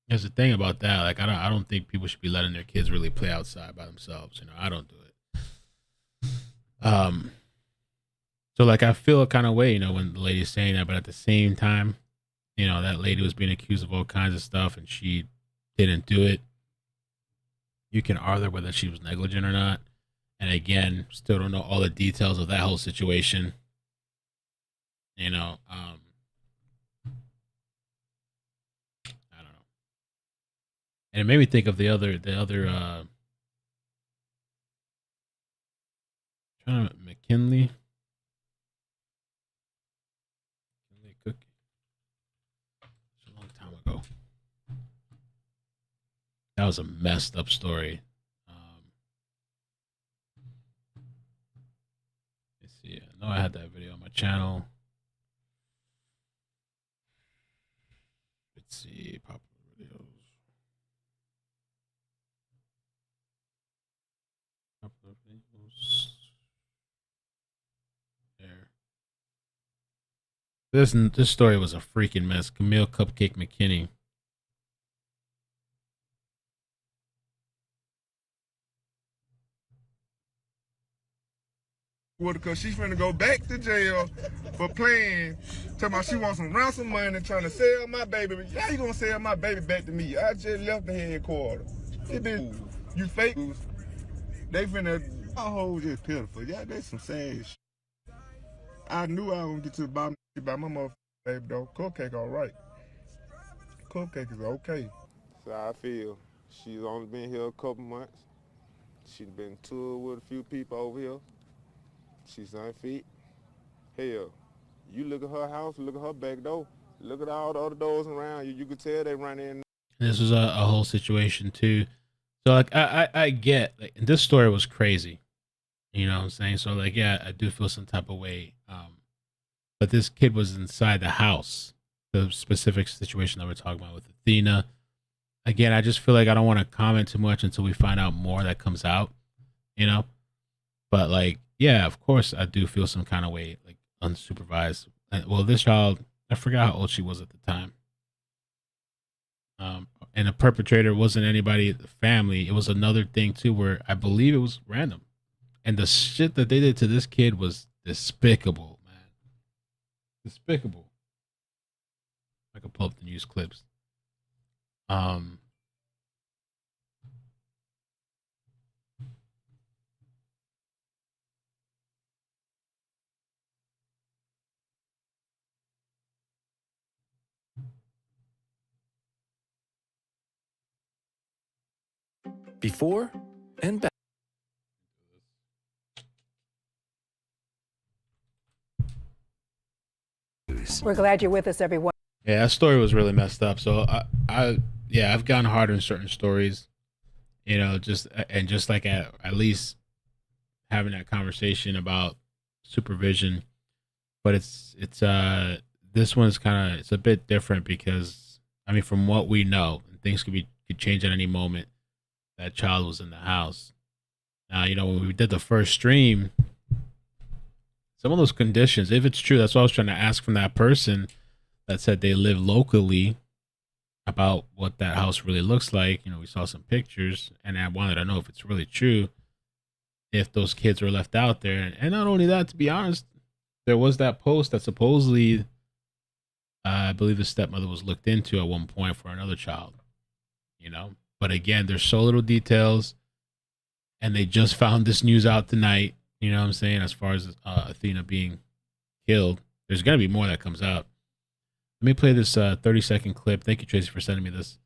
here's the thing about that. Like, I don't think people should be letting their kids really play outside by themselves. You know, I don't do it. So like, I feel a kind of way, you know, when the lady's saying that, but at the same time, you know, that lady was being accused of all kinds of stuff and she didn't do it. You can argue whether she was negligent or not. And again, still don't know all the details of that whole situation. You know, I don't know. And it made me think of the other McKinley cookie. It's a long time ago. That was a messed up story. Let's see. I know I had that video on my channel. Let's see. Popular videos. Popular videos. There. This story was a freaking mess. Camille Cupcake McKinney. Because she's finna go back to jail for playing. Talking about she wants some ransom money, trying to sell my baby. How you gonna sell my baby back to me? I just left the headquarters. It been, you fake. They finna, my whole just pitiful. Yeah, that's some sad shit. I knew I was gonna get to the bottom by my motherfucking baby though. Cupcake all right. Cupcake is okay. So I feel she's only been here a couple months. She's been toured with a few people over here. She's unfit. Hell, you look at her house, look at her back door, look at all the other doors around you. You could tell they run in. This was a whole situation too. So like, I get, like, this story was crazy. You know what I'm saying? So like, yeah, I do feel some type of way. But this kid was inside the house. The specific situation that we're talking about with Athena. Again, I just feel like I don't want to comment too much until we find out more that comes out, you know? But like, yeah, of course I do feel some kind of way, like unsupervised. Well, this child, I forgot how old she was at the time. And the perpetrator wasn't anybody in the family. It was another thing too, where I believe it was random. And the shit that they did to this kid was despicable, man. Despicable. I could pull up the news clips. before and back. We're glad you're with us, everyone. Yeah, that story was really messed up. So yeah, I've gone harder in certain stories, you know, just like at least having that conversation about supervision. But it's this one's kind of, it's a bit different because I mean, from what we know, things could change at any moment. That child was in the house. Now, you know, when we did the first stream, some of those conditions, if it's true, that's what I was trying to ask from that person that said they live locally, about what that house really looks like. You know, we saw some pictures, and I wanted to know if it's really true, if those kids were left out there. And not only that, to be honest, there was that post that supposedly, I believe the stepmother was looked into at one point for another child, you know. But again, there's so little details, and they just found this news out tonight. You know what I'm saying? As far as Athena being killed, there's gonna be more that comes out. Let me play this 30-second clip. Thank you, Tracy, for sending me this.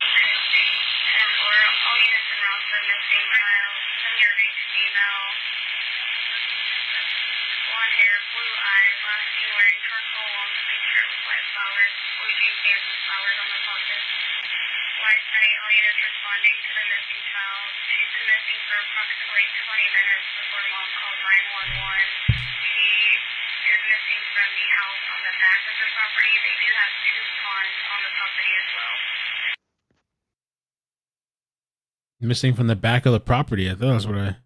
Missing from the back of the property. I thought that's what I.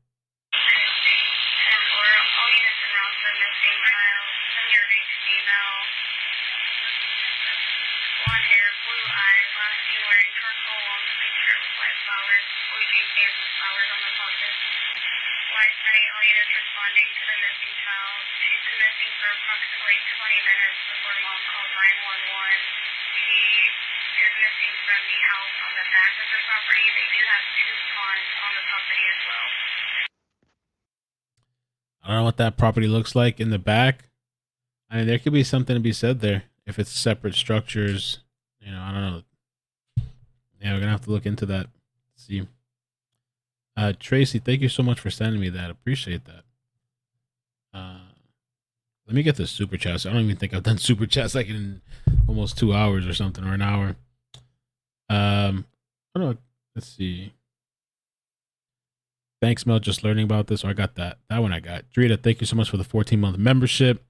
I don't know what that property looks like in the back. I mean, there could be something to be said there if it's separate structures. You know, I don't know. Yeah, we're gonna have to look into that. Let's see. Tracy, thank you so much for sending me that. Appreciate that. Let me get the super chats. I don't even think I've done super chats like in almost 2 hours or something, or an hour. I don't know. Let's see. Thanks, Mel. Just learning about this. I got that. That one I got. Drita, thank you so much for the 14-month membership.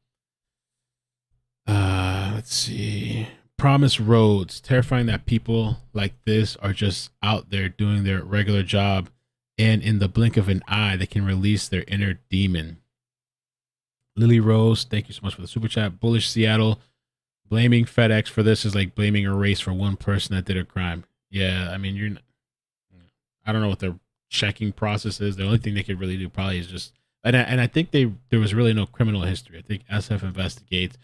Let's see. Promise Roads. Terrifying that people like this are just out there doing their regular job, and in the blink of an eye, they can release their inner demon. Lily Rose, thank you so much for the super chat. Bullish Seattle. Blaming FedEx for this is like blaming a race for one person that did a crime. Yeah, I mean, I don't know what their checking process is. The only thing they could really do probably is just, and I think there was really no criminal history. I think SF investigates.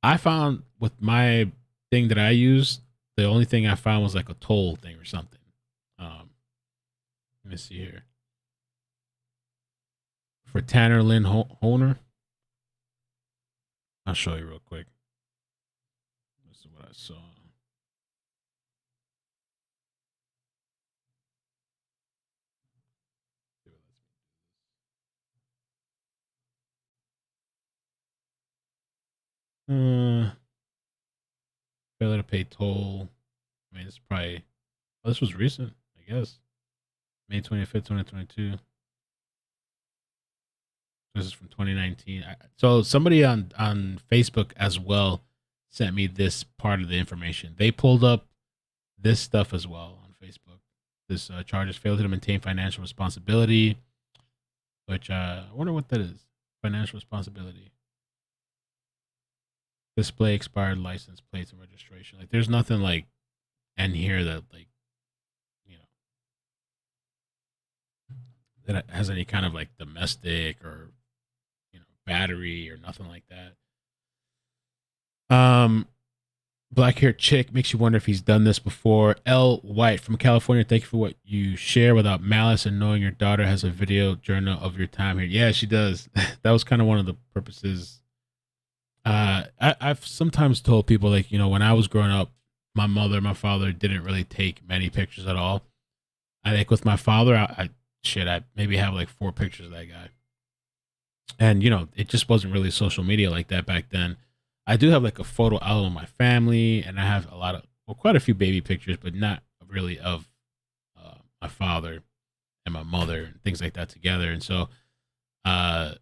I found with my thing that I use, the only thing I found was like a toll thing or something. Let me see here. For Tanner Lynn Honer, I'll show you real quick. This is what I saw. Failure to pay toll. I mean, it's probably. Oh, this was recent, I guess. May 25th, 2022. This is from 2019. So somebody on Facebook as well sent me this part of the information. They pulled up this stuff as well on Facebook. This charges failure to maintain financial responsibility, which I wonder what that is. Financial responsibility. Display expired license plates and registration. Like, there's nothing like in here that like, you know, that has any kind of like domestic or, you know, battery or nothing like that. Black hair chick makes you wonder if he's done this before. L White from California, thank you for what you share without malice and knowing your daughter has a video journal of your time here. Yeah, she does. That was kind of one of the purposes. I've sometimes told people, like, you know, when I was growing up, my mother, my father didn't really take many pictures at all. I think with my father, shit, I maybe have like 4 pictures of that guy. And, you know, it just wasn't really social media like that back then. I do have like a photo album of my family, and I have a lot of, well, quite a few baby pictures, but not really of my father and my mother and things like that together. And so I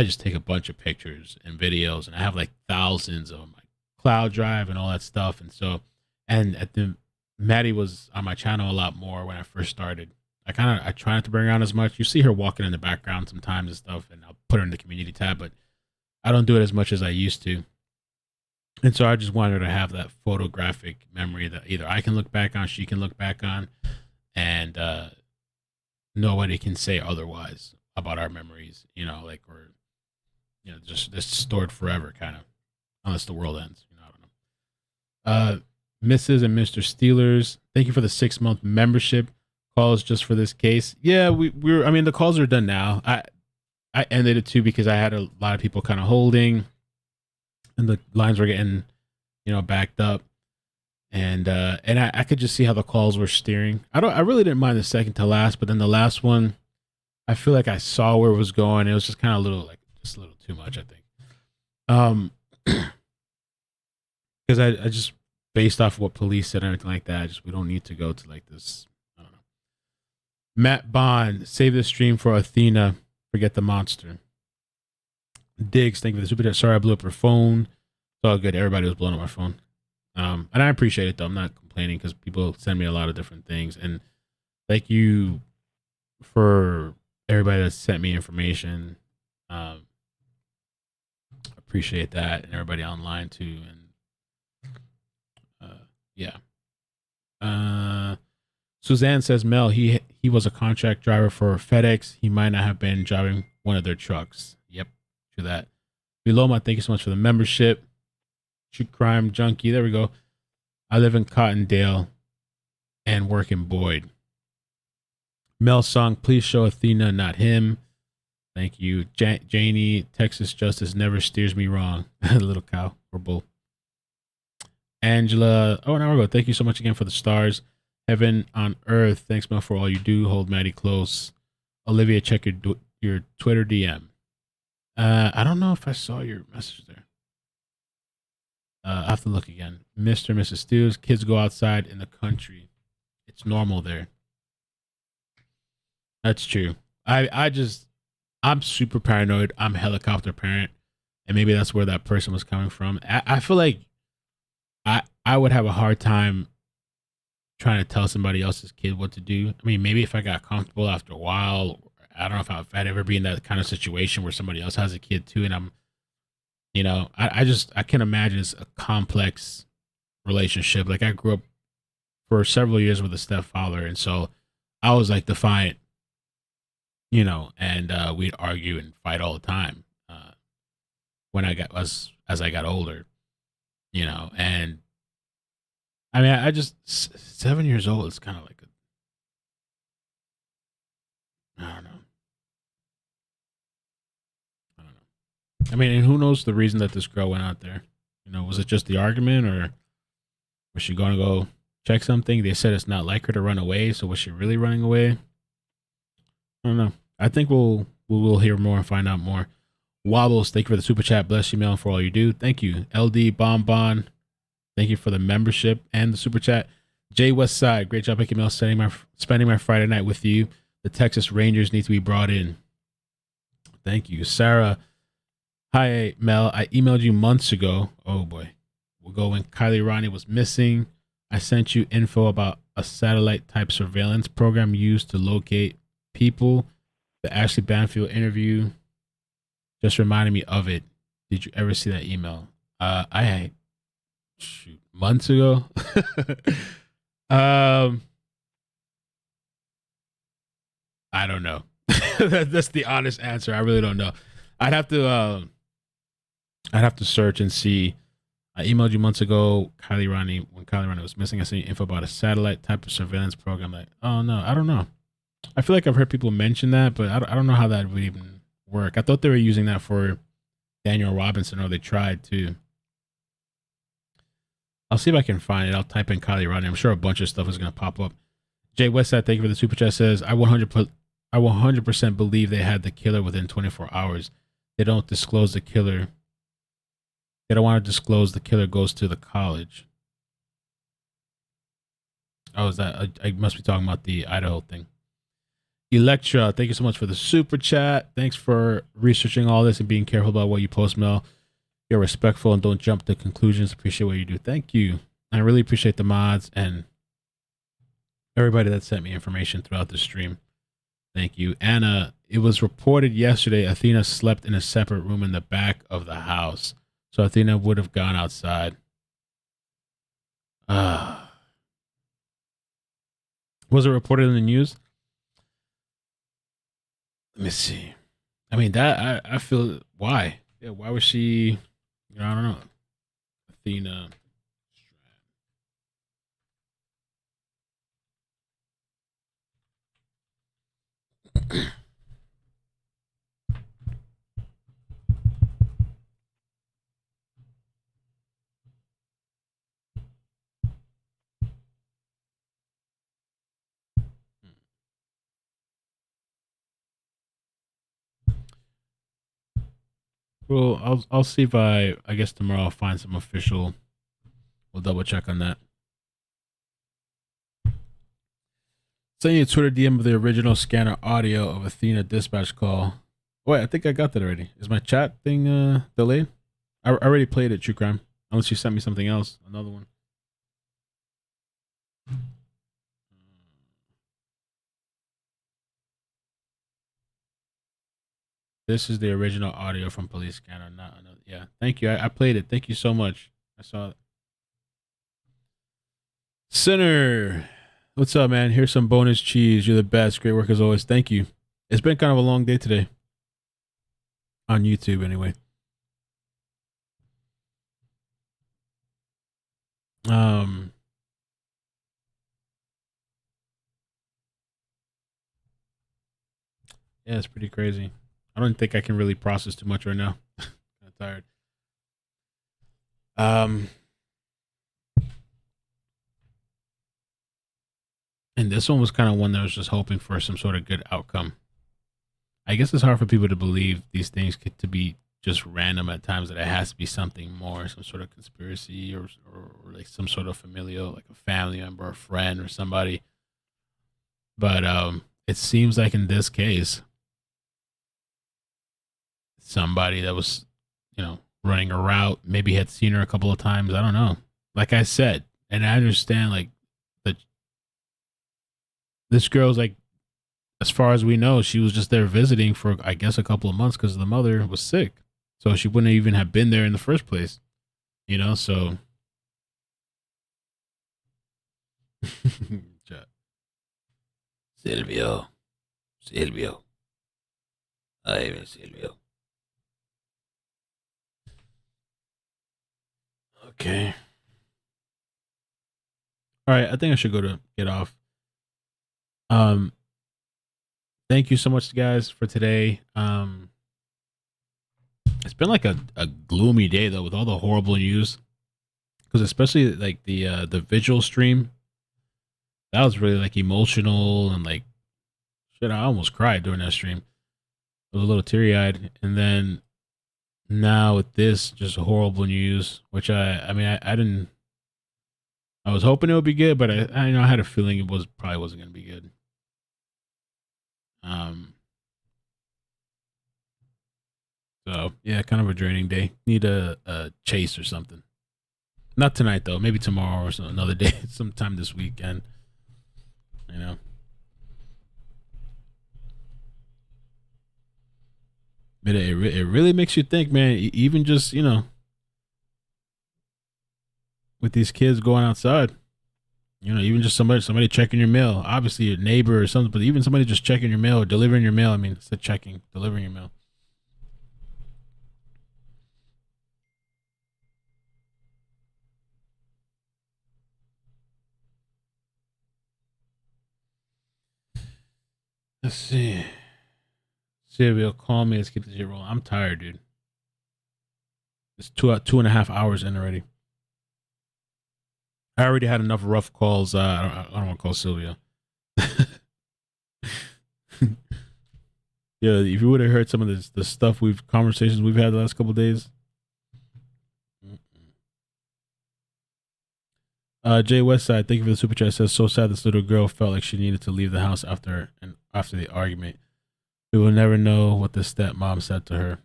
just take a bunch of pictures and videos, and I have like thousands of my cloud drive and all that stuff. And so, and at the Maddie was on my channel a lot more when I first started. I try not to bring her on as much. You see her walking in the background sometimes and stuff, and I'll put her in the community tab, but I don't do it as much as I used to. And so I just wanted her to have that photographic memory that either I can look back on, she can look back on, and nobody can say otherwise about our memories, you know, like we're, you know, just stored forever, kind of, unless the world ends. You know, I don't know. Mrs. and Mr. Steelers, thank you for the 6-month membership. Calls just for this case. Yeah, we're. I mean, the calls are done now. I ended it too because I had a lot of people kind of holding, and the lines were getting, you know, backed up, and I could just see how the calls were steering. I really didn't mind the second to last, but then the last one, I feel like I saw where it was going. It was just kind of just a little too much, I think. Because I just, based off of what police said and everything like that, we don't need to go to like this. I don't know. Matt Bond, save the stream for Athena. Forget the monster. Diggs, thank you for the super chat. Sorry I blew up her phone. It's all good. Everybody was blowing up my phone. And I appreciate it though. I'm not complaining because people send me a lot of different things. And thank you for everybody that sent me information. Appreciate that, and everybody online too. And yeah. Suzanne says, Mel, he was a contract driver for FedEx. He might not have been driving one of their trucks. Yep, to that. Viloma, thank you so much for the membership. True Crime Junkie, there we go. I live in Cottondale and work in Boyd. Mel Song, please show Athena, not him. Thank you. Janie, Texas Justice never steers me wrong. Little cow or bull. Angela, oh, an hour ago. Thank you so much again for the stars. Heaven on earth. Thanks, Mel, for all you do. Hold Maddie close. Olivia, check your Twitter DM. I don't know if I saw your message there. I have to look again. Mr. and Mrs. Stews, kids go outside in the country. It's normal there. That's true. I'm super paranoid. I'm a helicopter parent. And maybe that's where that person was coming from. I feel like I would have a hard time trying to tell somebody else's kid what to do. I mean, maybe if I got comfortable after a while, I don't know if I'd ever be in that kind of situation where somebody else has a kid too, and I'm, you know, I can imagine it's a complex relationship. Like I grew up for several years with a stepfather, and so I was like defiant, you know, and we'd argue and fight all the time when as I got older, you know, and I mean, I just 7 years old. It's kind of like I don't know. I mean, and who knows the reason that this girl went out there? You know, was it just the argument, or was she going to go check something? They said it's not like her to run away, so was she really running away? I don't know. I think we'll hear more and find out more. Wobbles, thank you for the super chat. Bless you, Mel, for all you do. Thank you. LD Bonbon, thank you for the membership and the super chat. Jay Westside, great job, iCkEdMeL, spending my Friday night with you. The Texas Rangers need to be brought in. Thank you. Sarah, hi, Mel. I emailed you months ago. Oh, boy. We'll go when Kylie Ronnie was missing. I sent you info about a satellite-type surveillance program used to locate people. The Ashley Banfield interview just reminded me of it. Did you ever see that email? Months ago? I don't know. That's the honest answer. I really don't know. I'd have to search and see. I emailed you months ago, when Kylie Ronnie was missing. I sent you info about a satellite type of surveillance program. Like, oh no, I don't know. I feel like I've heard people mention that, but I don't know how that would even work. I thought they were using that for Daniel Robinson, or they tried to. I'll see if I can find it. I'll type in Kylie Ronnie. I'm sure a bunch of stuff is going to pop up. Jay Westside, thank you for the super chat. Says, I I 100% believe they had the killer within 24 hours. They don't disclose the killer. They don't want to disclose the killer goes to the college. Oh, is that? I must be talking about the Idaho thing. Electra, thank you so much for the super chat. Thanks for researching all this and being careful about what you post, Mel. You're respectful and don't jump to conclusions. Appreciate what you do. Thank you. I really appreciate the mods and everybody that sent me information throughout the stream. Thank you. Anna, it was reported yesterday Athena slept in a separate room in the back of the house. So Athena would have gone outside. Was it reported in the news? Let me see. I mean, that I feel why? Yeah, why was she? I don't know. Athena Strand. Well, I'll see if I guess tomorrow I'll find some official. We'll double check on that. Send you a Twitter DM of the original scanner audio of Athena dispatch call. Wait, I think I got that already. Is my chat thing delayed? I already played it, True Crime. Unless you sent me something else, another one. This is the original audio from Police Scanner, not another. Yeah, thank you. I played it. Thank you so much. I saw it. Sinner, what's up, man? Here's some bonus cheese. You're the best. Great work as always. Thank you. It's been kind of a long day today. On YouTube, anyway. Yeah, it's pretty crazy. I don't think I can really process too much right now. I'm tired. And this one was kind of one that was just hoping for some sort of good outcome. I guess it's hard for people to believe these things get to be just random at times, that it has to be something more, some sort of conspiracy or like some sort of familial, like a family member, a friend or somebody. But it seems like in this case, somebody that was, running a route, maybe had seen her a couple of times. I don't know. Like I said, and I understand, like, that this girl's, like, as far as we know, she was just there visiting for, I guess, a couple of months because the mother was sick. So she wouldn't even have been there in the first place, so. Silvio. Ay, Silvio. Okay. All right, I think I should go to get off. Thank you so much, guys, for today. It's been like a gloomy day though, with all the horrible news. Because especially like the vigil stream, that was really like emotional and like shit. I almost cried during that stream. I was a little teary eyed, and then now with this just horrible news, which I mean I didn't. I was hoping it would be good, but I had a feeling it probably wasn't going to be good. So yeah, kind of a draining day. Need a chase or something. Not tonight though. Maybe tomorrow or another day, sometime this weekend. But it really makes you think, man. Even just with these kids going outside, even just somebody checking your mail. Obviously, your neighbor or something, but even somebody just checking your mail or delivering your mail. I mean, instead of checking, delivering your mail. Let's see. Silvio, call me. Let's get this shit rolling. I'm tired, dude. It's 2.5 hours in already. I already had enough rough calls. I don't want to call Silvio. Yeah, if you would have heard some of the stuff conversations we've had the last couple of days. Jay Westside, thank you for the super chat. Says, so sad this little girl felt like she needed to leave the house after the argument. We will never know what the stepmom said to her.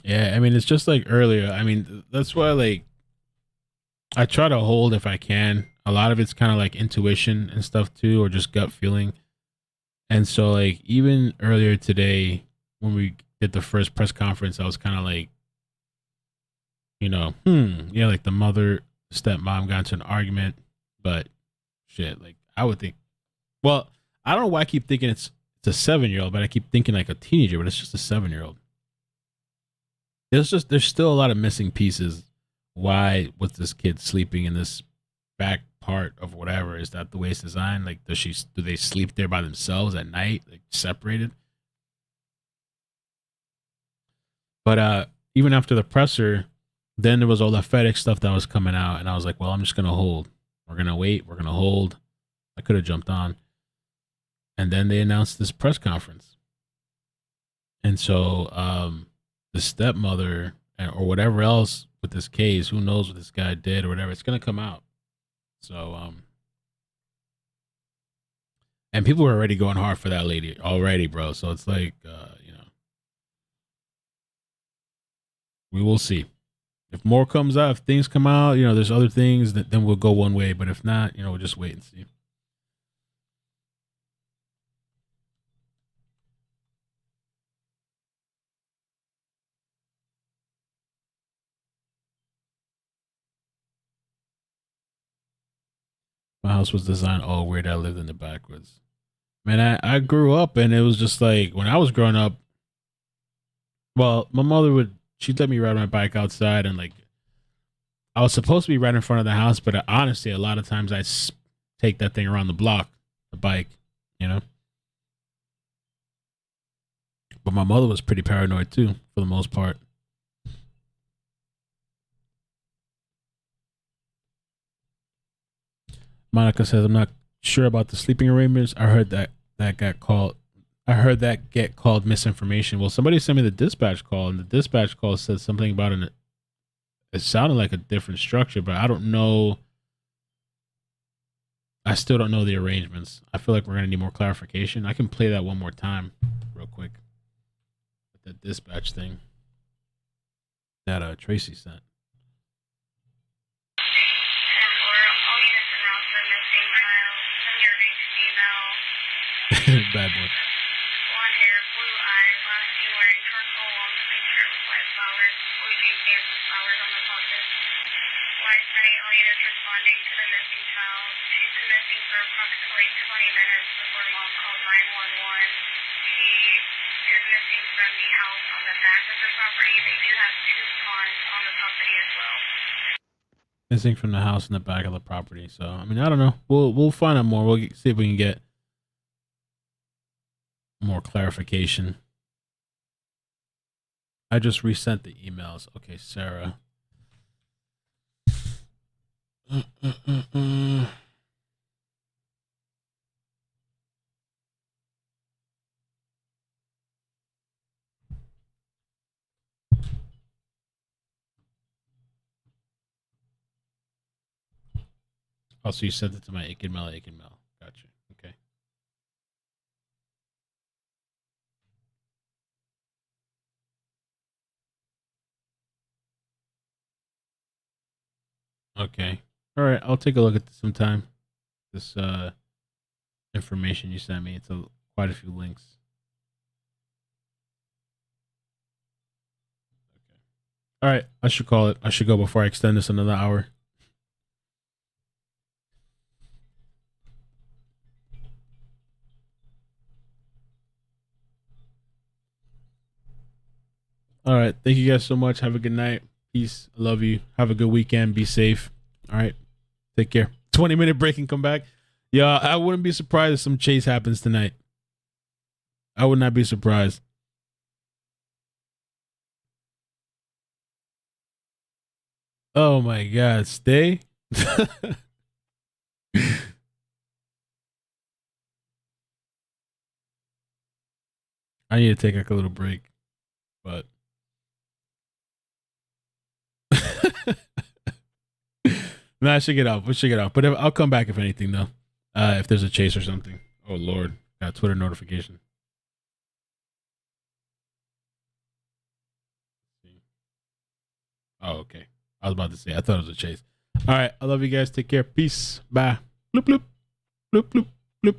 Yeah, I mean, it's just like earlier. I mean, that's why, like, I try to hold if I can. A lot of it's kind of like intuition and stuff too, or just gut feeling. And so, like, even earlier today, when we did the first press conference, I was kind of like, yeah, like the mother, stepmom got into an argument, but shit, like, I would think, well, I don't know why I keep thinking it's a 7-year-old, but I keep thinking like a teenager, but it's just a 7-year-old. There's still a lot of missing pieces. Why was this kid sleeping in this back part of whatever? Is that the way it's designed? Like, do they sleep there by themselves at night, like separated? But even after the presser, then there was all the FedEx stuff that was coming out, and I was like, well, I'm just gonna hold. We're gonna wait. We're gonna hold. I could have jumped on, and then they announced this press conference, and so the stepmother or whatever else with this case, who knows what this guy did or whatever, it's gonna come out. So and people were already going hard for that lady already, bro. So it's like we will see. If more comes out, if things come out, there's other things, then we'll go one way. But if not, we'll just wait and see. My house was designed all weird. I lived in the backwoods. Man, I grew up and it was just like when I was growing up, well, my mother she'd let me ride my bike outside and like I was supposed to be right in front of the house, but honestly, a lot of times I take that thing around the block, the bike, But my mother was pretty paranoid too, for the most part. Monica says, I'm not sure about the sleeping arrangements. I heard that got called. I heard that get called misinformation. Well, somebody sent me the dispatch call, and the dispatch call said something about it sounded like a different structure, but I don't know. I still don't know the arrangements. I feel like we're going to need more clarification. I can play that one more time real quick. The dispatch thing that Tracy sent. Bad boy. Missing from the house in the back of the property. So I mean, I don't know. We'll find out more. We'll see if we can get more clarification. I just resent the emails. Okay, Sarah. Oh, so you sent it to my iCkEdMeL. Gotcha. Okay. Okay. All right. I'll take a look at this sometime. This information you sent me. It's quite a few links. Okay. All right. I should call it. I should go before I extend this another hour. All right. Thank you guys so much. Have a good night. Peace. I love you. Have a good weekend. Be safe. All right. Take care. 20-minute break and come back. Yeah, I wouldn't be surprised if some chase happens tonight. I would not be surprised. Oh my God. Stay. I need to take like a little break, but no, I should get off. We should get off. But I'll come back if anything, though. If there's a chase or something. Oh Lord, got a Twitter notification. Oh, okay. I was about to say. I thought it was a chase. All right. I love you guys. Take care. Peace. Bye. Bloop bloop bloop bloop bloop.